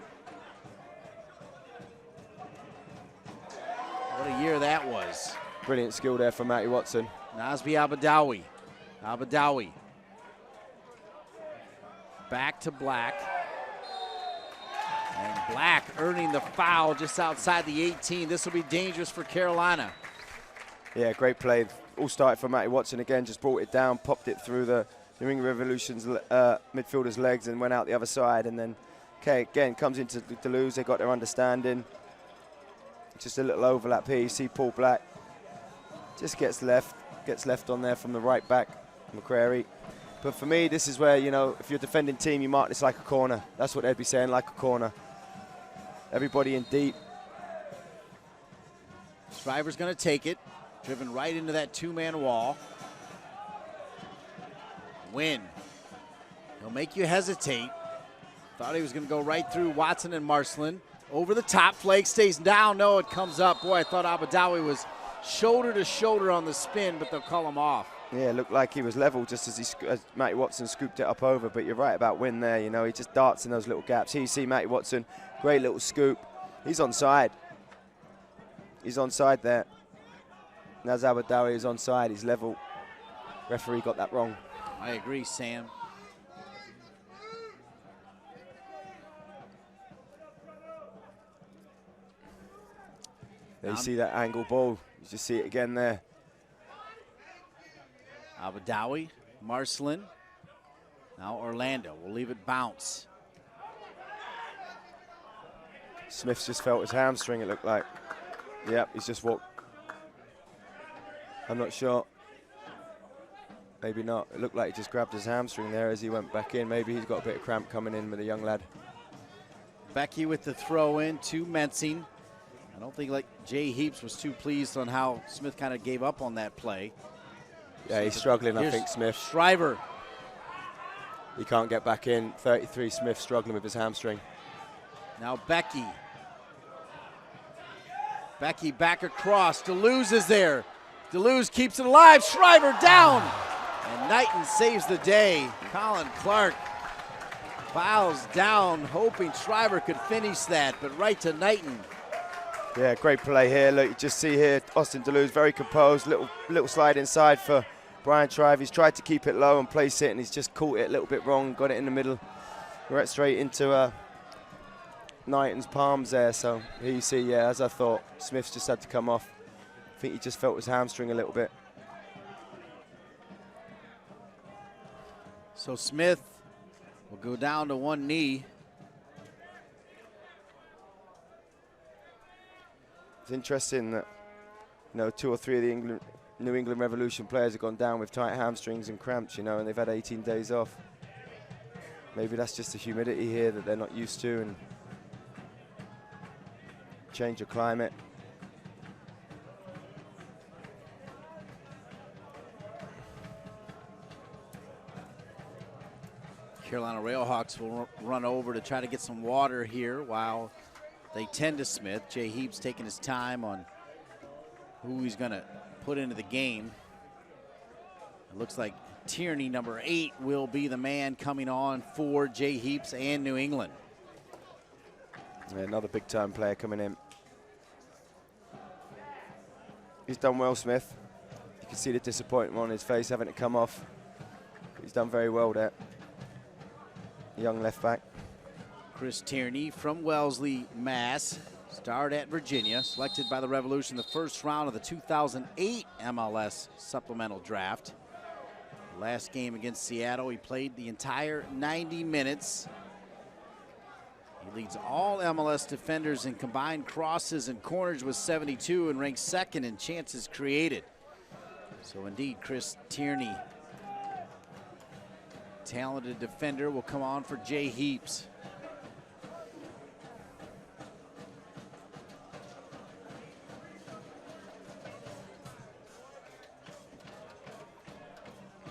what a year that was. Brilliant skill there from Matty Watson. Nasbi Abadawi. Abadawi. Back to Black. And Black earning the foul just outside the 18. This will be dangerous for Carolina. Yeah, great play. All started for Matty Watson again, just brought it down, popped it through the New England Revolution's midfielder's legs and went out the other side. And then, again, comes into Deleuze. They got their understanding. Just a little overlap here. You see Paul Black just gets left on there from the right back, McCrary. But for me, this is where, you know, if you're a defending team, you mark this like a corner. That's what they'd be saying, like a corner. Everybody in deep. Shriver's going to take it. Driven right into that two-man wall. Win. He'll make you hesitate. Thought he was going to go right through Watson and Marcelin. Over the top, Flake stays down. No, it comes up. Boy, I thought Abadawi was shoulder to shoulder on the spin, but they'll call him off. Yeah, it looked like he was level just as Matty Watson scooped it up over, but you're right about Win there. You know, he just darts in those little gaps. Here you see Matty Watson, great little scoop. He's onside. He's onside there. Naz Abadawi is onside. He's level. Referee got that wrong. I agree, Sam. There you see that angle ball. You just see it again there. Abadawi, Marcelin. Now Orlando will leave it bounce. Smith's just felt his hamstring, it looked like. Yep, he's just walked. I'm not sure. Maybe not. It looked like he just grabbed his hamstring there as he went back in. Maybe he's got a bit of cramp coming in with the young lad. Becky with the throw in to Mensing. I don't think like Jay Heaps was too pleased on how Smith kind of gave up on that play. Yeah, he's struggling, I think, Smith. Shriver. He can't get back in. 33, Smith struggling with his hamstring. Now Becky. Becky back across. Deleuze is there. Deleuze keeps it alive. Shriver down. And Knighton saves the day. Colin Clark bows down, hoping Shriver could finish that, but right to Knighton. Yeah, great play here. Look, you just see here, Austin Deleuze very composed. Little slide inside for Brian Shriver. He's tried to keep it low and place it, and he's just caught it a little bit wrong, got it in the middle. Right straight into Knighton's palms there. So here you see, yeah, as I thought, Smith's just had to come off. I think he just felt his hamstring a little bit. So Smith will go down to one knee. It's interesting that, you know, 2 or 3 of the New England Revolution players have gone down with tight hamstrings and cramps, you know, and they've had 18 days off. Maybe that's just the humidity here that they're not used to, and change of climate. Carolina RailHawks will run over to try to get some water here while they tend to Smith. Jay Heaps taking his time on who he's going to put into the game. It looks like Tierney, number 8, will be the man coming on for Jay Heaps and New England. Yeah, another big-time player coming in. He's done well, Smith. You can see the disappointment on his face having to come off. He's done very well there. young left back. Chris Tierney from Wellesley, Mass. Starred at Virginia, selected by the Revolution the first round of the 2008 MLS supplemental draft. Last game against Seattle, he played the entire 90 minutes. He leads all MLS defenders in combined crosses and corners with 72 and ranks second in chances created. So indeed, Chris Tierney, talented defender, will come on for Jay Heaps.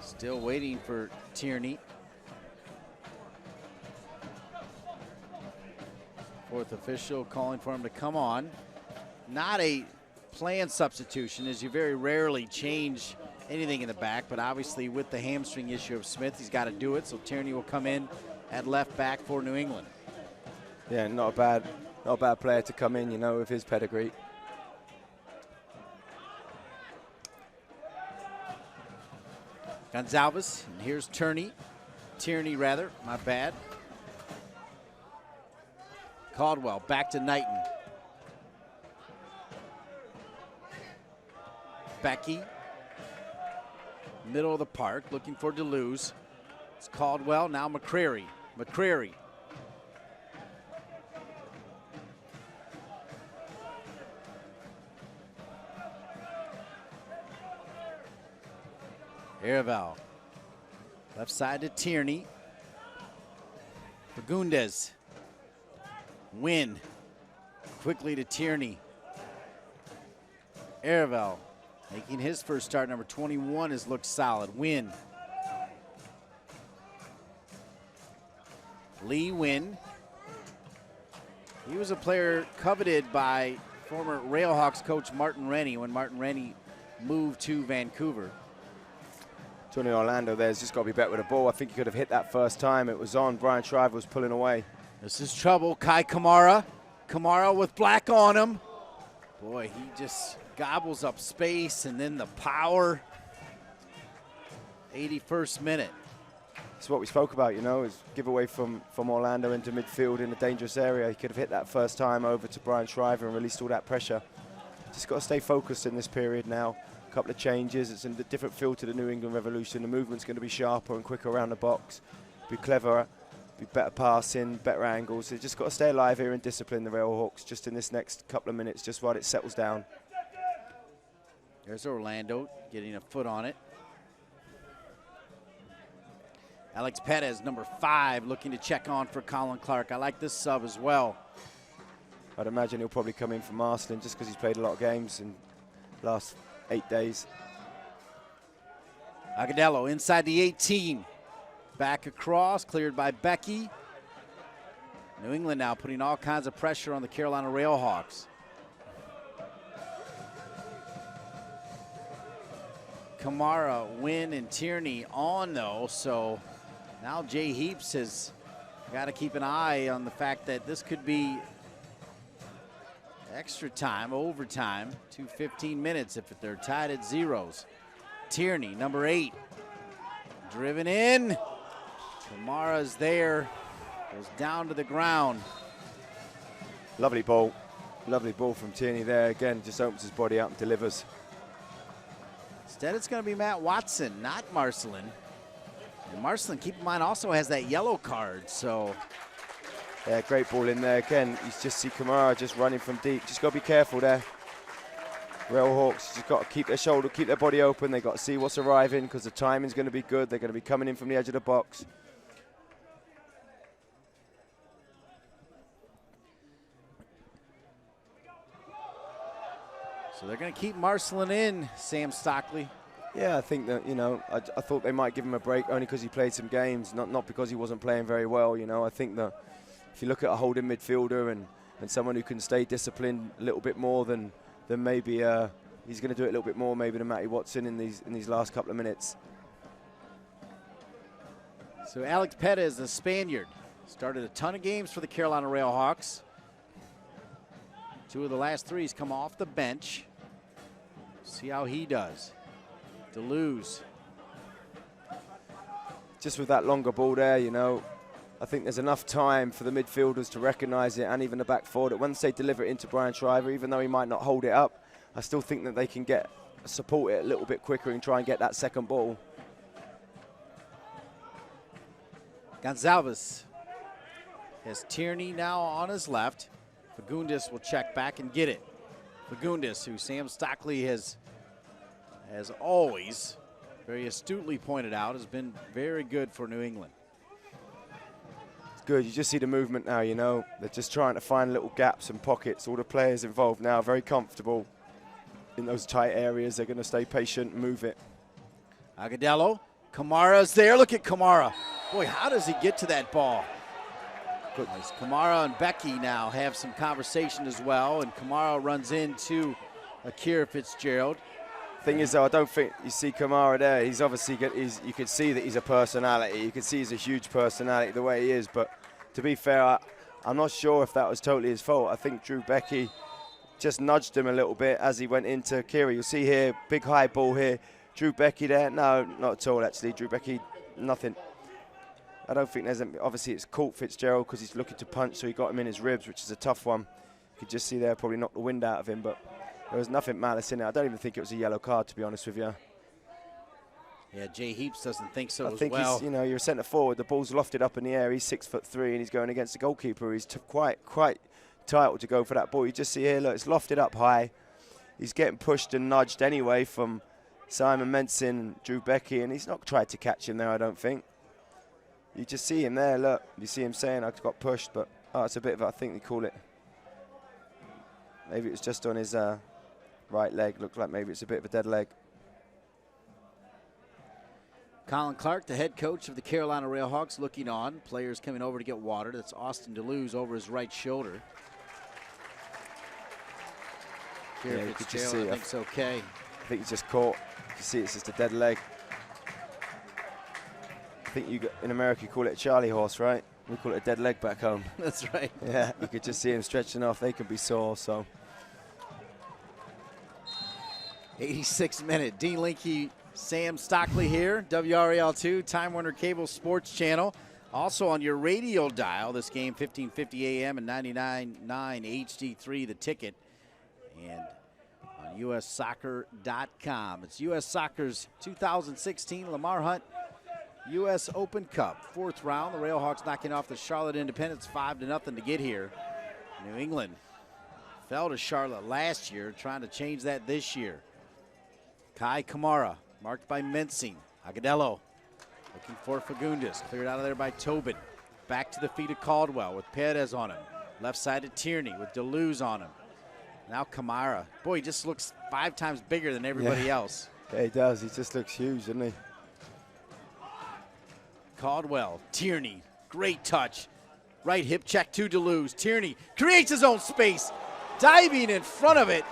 Still waiting for Tierney. Fourth official calling for him to come on. Not a planned substitution, as you very rarely change anything in the back, but obviously with the hamstring issue of Smith, he's got to do it, so Tierney will come in at left back for New England. Yeah, not a bad player to come in, you know, with his pedigree. Gonzalez, and here's Tierney, my bad. Caldwell back to Knighton. Becky, middle of the park, looking for Deleuze. It's Caldwell, now McCreary. Araval, left side to Tierney. Fagundes. Win. Quickly to Tierney. Araval making his first start. Number 21 has looked solid. Win. Lee Win. He was a player coveted by former RailHawks coach Martin Rennie when Martin Rennie moved to Vancouver. Tony Orlando there's just got to be better with the ball. I think he could have hit that first time. It was on. Brian Shriver was pulling away. This is trouble. Kai Kamara. Kamara with black on him. Boy, he just gobbles up space and then the power. 81st minute. It's what we spoke about, you know, is give away from Orlando into midfield in a dangerous area. He could have hit that first time over to Brian Shriver and released all that pressure. Just got to stay focused in this period now. Couple of changes. It's in a different feel to the New England Revolution. The movement's going to be sharper and quicker around the box, be cleverer, be better passing, better angles. They just got to stay alive here and discipline the RailHawks just in this next couple of minutes, just while it settles down. There's Orlando getting a foot on it. Alex Perez, number 5, looking to check on for Colin Clark. I like this sub as well. I'd imagine he'll probably come in from Marcelin just because he's played a lot of games in the last 8 days. Agudelo inside the 18. Back across, cleared by Becky. New England now putting all kinds of pressure on the Carolina RailHawks. Kamara, Wynn, and Tierney on though, so now Jay Heaps has got to keep an eye on the fact that this could be extra time, overtime, to 15 minutes if they're tied at zeros. Tierney, number 8, driven in. Kamara's there, goes down to the ground. Lovely ball from Tierney there. Again, just opens his body up and delivers. Instead, it's going to be Matt Watson, not Marcelin. And Marcelin, keep in mind, also has that yellow card, so. Yeah, great ball in there. Again, you just see Kamara just running from deep. Just got to be careful there. RailHawks just got to keep their shoulder, keep their body open. They got to see what's arriving because the timing's going to be good. They're going to be coming in from the edge of the box. So they're going to keep Marcelin in, Sam Stockley. Yeah, I think that, you know, I thought they might give him a break only because he played some games, not because he wasn't playing very well. You know, I think that if you look at a holding midfielder and someone who can stay disciplined a little bit more than maybe he's going to do it a little bit more maybe than Matty Watson in these last couple of minutes. So Alex Perez, the Spaniard, started a ton of games for the Carolina RailHawks. 2 of the last 3 come off the bench. See how he does. Deleuze. Just with that longer ball there, you know, I think there's enough time for the midfielders to recognise it, and even the back four, that once they deliver it into Brian Shriver, even though he might not hold it up, I still think that they can support it a little bit quicker and try and get that second ball. Gonzalez has Tierney now on his left. Fagundes will check back and get it. Fagundes, who Sam Stockley has always very astutely pointed out, has been very good for New England. It's good. You just see the movement now, you know. They're just trying to find little gaps and pockets. All the players involved now are very comfortable in those tight areas. They're going to stay patient and move it. Agudelo, Kamara's there. Look at Kamara. Boy, how does he get to that ball? Goodness. Kamara and Becky now have some conversation as well, and Kamara runs into Akira Fitzgerald. Thing is, though, I don't think you see Kamara there. He's obviously you can see that he's a personality. You can see he's a huge personality the way he is. But to be fair, I'm not sure if that was totally his fault. I think Drew Becky just nudged him a little bit as he went into Akira. You'll see here, big high ball here. Drew Becky there. No, not at all, actually. Drew Becky, nothing. I don't think there's obviously it's caught Fitzgerald because he's looking to punch, so he got him in his ribs, which is a tough one. You could just see there, probably knocked the wind out of him, but there was nothing malice in it. I don't even think it was a yellow card, to be honest with you. Yeah, Jay Heaps doesn't think so I think as well. he's, you know, you're a centre forward. The ball's lofted up in the air. He's 6'3", and he's going against the goalkeeper. He's quite entitled to go for that ball. You just see here, look, it's lofted up high. He's getting pushed and nudged anyway from Simon Menson and Drew Becky, and he's not tried to catch him there, I don't think. You just see him there, look. You see him saying, I got pushed, but it's a bit of, I think they call it, maybe it was just on his right leg. Looked like maybe it's a bit of a dead leg. Colin Clark, the head coach of the Carolina RailHawks, looking on. Players coming over to get water. That's Austin DeLuz over his right shoulder. Here, Yeah, Fitzgerald, I think it's okay. I think he's just caught. You see it's just a dead leg. I think in America you call it a Charlie horse, right? We call it a dead leg back home. That's right. Yeah, you could just see him stretching off. They can be sore, so. 86th minute. Dean Linke, Sam Stockley here, WRAL2, Time Warner Cable Sports Channel. Also on your radio dial, this game, 1550 AM and 99.9 HD3, the ticket. And on USsoccer.com. It's U.S. Soccer's 2016 Lamar Hunt U.S. Open Cup. Fourth round, the RailHawks knocking off the Charlotte Independents 5-0 to get here. New England fell to Charlotte last year, trying to change that this year. Kai Kamara, marked by Mensing. Agudelo looking for Fagundes, cleared out of there by Tobin. Back to the feet of Caldwell with Perez on him. Left side to Tierney with DeLuz on him. Now Kamara. Boy, he just looks 5 times bigger than everybody else. Yeah, he does. He just looks huge, doesn't he? Caldwell, Tierney, great touch. Right hip check to DeLuz. Tierney creates his own space, diving in front of it.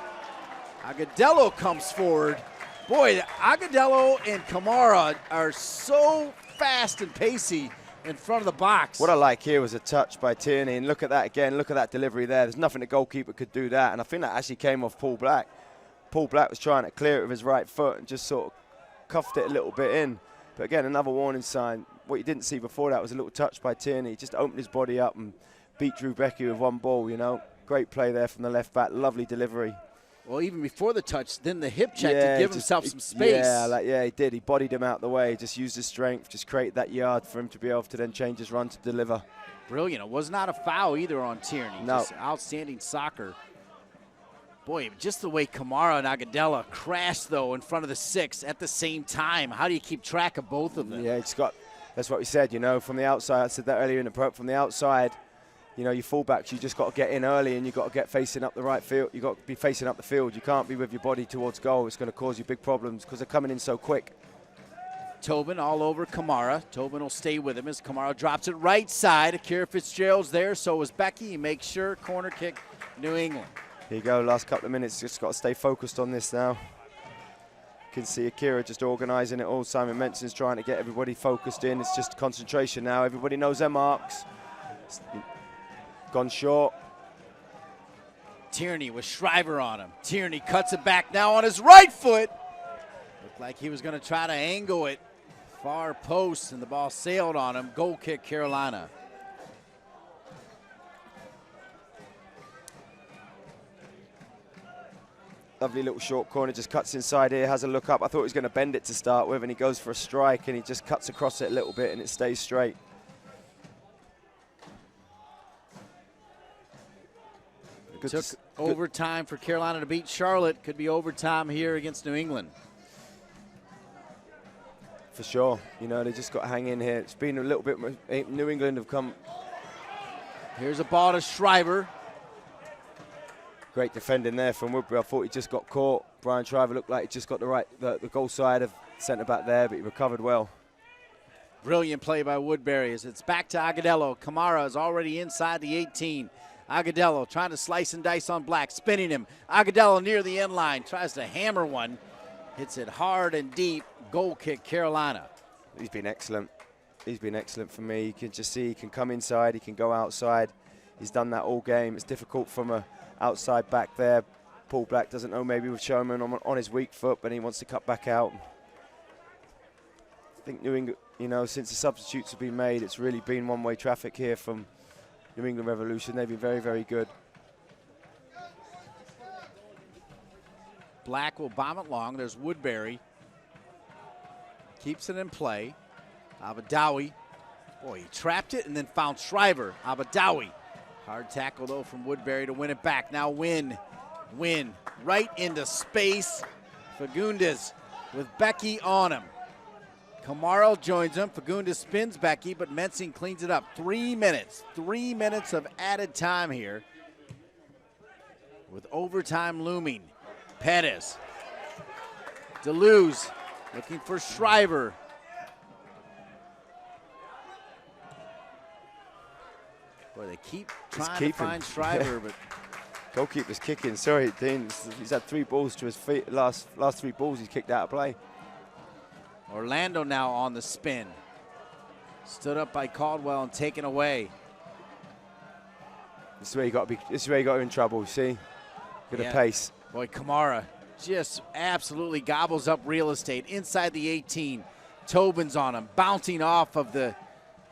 Agudelo comes forward. Boy, Agudelo and Kamara are so fast and pacey in front of the box. What I like here was a touch by Tierney, and look at that again. Look at that delivery there. There's nothing the goalkeeper could do that, and I think that actually came off Paul Black. Paul Black was trying to clear it with his right foot and just sort of cuffed it a little bit in. But again, another warning sign. What you didn't see before that was a little touch by Tierney. He just opened his body up and beat Drew Becky with one ball, you know. Great play there from the left back. Lovely delivery. Well, even before the touch, then the hip check to give himself some space. Yeah, he did. He bodied him out the way. Just used his strength, just create that yard for him to be able to then change his run to deliver. Brilliant. It was not a foul either on Tierney. No. Just outstanding soccer. Boy, just the way Kamara and Agudelo crashed, though, in front of the 6 at the same time. How do you keep track of both of them? Yeah, it's got. That's what we said, you know, from the outside. I said that earlier in the pro. From the outside, you know, your fullbacks, you just got to get in early and you've got to get facing up the right field. You've got to be facing up the field. You can't be with your body towards goal. It's going to cause you big problems because they're coming in so quick. Tobin all over Kamara. Tobin will stay with him as Kamara drops it right side. Akira Fitzgerald's there, so is Becky. He makes sure, corner kick, New England. Here you go, last couple of minutes. Just got to stay focused on this now. You can see Akira just organising it all. Simon Menson's trying to get everybody focused in. It's just concentration now. Everybody knows their marks. Gone short. Tierney with Shriver on him. Tierney cuts it back now on his right foot. Looked like he was going to try to angle it. Far post, and the ball sailed on him. Goal kick, Carolina. Lovely little short corner, just cuts inside here, has a look up. I thought he was going to bend it to start with, and he goes for a strike, and he just cuts across it a little bit, and it stays straight. Took overtime for Carolina to beat Charlotte. Could be overtime here against New England. For sure. You know, they just got to hang in here. It's been a little bit, New England have come. Here's a ball to Shriver. Great defending there from Woodbury. I thought he just got caught. Brian Shriver looked like he just got the goal side of centre-back there, but he recovered well. Brilliant play by Woodbury as it's back to Agudelo. Kamara is already inside the 18. Agudelo trying to slice and dice on Black, spinning him. Agudelo near the end line, tries to hammer one. Hits it hard and deep. Goal kick, Carolina. He's been excellent. He's been excellent for me. You can just see he can come inside, he can go outside. He's done that all game. It's difficult from a outside back there. Paul Black doesn't know, maybe with Sherman on his weak foot, but he wants to cut back out. I think New England, you know, since the substitutes have been made, it's really been one-way traffic here from New England Revolution. They've been very, very good. Black will bomb it long. There's Woodbury. Keeps it in play. Abadawi. Boy, he trapped it and then found Shriver. Abadawi. Hard tackle, though, from Woodbury to win it back. Now Win right into space. Fagundes with Becky on him. Kamara joins him. Fagundes spins Becky, but Mensing cleans it up. 3 minutes. 3 minutes of added time here with overtime looming. Pettis. Deleuze looking for Shriver. Boy, they keep trying to find Shriver, but goalkeeper's kicking. Sorry, Dean. He's had 3 balls to his feet. Last 3 balls he's kicked out of play. Orlando now on the spin. Stood up by Caldwell and taken away. This is where you got to be. This is where you got in trouble. See, good at pace. Boy, Kamara just absolutely gobbles up real estate inside the 18. Tobin's on him, bouncing off of the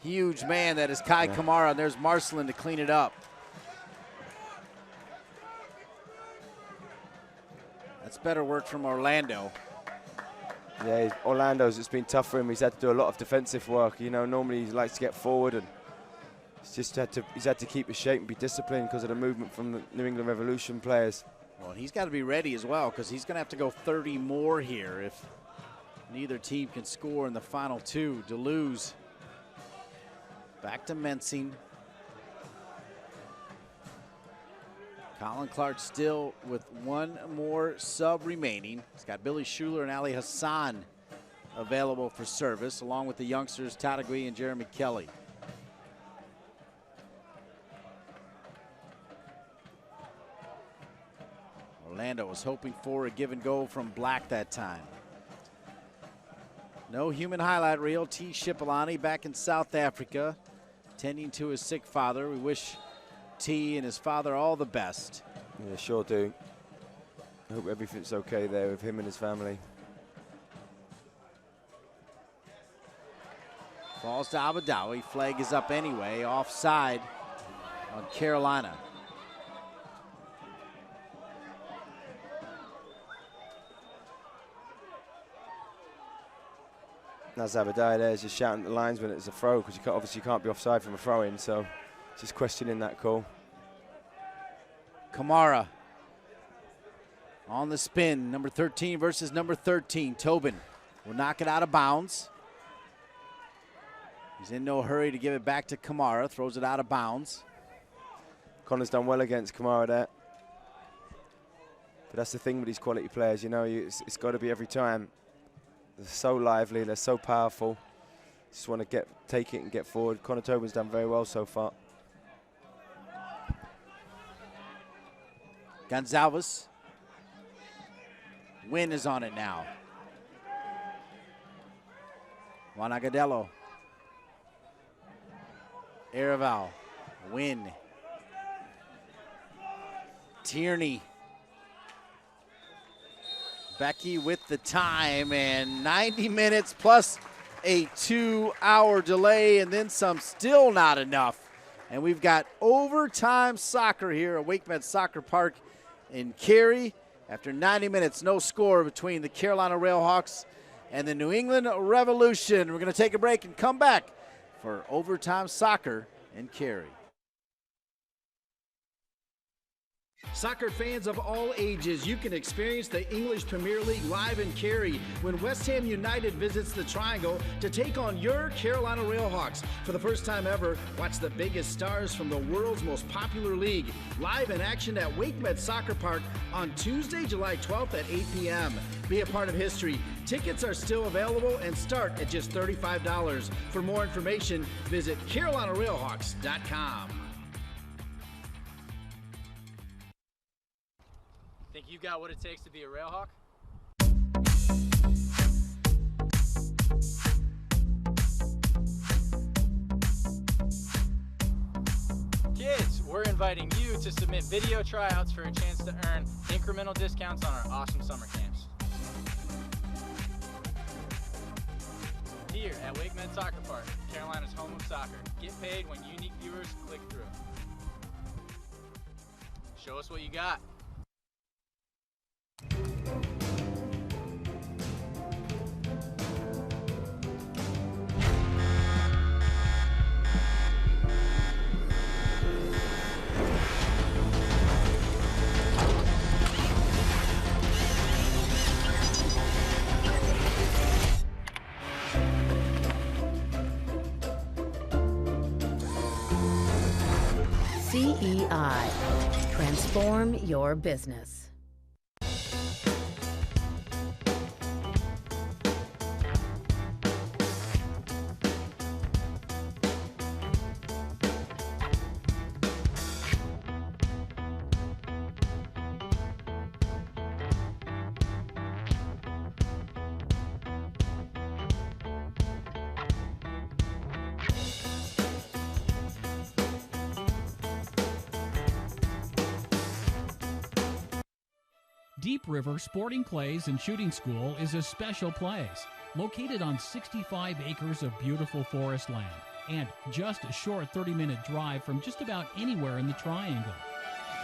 huge man that is Kai Kamara. And there's Marcelin to clean it up. That's better work from Orlando. Yeah, Orlando's, it's been tough for him. He's had to do a lot of defensive work. You know, normally he likes to get forward, and he's had to keep his shape and be disciplined because of the movement from the New England Revolution players. Well, he's got to be ready as well because he's going to have to go 30 more here if neither team can score in the final 2. Deleuze back to Mensing. Colin Clark still with 1 more sub remaining. He's got Billy Schuler and Ali Hassan available for service, along with the youngsters Tadagui and Jeremy Kelly. Orlando was hoping for a give and go from Black that time. No human highlight reel. T. Shipalani back in South Africa, tending to his sick father. We wish T and his father all the best. Yeah, sure do. I hope everything's okay there with him and his family. Falls to Abadawi. Flag is up anyway. Offside on Carolina. Now Zabadiah there is just shouting at the linesman it's a throw because you obviously can't be offside from a throw-in, so just questioning that call. Kamara on the spin. Number 13 versus number 13. Tobin will knock it out of bounds. He's in no hurry to give it back to Kamara. Throws it out of bounds. Connor's done well against Kamara there. But that's the thing with these quality players, you know, it's got to be every time. They're so lively, they're so powerful. Just want to take it and get forward. Connor Tobin's done very well so far. Gonzalez. Win is on it now. Juan Agudelo. Araval. Win. Tierney. Becky with the time, and 90 minutes plus a 2-hour delay and then some, still not enough. And we've got overtime soccer here at WakeMed Soccer Park in Cary After 90 minutes, no score between the Carolina RailHawks and the New England Revolution. We're going to take a break and come back for overtime soccer in Cary. Soccer fans of all ages, you can experience the English Premier League live in Cary when West Ham United visits the Triangle to take on your Carolina RailHawks. For the first time ever, watch the biggest stars from the world's most popular league live in action at WakeMed Soccer Park on Tuesday, July 12th at 8 p.m. Be a part of history. Tickets are still available and start at just $35. For more information, visit CarolinaRailHawks.com. Think you got what it takes to be a RailHawk? Kids, we're inviting you to submit video tryouts for a chance to earn incremental discounts on our awesome summer camps. Here at WakeMed Soccer Park, Carolina's home of soccer. Get paid when unique viewers click through. Show us what you got. CEI. Transform your business. Deep River Sporting Clays and Shooting School is a special place located on 65 acres of beautiful forest land and just a short 30-minute drive from just about anywhere in the Triangle.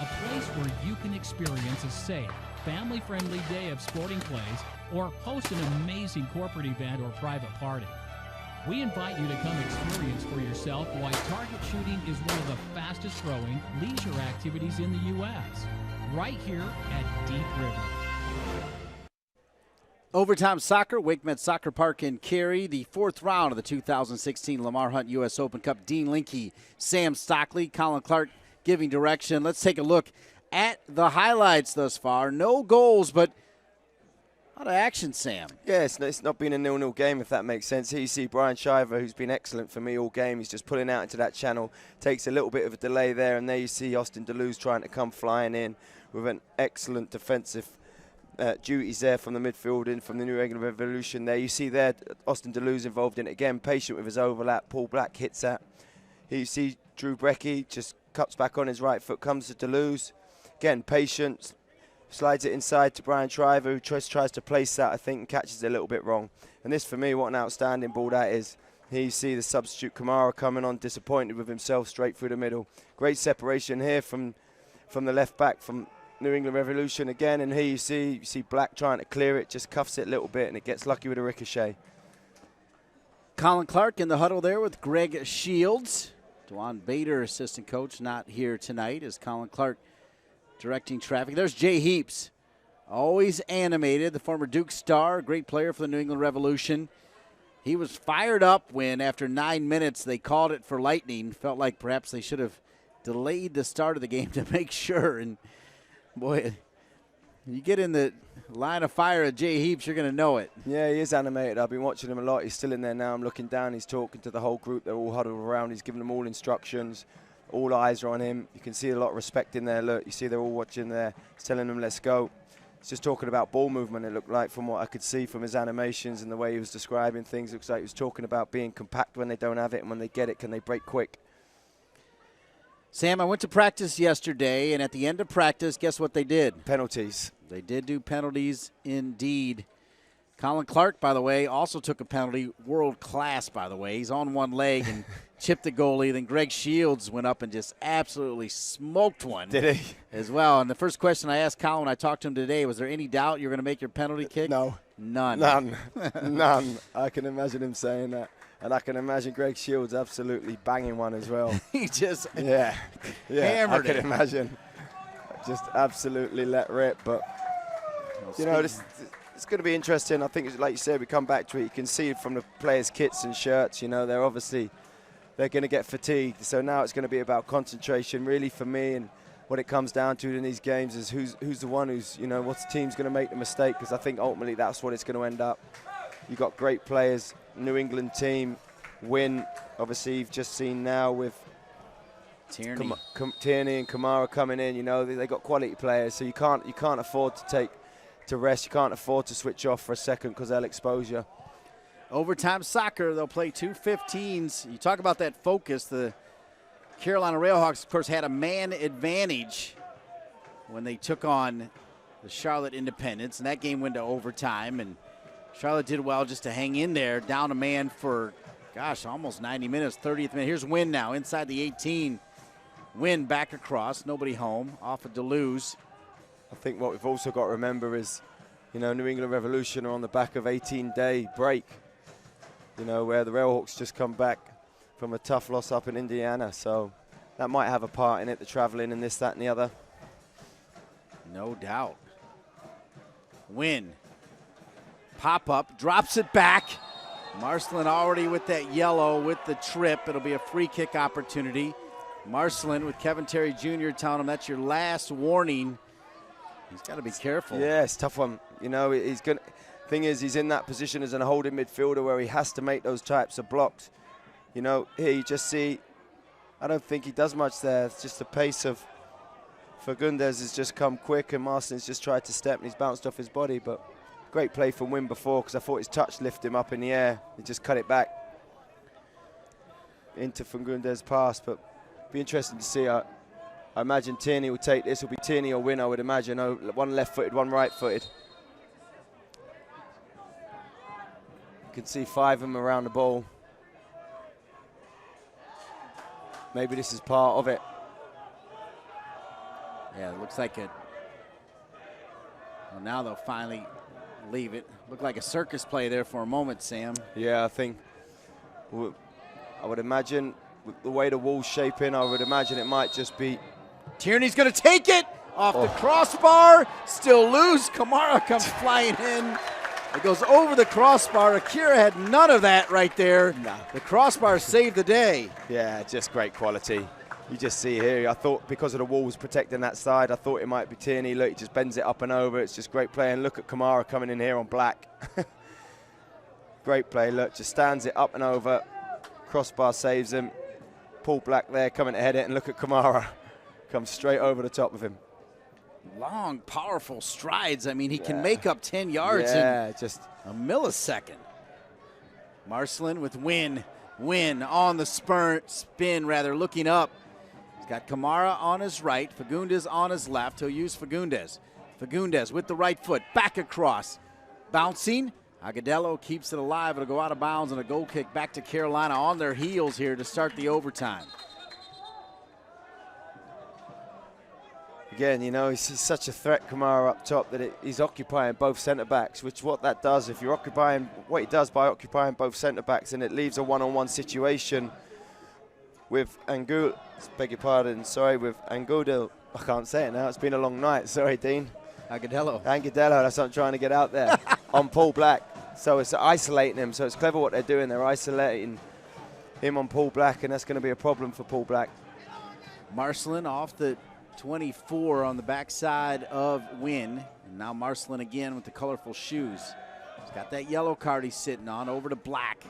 A place where you can experience a safe, family-friendly day of sporting clays or host an amazing corporate event or private party. We invite you to come experience for yourself why target shooting is one of the fastest growing leisure activities in the U.S. right here at Deep River. Overtime soccer, WakeMed Soccer Park in Cary, the fourth round of the 2016 Lamar Hunt U.S. Open Cup. Dean Linke, Sam Stockley, Colin Clark giving direction. Let's take a look at the highlights thus far. No goals, but a lot of action, Sam. Yeah, it's not been a 0-0 game, if that makes sense. Here you see Brian Shiver, who's been excellent for me all game. He's just pulling out into that channel. Takes a little bit of a delay there, and there you see Austin Deleuze trying to come flying in with an excellent defensive duties there from the midfield and from the New England Revolution there. You see there Austin Deleuze involved in it again, patient with his overlap. Paul Black hits that. Here you see Drew Brecky just cuts back on his right foot, comes to Deleuze. Again, patient, slides it inside to Brian Shriver, who tries to place that, I think, and catches it a little bit wrong. And this, for me, what an outstanding ball that is. Here you see the substitute Kamara coming on, disappointed with himself, straight through the middle. Great separation here from the left back from New England Revolution again, and here you see Black trying to clear it, just cuffs it a little bit, and it gets lucky with a ricochet. Colin Clark in the huddle there with Greg Shields. Dwan Bader, assistant coach, not here tonight as Colin Clark directing traffic. There's Jay Heaps, always animated, the former Duke star, great player for the New England Revolution. He was fired up when, after 9 minutes, they called it for lightning. Felt like perhaps they should have delayed the start of the game to make sure. And boy, you get in the line of fire at Jay Heaps, you're going to know it. Yeah, he is animated. I've been watching him a lot. He's still in there now. I'm looking down. He's talking to the whole group. They're all huddled around. He's giving them all instructions. All eyes are on him. You can see a lot of respect in there. Look, you see they're all watching there. He's telling them, let's go. He's just talking about ball movement, it looked like, from what I could see from his animations and the way he was describing things. It looks like he was talking about being compact when they don't have it, and when they get it, can they break quick? Sam, I went to practice yesterday, and at the end of practice, guess what they did? Penalties. They did do penalties indeed. Colin Clark, by the way, also took a penalty, world class, by the way. He's on one leg and chipped the goalie. Then Greg Shields went up and just absolutely smoked one. Did he? As well. And the first question I asked Colin when I talked to him today, was there any doubt you were going to make your penalty kick? No. None. None. I can imagine him saying that. And I can imagine Greg Shields absolutely banging one as well. He just I hammered can it. imagine. Just absolutely let rip. But, you know, it's going to be interesting. I think, like you said, we come back to it. You can see from the players' kits and shirts, you know, they're going to get fatigued. So now it's going to be about concentration, really, for me. And what it comes down to in these games is who's the one who's, you know, what's the team's going to make the mistake, because I think ultimately that's what it's going to end up. You've got great players, New England team, win. Obviously, you've just seen now with Tierney. Tierney and Kamara coming in, you know, they got quality players, so you can't afford to rest. You can't afford to switch off for a second because they'll expose you. Overtime soccer, they'll play 2 15s. You talk about that focus. The Carolina RailHawks, of course, had a man advantage when they took on the Charlotte Independence, and that game went to overtime, and Charlotte did well just to hang in there, down a man for, gosh, almost 90 minutes, 30th minute. Here's Wynn now, inside the 18. Wynn back across, nobody home, off of Deleuze. I think what we've also got to remember is, you know, New England Revolution are on the back of 18-day break, you know, where the RailHawks just come back from a tough loss up in Indiana. So that might have a part in it, the traveling and this, that, and the other. No doubt. Wynn. Pop-up, drops it back. Marcelin already with that yellow with the trip. It'll be a free kick opportunity. Marcelin with Kevin Terry Jr. telling him that's your last warning. He's got to be careful. Yeah, it's a tough one. You know, he's going. Thing is, he's in that position as a holding midfielder where he has to make those types of blocks. You know, here you just see, I don't think he does much there. It's just the pace of Fagundes has just come quick, and Marcelin's just tried to step and he's bounced off his body. But great play from Wynn before, because I thought his touch lifted him up in the air. He just cut it back into Fagundes' pass. But be interesting to see. I imagine Tierney will take this. It'll be Tierney or Wynn, I would imagine. Oh, one left-footed, one right-footed. You can see 5 of them around the ball. Maybe this is part of it. Yeah, it looks like it. Well, now they'll finally leave it. Looked like a circus play there for a moment, Sam. Yeah, I think, I would imagine, with the way the wall's shaping, I would imagine it might just be. Tierney's going to take it off the crossbar. Still loose. Kamara comes flying in. It goes over the crossbar. Akira had none of that right there. Nah. The crossbar saved the day. Yeah, just great quality. You just see here, I thought because of the walls protecting that side, I thought it might be Tierney. Look, he just bends it up and over. It's just great play. And look at Kamara coming in here on black. Great play. Look, just stands it up and over. Crossbar saves him. Paul Black there coming to head it. And look at Kamara. Comes straight over the top of him. Long, powerful strides. I mean, he can make up 10 yards in just a millisecond. Marcelin with Wynn. Wynn on the spin, looking up. He's got Kamara on his right, Fagundes on his left. He'll use Fagundes. Fagundes with the right foot, back across. Bouncing. Agudelo keeps it alive. It'll go out of bounds and a goal kick back to Carolina on their heels here to start the overtime. Again, you know, he's such a threat, Kamara, up top, that he's occupying both centre-backs, which what that does, if you're occupying, what he does by occupying both centre-backs, and it leaves a one-on-one situation with Angudel, with Angudel. I can't say it now, it's been a long night, sorry, Dean. Agudelo, that's what I'm trying to get out there, on Paul Black. So it's isolating him, so it's clever what they're doing. They're isolating him on Paul Black, and that's going to be a problem for Paul Black. Marcelin off the 24 on the backside of Wynn. And now Marcelin again with the colorful shoes. He's got that yellow card he's sitting on, over to Black.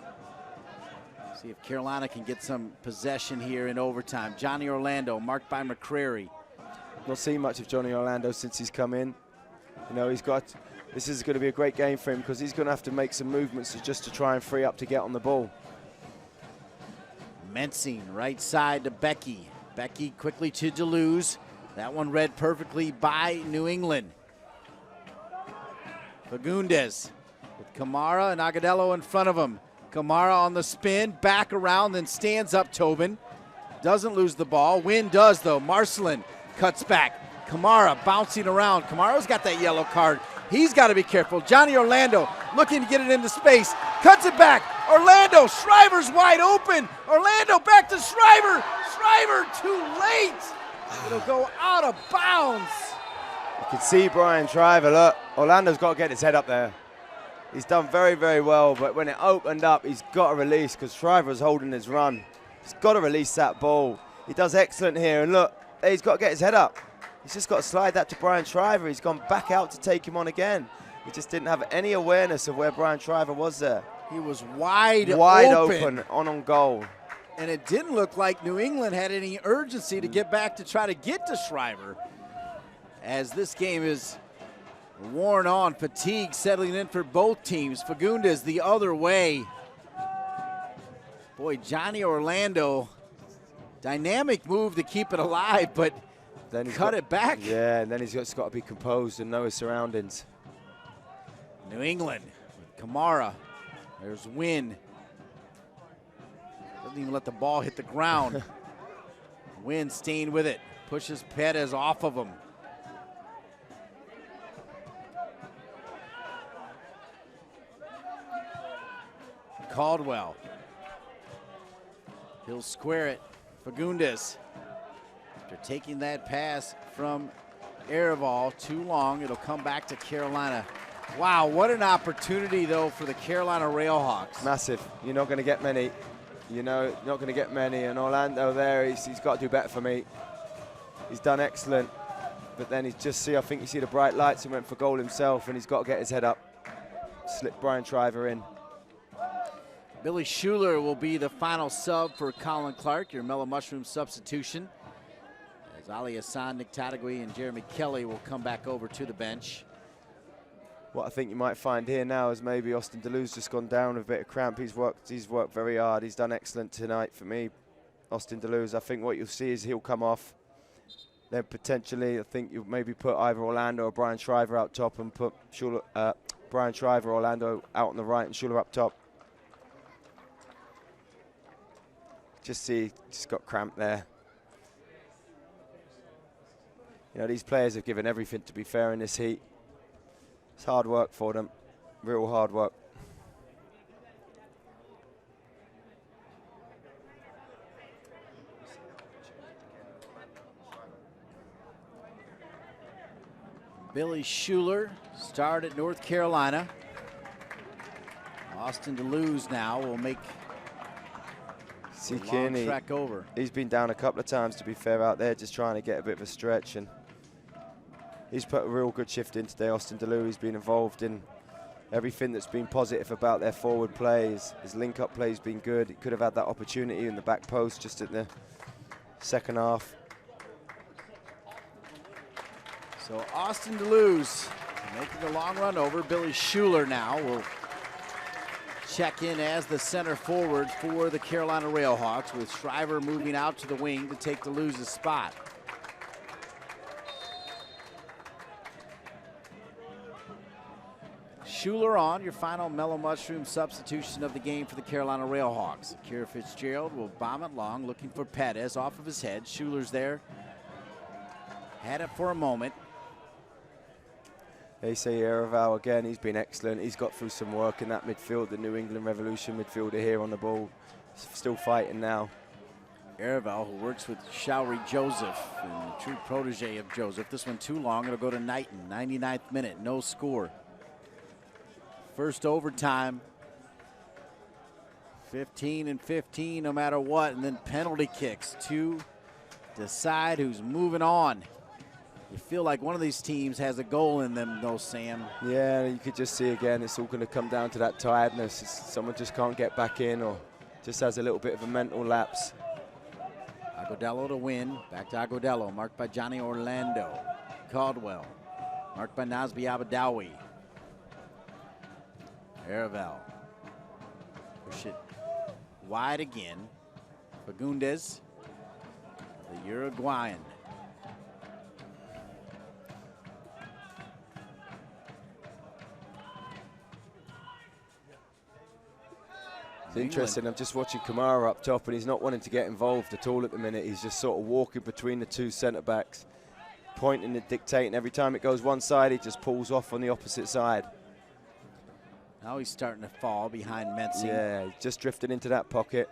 See if Carolina can get some possession here in overtime. Johnny Orlando, marked by McCrary. Not seen much of Johnny Orlando since he's come in. You know, this is going to be a great game for him, because he's going to have to make some movements just to try and free up to get on the ball. Mensing, right side to Becky. Becky quickly to Deleuze. That one read perfectly by New England. Fagundes with Kamara and Agudelo in front of him. Kamara on the spin, back around, then stands up Tobin. Doesn't lose the ball. Wynn does, though. Marcelin cuts back. Kamara bouncing around. Kamara's got that yellow card. He's got to be careful. Johnny Orlando looking to get it into space. Cuts it back. Orlando, Shriver's wide open. Orlando back to Shriver. Shriver too late. It'll go out of bounds. You can see Brian Shriver, look, Orlando's got to get his head up there. He's done very, very well, but when it opened up, he's got to release because Shriver's holding his run. He's got to release that ball. He does excellent here, and look, he's got to get his head up. He's just got to slide that to Brian Shriver. He's gone back out to take him on again. He just didn't have any awareness of where Brian Shriver was there. He was wide open on goal. And it didn't look like New England had any urgency to get back to try to get to Shriver, as this game is worn on. Fatigue settling in for both teams. Fagundes the other way. Boy, Johnny Orlando, dynamic move to keep it alive, but then he's cut it back. Yeah, and then he's just got to be composed and know his surroundings. New England with Kamara. There's Wynn. Doesn't even let the ball hit the ground. Wynn staying with it. Pushes Perez off of him. Caldwell. He'll square it. Fagundes. After taking that pass from Ereval too long, it'll come back to Carolina. Wow, what an opportunity, though, for the Carolina RailHawks. Massive. You're not going to get many. You know, you're not going to get many. And Orlando there, he's got to do better for me. He's done excellent. But then I think you see the bright lights and went for goal himself, and he's got to get his head up. Slip Brian Shriver in. Billy Schuler will be the final sub for Colin Clark, your Mellow Mushroom substitution, as Ali Hassan, Nick Tadagui, and Jeremy Kelly will come back over to the bench. What I think you might find here now is maybe Austin DeLue's just gone down with a bit of cramp. He's worked very hard. He's done excellent tonight for me, Austin DeLue's. I think what you'll see is he'll come off. Then potentially, I think you'll maybe put either Orlando or Brian Shriver out top and put Schuler, Brian Shriver, Orlando out on the right and Schuler up top. Just got cramp there. You know, these players have given everything, to be fair, in this heat. It's hard work for them, real hard work. Billy Schuler started at North Carolina. Austin DeLue's now will make a long trek over. He's been down a couple of times, to be fair, out there, just trying to get a bit of a stretch. And he's put a real good shift in today, Austin DeLue. He's been involved in everything that's been positive about their forward plays. His link-up play's been good. He could have had that opportunity in the back post just at the second half. So Austin DeLue's making the long run over. Billy Schuler now will check in as the center forward for the Carolina RailHawks, with Shriver moving out to the wing to take DeLue's spot. Schuler on, your final Mellow Mushroom substitution of the game for the Carolina RailHawks. Akira Fitzgerald will bomb it long, looking for Perez off of his head. Schuler's there. Had it for a moment. They say Ereval again, he's been excellent. He's got through some work in that midfield, the New England Revolution midfielder here on the ball. Still fighting now. Ereval, who works with Showery Joseph, and the true protege of Joseph. This one too long, it'll go to Knighton. 99th minute, no score. First overtime. 15 and 15 no matter what, and then penalty kicks to decide who's moving on. You feel like one of these teams has a goal in them, though, Sam. Yeah, you could just see again, it's all going to come down to that tiredness. Someone just can't get back in or just has a little bit of a mental lapse. Agudelo to win. Back to Agudelo, marked by Johnny Orlando. Caldwell, marked by Nazbi Abadawi. Ereval. Push it wide again. Fagundes, the Uruguayan. It's interesting. I'm just watching Kamara up top, and he's not wanting to get involved at all at the minute. He's just sort of walking between the two centre-backs, pointing and dictating. Every time it goes one side, he just pulls off on the opposite side. Now he's starting to fall behind Mensing. Yeah, he's just drifted into that pocket.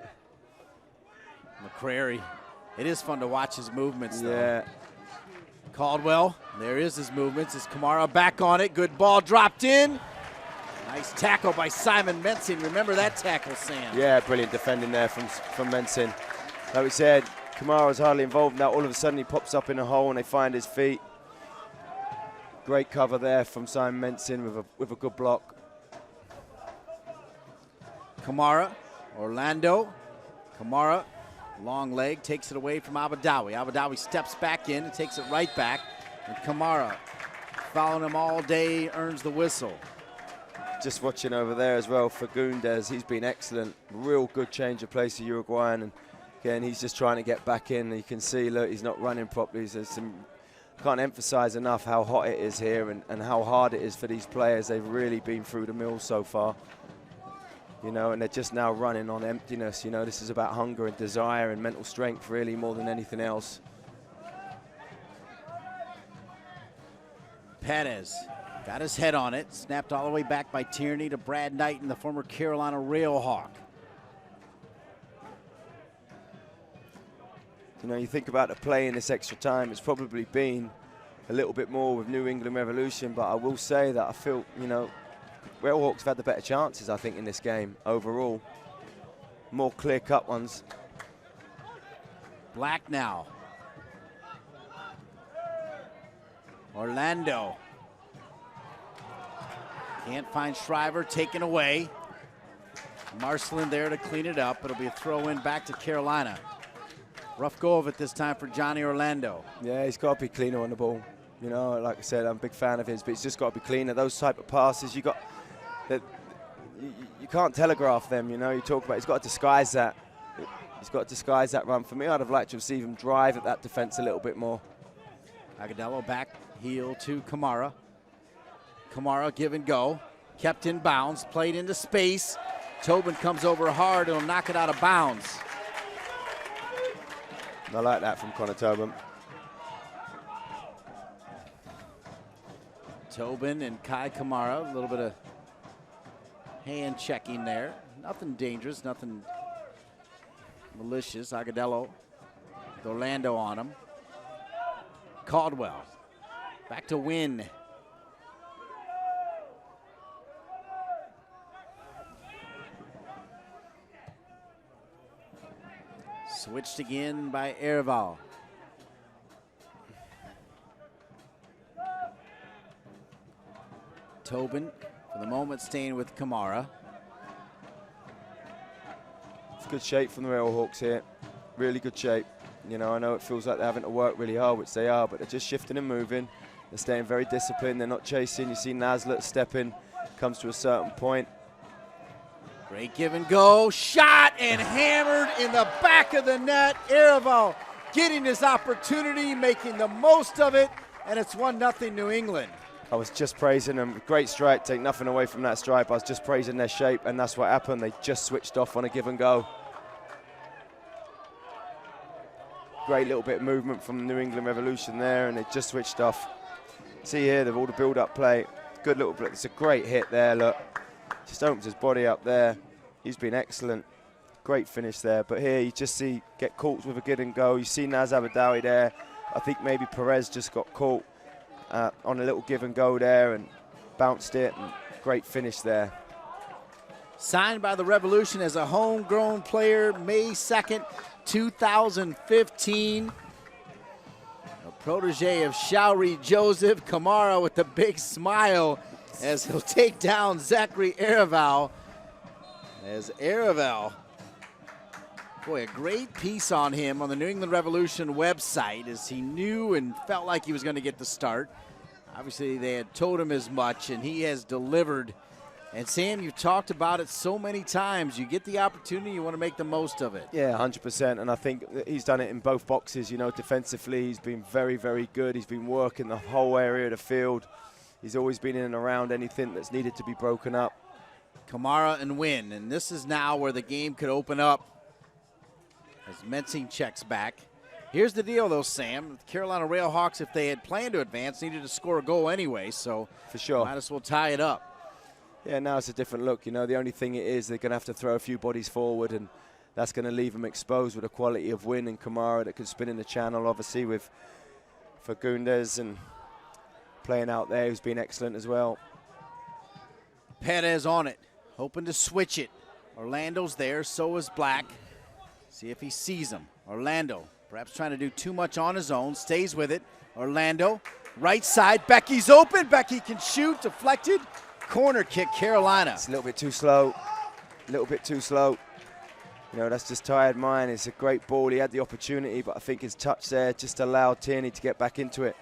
McCrary. It is fun to watch his movements, though. Yeah. Caldwell, there is his movements. Is Kamara back on it? Good ball dropped in. Nice tackle by Simon Mensing. Remember that tackle, Sam? Yeah, brilliant defending there from Mensing. Like we said, Kamara's hardly involved now. All of a sudden he pops up in a hole and they find his feet. Great cover there from Simon Mensing with a good block. Kamara, Orlando. Kamara, long leg, takes it away from Abadawi. Abadawi steps back in and takes it right back. And Kamara, following him all day, earns the whistle. Just watching over there as well for Gundes. He's been excellent. Real good change of place to Uruguayan. And again, he's just trying to get back in. You can see, look, he's not running properly. There's some, can't emphasize enough how hot it is here and how hard it is for these players. They've really been through the mill so far. You know, and they're just now running on emptiness. You know, this is about hunger and desire and mental strength, really, more than anything else. Perez got his head on it, snapped all the way back by Tierney to Brad Knighton, the former Carolina RailHawk. You know, you think about the play in this extra time, it's probably been a little bit more with New England Revolution, but I will say that I feel, you know, RailHawks have had the better chances, I think, in this game overall. More clear-cut ones. Black now. Orlando. Can't find Shriver, taken away. Marcelin there to clean it up. It'll be a throw in back to Carolina. Rough go of it this time for Johnny Orlando. Yeah, he's got to be cleaner on the ball. You know, like I said, I'm a big fan of his, but he's just got to be cleaner. Those type of passes, you can't telegraph them, you know. You talk about he's got to disguise that. He's got to disguise that run. For me, I'd have liked to have seen him drive at that defense a little bit more. Agadello back heel to Kamara. Kamara give and go. Kept in bounds, played into space. Tobin comes over hard and will knock it out of bounds. I like that from Connor Tobin. Tobin and Kai Kamara, a little bit of hand checking there. Nothing dangerous, nothing malicious. Agadello with Orlando on him. Caldwell back to Wynn. Switched again by Erval. Tobin, for the moment, staying with Kamara. It's good shape from the RailHawks here. Really good shape. You know, I know it feels like they're having to work really hard, which they are, but they're just shifting and moving. They're staying very disciplined. They're not chasing. You see Naslet stepping, comes to a certain point. Great give and go. Shot and hammered in the back of the net. Erval getting his opportunity, making the most of it, and it's 1-0 New England. I was just praising them. Great strike. Take nothing away from that strike. I was just praising their shape, and that's what happened. They just switched off on a give and go. Great little bit of movement from the New England Revolution there, and they just switched off. See here, they've all the build-up play. Good little bit. It's a great hit there, look. Just opens his body up there. He's been excellent. Great finish there. But here you just see get caught with a give and go. You see Naz Abadawi there. I think maybe Perez just got caught on a little give and go there and bounced it. And great finish there. Signed by the Revolution as a homegrown player May 2nd, 2015. A protege of Shauri Joseph. Kamara with a big smile as he'll take down Zachary Erval. As Erval, boy, a great piece on him on the New England Revolution website as he knew and felt like he was going to get the start. Obviously, they had told him as much, and he has delivered. And Sam, you've talked about it so many times. You get the opportunity, you want to make the most of it. Yeah, 100%. And I think he's done it in both boxes. You know, defensively, he's been very, very good. He's been working the whole area of the field. He's always been in and around anything that's needed to be broken up. Kamara and Wynn, and this is now where the game could open up as Mensing checks back. Here's the deal, though, Sam. The Carolina RailHawks, if they had planned to advance, needed to score a goal anyway, so for sure, might as well tie it up. Yeah, now it's a different look. You know, the only thing it is, they're going to have to throw a few bodies forward, and that's going to leave them exposed with the quality of Wynn and Kamara that can spin in the channel, obviously, with Fagundes and playing out there, who's been excellent as well. Perez on it, hoping to switch it. Orlando's there, so is Black. See if he sees him. Orlando, perhaps trying to do too much on his own, stays with it. Orlando, right side, Becky's open. Becky can shoot, deflected. Corner kick, Carolina. It's a little bit too slow, a little bit too slow. You know, that's just tired mind. It's a great ball. He had the opportunity, but I think his touch there just allowed Tierney to get back into it.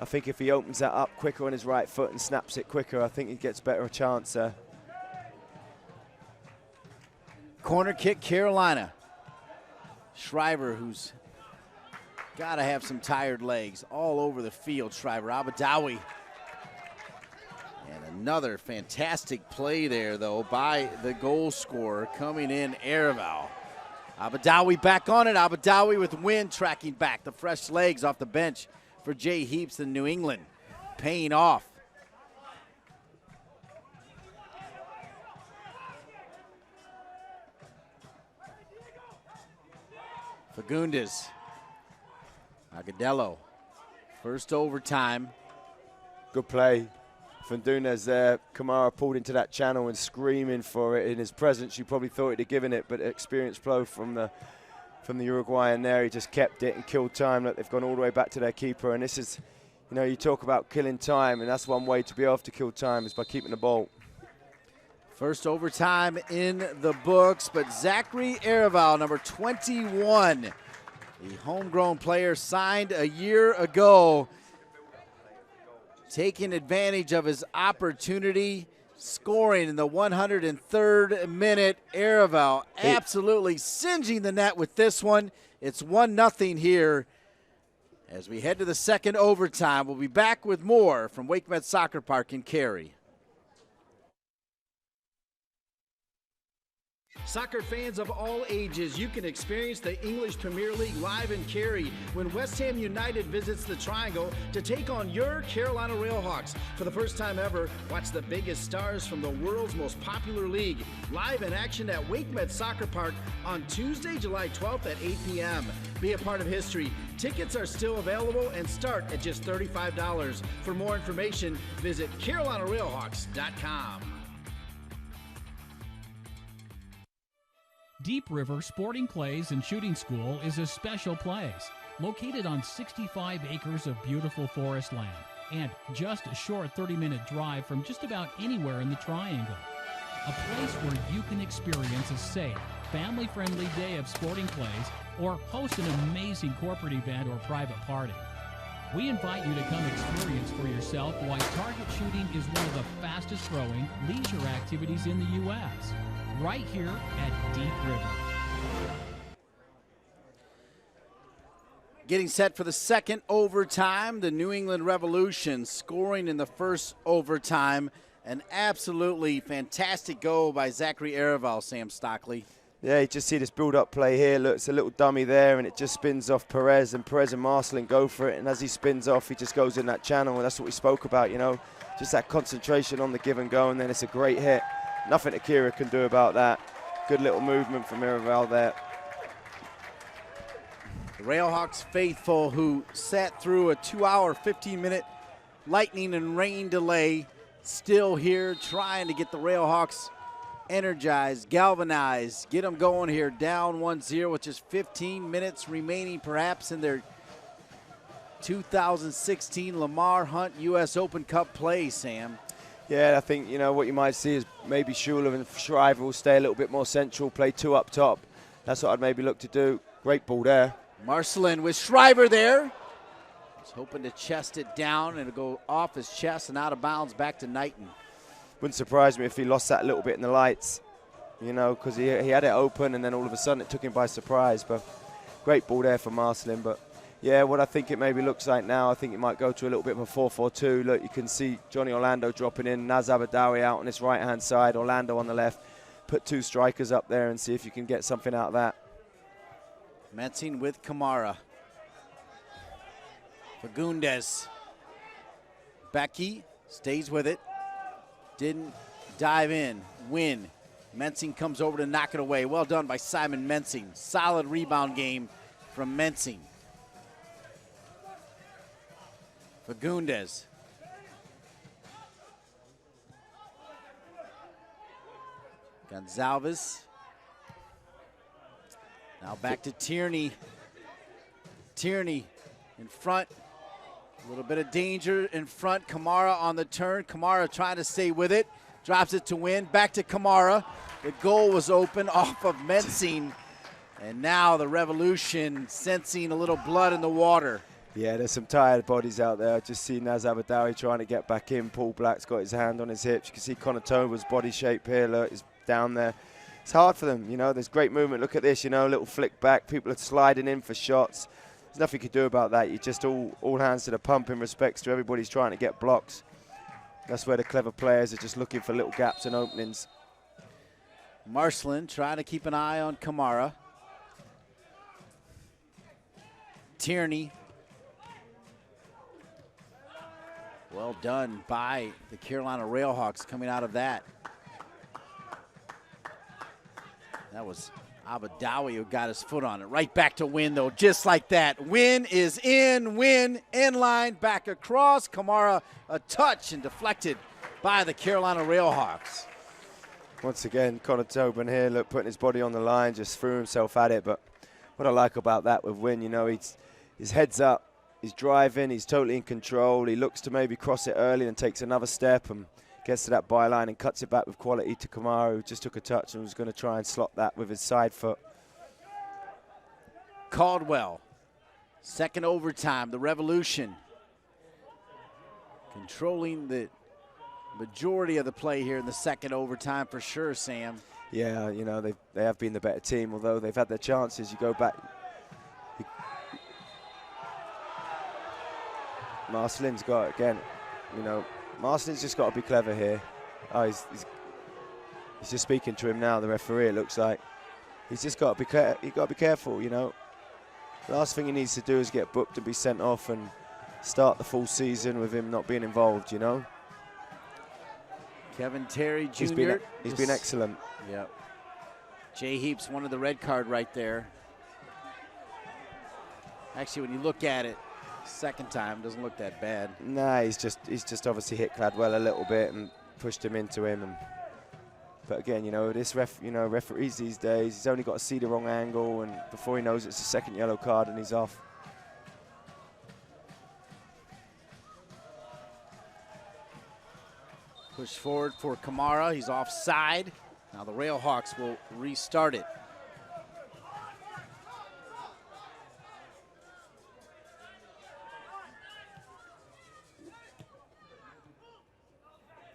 I think if he opens that up quicker on his right foot and snaps it quicker, I think he gets better a chance there. Corner kick, Carolina. Shriver, who's got to have some tired legs, all over the field. Shriver, Abadawi. And another fantastic play there, though, by the goal scorer coming in, Araval. Abadawi back on it. Abadawi with Wynn tracking back. The fresh legs off the bench for Jay Heaps in New England, paying off. Fagundes, Agadello, first overtime. Good play. Fagundes there. Kamara pulled into that channel and screaming for it. In his presence, you probably thought he'd have given it, but experienced flow from the Uruguayan there. He just kept it and killed time. Look, they've gone all the way back to their keeper, and this is, you know, you talk about killing time, and that's one way to be able to kill time is by keeping the ball. First overtime in the books, but Zachary Araval, number 21, the homegrown player signed a year ago, taking advantage of his opportunity, scoring in the 103rd minute. Araval absolutely singeing the net with this one. It's 1-0 here as we head to the second overtime. We'll be back with more from WakeMed Soccer Park in Cary. Soccer fans of all ages, you can experience the English Premier League live in Cary when West Ham United visits the Triangle to take on your Carolina RailHawks. For the first time ever, watch the biggest stars from the world's most popular league live in action at WakeMed Soccer Park on Tuesday, July 12th at 8 p.m. Be a part of history. Tickets are still available and start at just $35. For more information, visit CarolinaRailHawks.com. Deep River Sporting Clays and Shooting School is a special place located on 65 acres of beautiful forest land and just a short 30-minute drive from just about anywhere in the Triangle. A place where you can experience a safe, family-friendly day of sporting clays or host an amazing corporate event or private party. We invite you to come experience for yourself why target shooting is one of the fastest-growing leisure activities in the U.S. right here at Deep River. Getting set for the second overtime, the New England Revolution scoring in the first overtime. An absolutely fantastic goal by Zachary Araval, Sam Stockley. Yeah, you just see this build-up play here. Look, it's a little dummy there, and it just spins off Perez, and Marcelin go for it. And as he spins off, he just goes in that channel, and that's what we spoke about, you know, just that concentration on the give and go, and then it's a great hit. Nothing Akira can do about that. Good little movement from Araval there. The RailHawks faithful who sat through a 2-hour, 15-minute lightning and rain delay, still here trying to get the RailHawks energized, galvanized, get them going here, down 1-0 with just 15 minutes remaining perhaps in their 2016 Lamar Hunt U.S. Open Cup play, Sam. Yeah, I think, you know, what you might see is maybe Schuler and Shriver will stay a little bit more central, play two up top. That's what I'd maybe look to do. Great ball there. Marcelin with Shriver there. He's hoping to chest it down and it'll go off his chest and out of bounds back to Knighton. Wouldn't surprise me if he lost that a little bit in the lights, you know, because he had it open and then all of a sudden it took him by surprise. But great ball there for Marcelin. But, Yeah, what I think it maybe looks like now, I think it might go to a little bit of a 4-4-2. Look, you can see Johnny Orlando dropping in, Naz Abadawi out on his right-hand side, Orlando on the left. Put 2 strikers up there and see if you can get something out of that. Mensing with Kamara. Fagundes. Becky stays with it. Didn't dive in. Win. Mensing comes over to knock it away. Well done by Simon Mensing. Solid rebound game from Mensing. Fagundes. Gonzalez. Now back to Tierney. Tierney in front. A little bit of danger in front. Kamara on the turn. Kamara trying to stay with it. Drops it to Win. Back to Kamara. The goal was open off of Mensing. And now the Revolution sensing a little blood in the water. Yeah, there's some tired bodies out there. I just see Naz Abadawi trying to get back in. Paul Black's got his hand on his hips. You can see Connor Toba's body shape here. Look, he's down there. It's hard for them, you know. There's great movement. Look at this, you know, a little flick back. People are sliding in for shots. There's nothing you can do about that. You just all hands to the pump in respects to everybody's trying to get blocks. That's where the clever players are just looking for little gaps and openings. Marcelin trying to keep an eye on Kamara. Tierney. Well done by the Carolina RailHawks coming out of that. That was Abadawi who got his foot on it. Right back to Win, though, just like that. Win is in. Win in line, back across. Kamara a touch and deflected by the Carolina RailHawks. Once again, Connor Tobin here, look, putting his body on the line, just threw himself at it. But what I like about that with Win, you know, his head's up. He's driving, he's totally in control. He looks to maybe cross it early and takes another step and gets to that byline and cuts it back with quality to Kamara, who just took a touch and was going to try and slot that with his side foot. Caldwell, second overtime, the Revolution controlling the majority of the play here in the second overtime for sure, Sam. Yeah, you know, they have been the better team, although they've had their chances. You go back. Marcelin's got, again, you know, Marcelin's just got to be clever here. Oh, he's just speaking to him now, the referee, it looks like. He's just got to be careful, you know. Last thing he needs to do is get booked and be sent off and start the full season with him not being involved, you know. Kevin Terry Jr. He's been excellent. Yep. Jay Heaps wanted the red card right there. Actually, when you look at it, second time doesn't look that bad. Nah, he's just obviously hit Cladwell a little bit and pushed him into him. But again, you know, this referees these days, he's only got to see the wrong angle, and before he knows it's a second yellow card and he's off. Push forward for Kamara. He's offside. Now the RailHawks will restart it.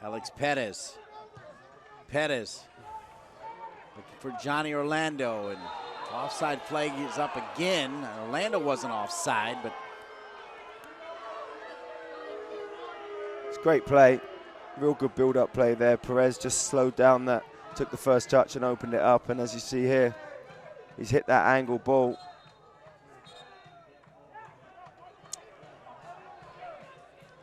Alex Perez. Perez looking for Johnny Orlando, and offside flag is up again. Orlando wasn't offside, but it's great play. Real good build-up play there. Perez just slowed down that, took the first touch and opened it up, and as you see here, he's hit that angle ball.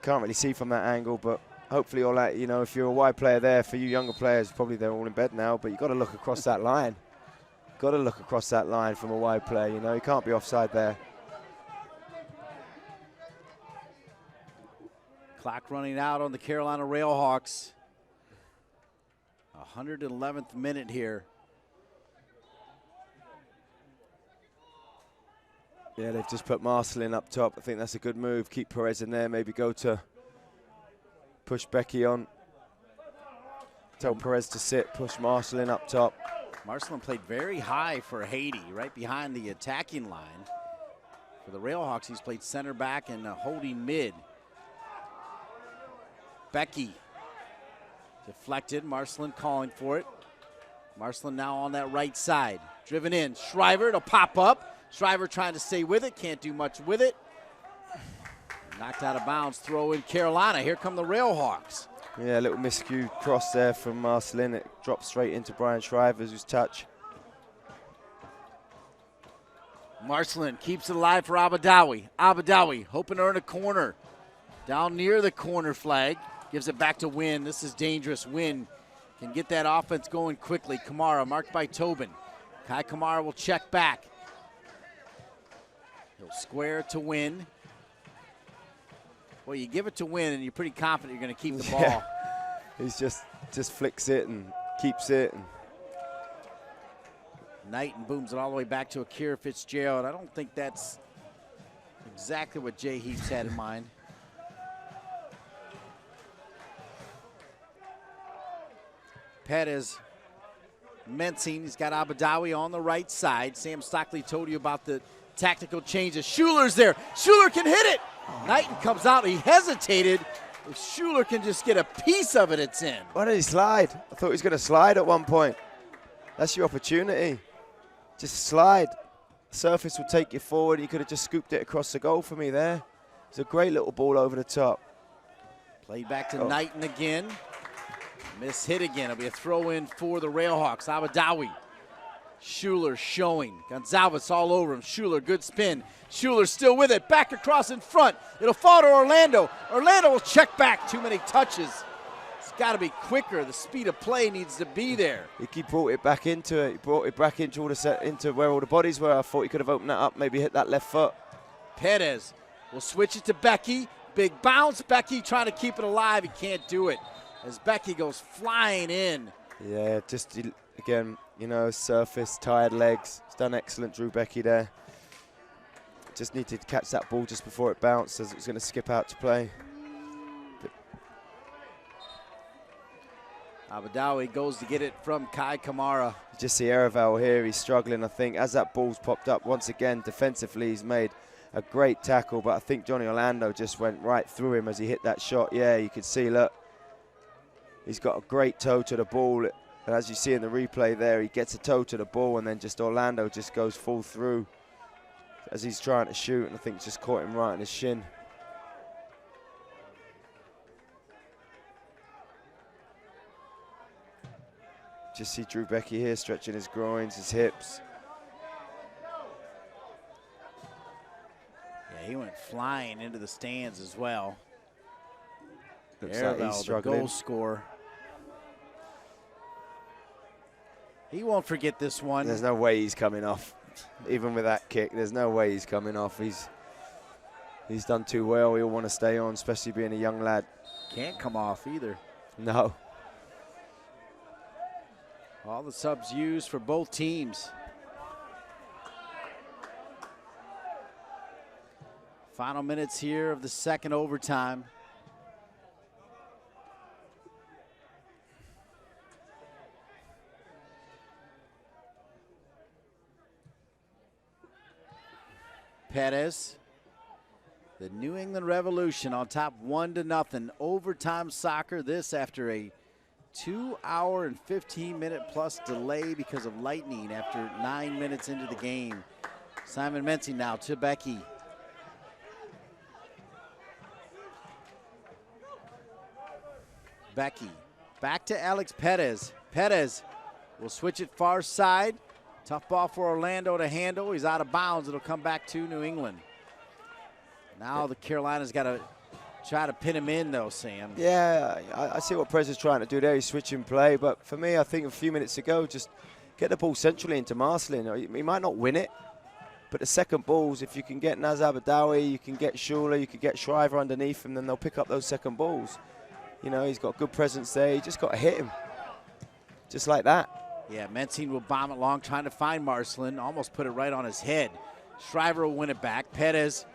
Can't really see from that angle, but hopefully all that, you know, if you're a wide player there, for you younger players, probably they're all in bed now, but you've got to look across that line. Got to look across that line from a wide player, you know, you can't be offside there. Clock running out on the Carolina RailHawks. 111th minute here. Yeah, they've just put Marcelin up top. I think that's a good move. Keep Perez in there, maybe go to push Becky on. Tell Perez to sit, push Marcelin up top. Marcelin played very high for Haiti, right behind the attacking line. For the RailHawks, he's played center back and holding mid. Becky deflected, Marcelin calling for it. Marcelin now on that right side. Driven in, Shriver to pop up. Shriver trying to stay with it, can't do much with it. Knocked out of bounds, throw in Carolina. Here come the RailHawks. Yeah, a little miscue cross there from Marcelin. It dropped straight into Brian Shriver's touch. Marcelin keeps it alive for Abadawi. Abadawi hoping to earn a corner. Down near the corner flag. Gives it back to Wynn. This is dangerous. Wynn can get that offense going quickly. Kamara marked by Tobin. Kai Kamara will check back. He'll square it to Wynn. Well, you give it to Wynn, and you're pretty confident you're going to keep the ball. Yeah. He's just flicks it and keeps it. And Knighton booms it all the way back to Akira Fitzgerald. I don't think that's exactly what Jay Heaps had in mind. Pettis, Mensing, he's got Abadawi on the right side. Sam Stockley told you about the tactical changes. Schuler's there. Schuler can hit it. Knighton comes out. He hesitated. If Schuler can just get a piece of it, it's in. Why did he slide? I thought he was going to slide at one point. That's your opportunity. Just slide. The surface will take you forward. You could have just scooped it across the goal for me there. It's a great little ball over the top. Played back to Knighton again. Miss hit again. It'll be a throw in for the RailHawks. Abadawi. Schuler showing. Gonzalez all over him. Schuler, good spin. Schuler still with it. Back across in front. It'll fall to Orlando. Orlando will check back. Too many touches. It's got to be quicker. The speed of play needs to be there. He brought it back into it. He brought it back into into where all the bodies were. I thought he could have opened that up, maybe hit that left foot. Perez will switch it to Becky. Big bounce. Becky trying to keep it alive. He can't do it as Becky goes flying in. Yeah, just again, you know, surface, tired legs. He's done excellent, Drew Becky there. Just needed to catch that ball just before it bounced as it was going to skip out to play. Abadawi goes to get it from Kai Kamara. Just see Ereval here, he's struggling, I think. As that ball's popped up, once again, defensively, he's made a great tackle, but I think Johnny Orlando just went right through him as he hit that shot. Yeah, you could see, look, he's got a great toe to the ball. And as you see in the replay there, he gets a toe to the ball and then just Orlando just goes full through as he's trying to shoot, and I think just caught him right in his shin. Just see Drew Becky here stretching his groins, his hips. Yeah, he went flying into the stands as well. Looks like he's struggling. The goal scorer. He won't forget this one. There's no way he's coming off. Even with that kick, there's no way he's coming off. He's done too well. He'll want to stay on, especially being a young lad. Can't come off either. No. All the subs used for both teams. Final minutes here of the second overtime. Pettis, the New England Revolution on top 1-0. Overtime soccer, this after a 2-hour and 15-minute plus delay because of lightning after 9 minutes into the game. Simon Mensing now to Becky. Becky, back to Alex Pettis. Pettis will switch it far side. Tough ball for Orlando to handle. He's out of bounds. It'll come back to New England. Now the Carolina's got to try to pin him in, though, Sam. Yeah, I see what Prez is trying to do there. He's switching play. But for me, I think a few minutes ago, just get the ball centrally into Marcelin. He might not win it, but the second balls, if you can get Naz Abadawi, you can get Schuler, you can get Shriver underneath him, then they'll pick up those second balls. You know, he's got good presence there. You just got to hit him. Just like that. Yeah, Mensing will bomb it long, trying to find Marcelin. Almost put it right on his head. Shriver will win it back. Pettis,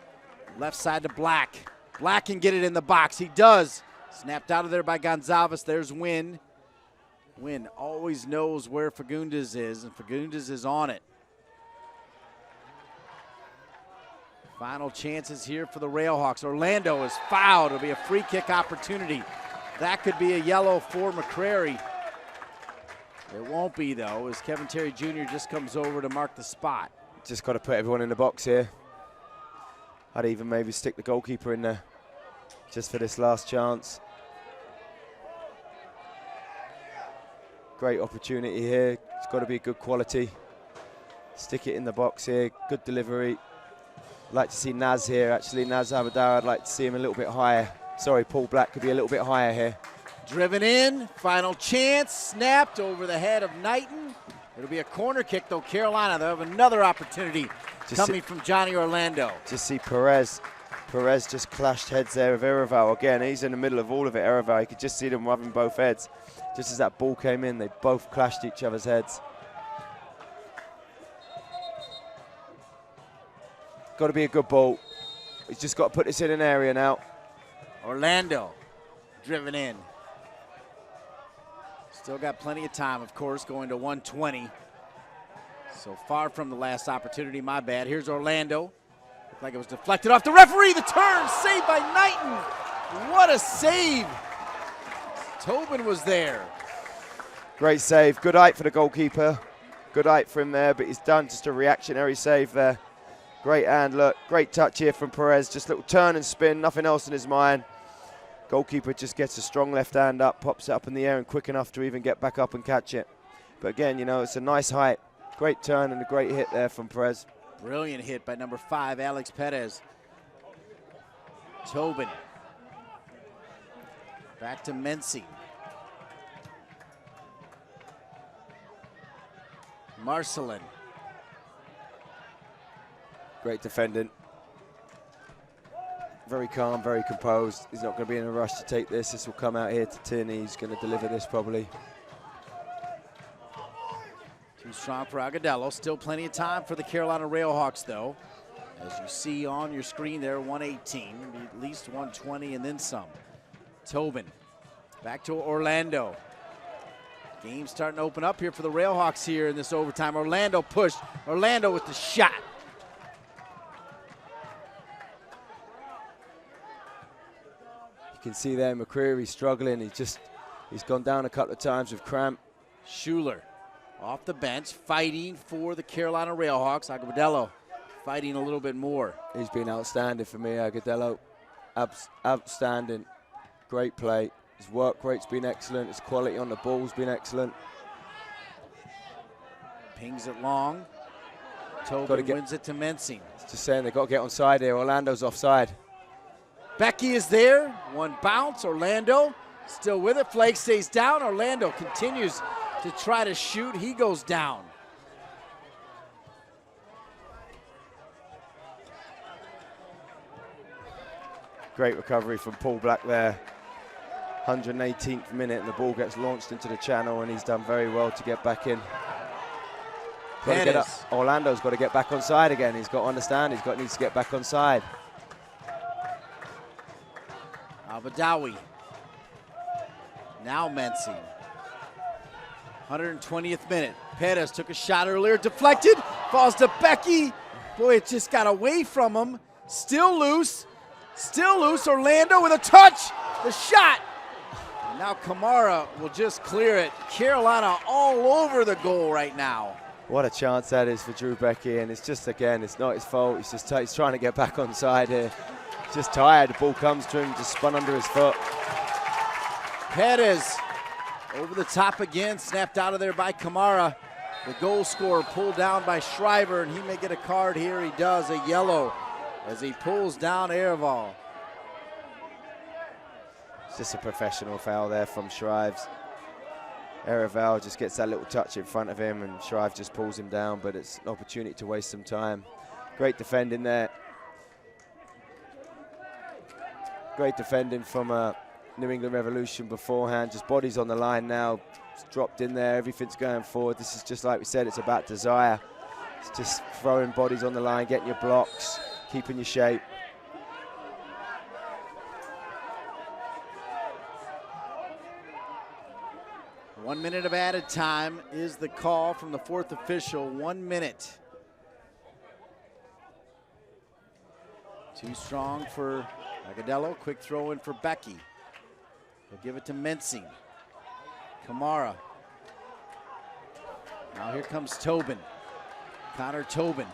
left side to Black. Black can get it in the box. He does. Snapped out of there by Gonzalez. There's Wynn. Wynn always knows where Fagundes is, and Fagundes is on it. Final chances here for the RailHawks. Orlando is fouled. It'll be a free kick opportunity. That could be a yellow for McCrary. It won't be, though, as Kevin Terry Jr. just comes over to mark the spot. Just got to put everyone in the box here. I'd even maybe stick the goalkeeper in there just for this last chance. Great opportunity here. It's got to be good quality. Stick it in the box here. Good delivery. I'd like to see Naz here, actually. Naz Abadar, I'd like to see him a little bit higher. Sorry, Paul Black could be a little bit higher here. Driven in, final chance, snapped over the head of Knighton. It'll be a corner kick, though. Carolina, they'll have another opportunity coming from Johnny Orlando. Just see Perez. Perez just clashed heads there with Ereval. Again, he's in the middle of all of it, Ereval. You could just see them rubbing both heads. Just as that ball came in, they both clashed each other's heads. Got to be a good ball. He's just got to put this in an area now. Orlando driven in. Still got plenty of time, of course, going to 120. So far from the last opportunity, my bad. Here's Orlando. Looked like it was deflected off the referee. The turn, saved by Knighton. What a save. Tobin was there. Great save. Good height for the goalkeeper. Good height for him there, but he's done just a reactionary save there. Great hand, look. Great touch here from Perez. Just a little turn and spin, nothing else in his mind. Goalkeeper just gets a strong left hand up, pops it up in the air and quick enough to even get back up and catch it. But again, you know, it's a nice height. Great turn and a great hit there from Perez. Brilliant hit by number 5, Alex Perez. Tobin. Back to Mency. Marcelin. Great defending. Very calm, very composed. He's not going to be in a rush to take this. This will come out here to Tierney. He's going to deliver this probably. Too strong for Agudelo. Still plenty of time for the Carolina RailHawks, though. As you see on your screen there, 118, at least 120 and then some. Tobin back to Orlando. Game starting to open up here for the RailHawks here in this overtime. Orlando pushed. Orlando with the shot. You can see there McCreary struggling. He's gone down a couple of times with cramp. Schuler off the bench, fighting for the Carolina RailHawks. Agudelo fighting a little bit more. He's been outstanding for me, Agudelo. Outstanding. Great play. His work rate's been excellent. His quality on the ball's been excellent. Pings it long. Tobin wins it to Mensing. Just saying, they've got to get onside here. Orlando's offside. Becky is there. One bounce. Orlando still with it. Flake stays down. Orlando continues to try to shoot. He goes down. Great recovery from Paul Black there. 118th minute and the ball gets launched into the channel and he's done very well to get back in. Orlando's got to get back on side again. He's got to understand needs to get back on side. Abadawi. Now Mensing. 120th minute. Perez took a shot earlier, deflected, falls to Becky. Boy, it just got away from him. Still loose. Orlando with a touch. The shot. And now Kamara will just clear it. Carolina all over the goal right now. What a chance that is for Drew Becky, and it's just, again, it's not his fault. He's trying to get back on side here. He's just tired. The ball comes to him, just spun under his foot. Perez over the top again, snapped out of there by Kamara. The goal scorer pulled down by Shriver, and he may get a card here. He does, a yellow, as he pulls down Ereval. It's just a professional foul there from Shrives. Ereval just gets that little touch in front of him, and Shrive just pulls him down, but it's an opportunity to waste some time. Great defending there. Great defending from New England Revolution beforehand. Just bodies on the line now. It's dropped in there. Everything's going forward. This is just like we said, it's about desire. It's just throwing bodies on the line, getting your blocks, keeping your shape. One minute of added time is the call from the fourth official. 1 minute. Too strong for Agudelo. Quick throw in for Becky. He'll give it to Mensing. Kamara. Now here comes Tobin. Connor Tobin.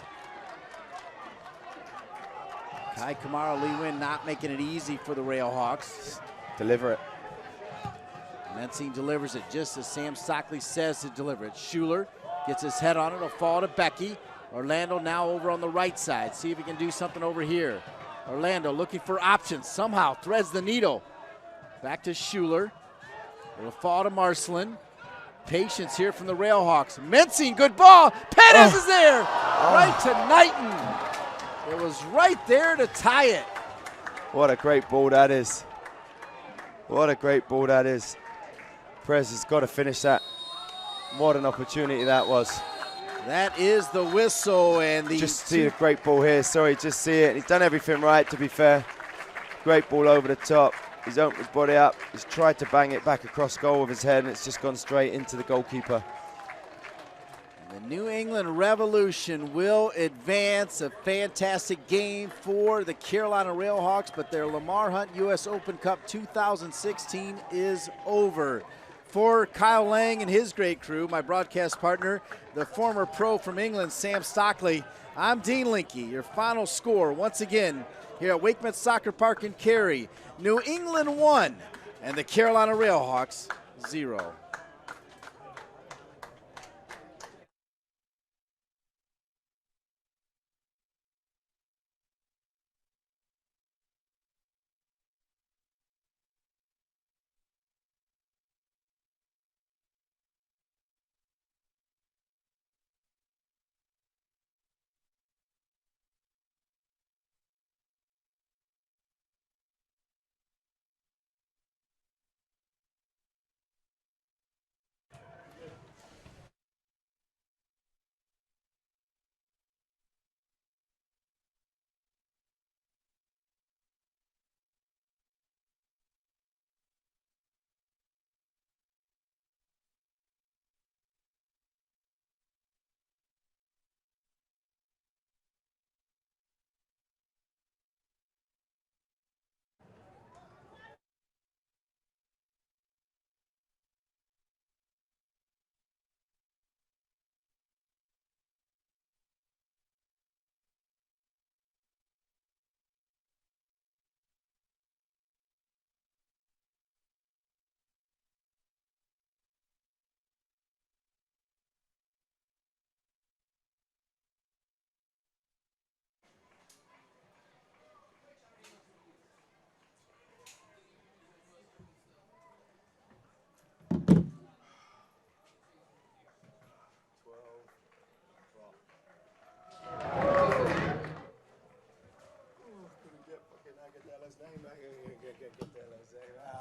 Kai Kamara, Lee Win not making it easy for the RailHawks. Deliver it. Mensing delivers it just as Sam Stockley says to deliver it. Schuler gets his head on it. It'll fall to Becky. Orlando now over on the right side. See if he can do something over here. Orlando looking for options. Somehow threads the needle. Back to Schuler. It'll fall to Marcelin. Patience here from the RailHawks. Mensing, good ball. Pettis is there. Right to Knighton. It was right there to tie it. What a great ball that is. What a great ball that is. Perez has got to finish that. What an opportunity that was. That is the whistle, and the just see a great ball here. Sorry, just see it. He's done everything right, to be fair. Great ball over the top. He's opened his body up. He's tried to bang it back across goal with his head, and it's just gone straight into the goalkeeper. The New England Revolution will advance. A fantastic game for the Carolina RailHawks, but their Lamar Hunt U.S. Open Cup 2016 is over. For Kyle Lang and his great crew, my broadcast partner, the former pro from England, Sam Stockley, I'm Dean Linke. Your final score, once again, here at Wake Met Soccer Park in Cary. New England 1 and the Carolina RailHawks 0.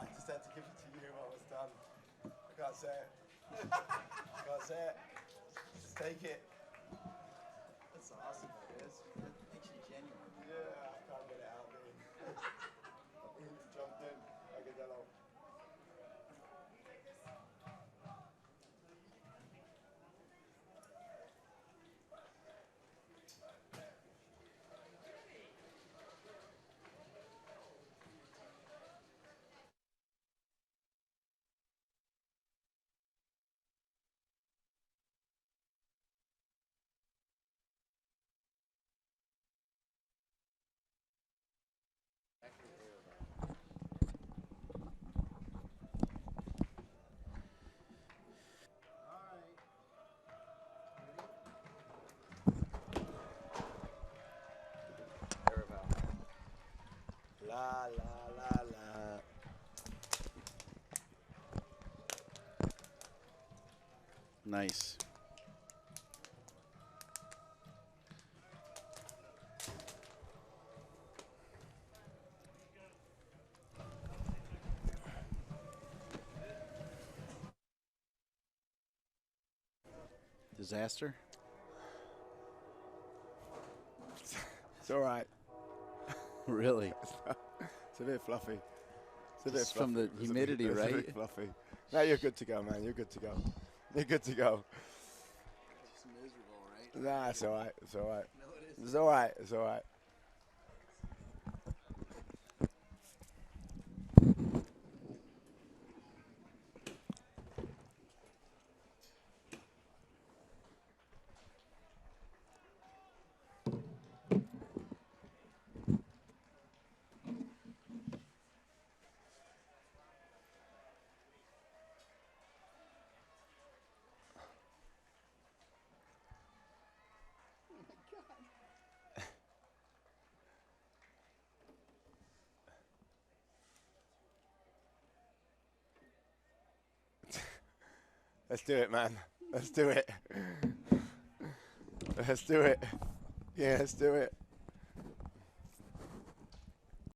I just had to give it to you while I was done. I can't say it. I can't say it. Just take it. That's awesome. That makes you genuine. Yeah, I can't get it out, dude. I jumped in. I get that out. La la la la. Nice. Disaster? It's all right. Really? It's a bit fluffy. It's a bit It's fluffy. from the humidity, it's right? a bit fluffy. No, you're good to go, man. You're good to go. You're good to go. It's miserable, right? Nah, it's all right. It's all right. It's all right. It's all right. Let's do it, man. Let's do it. Let's do it. Yeah, let's do it.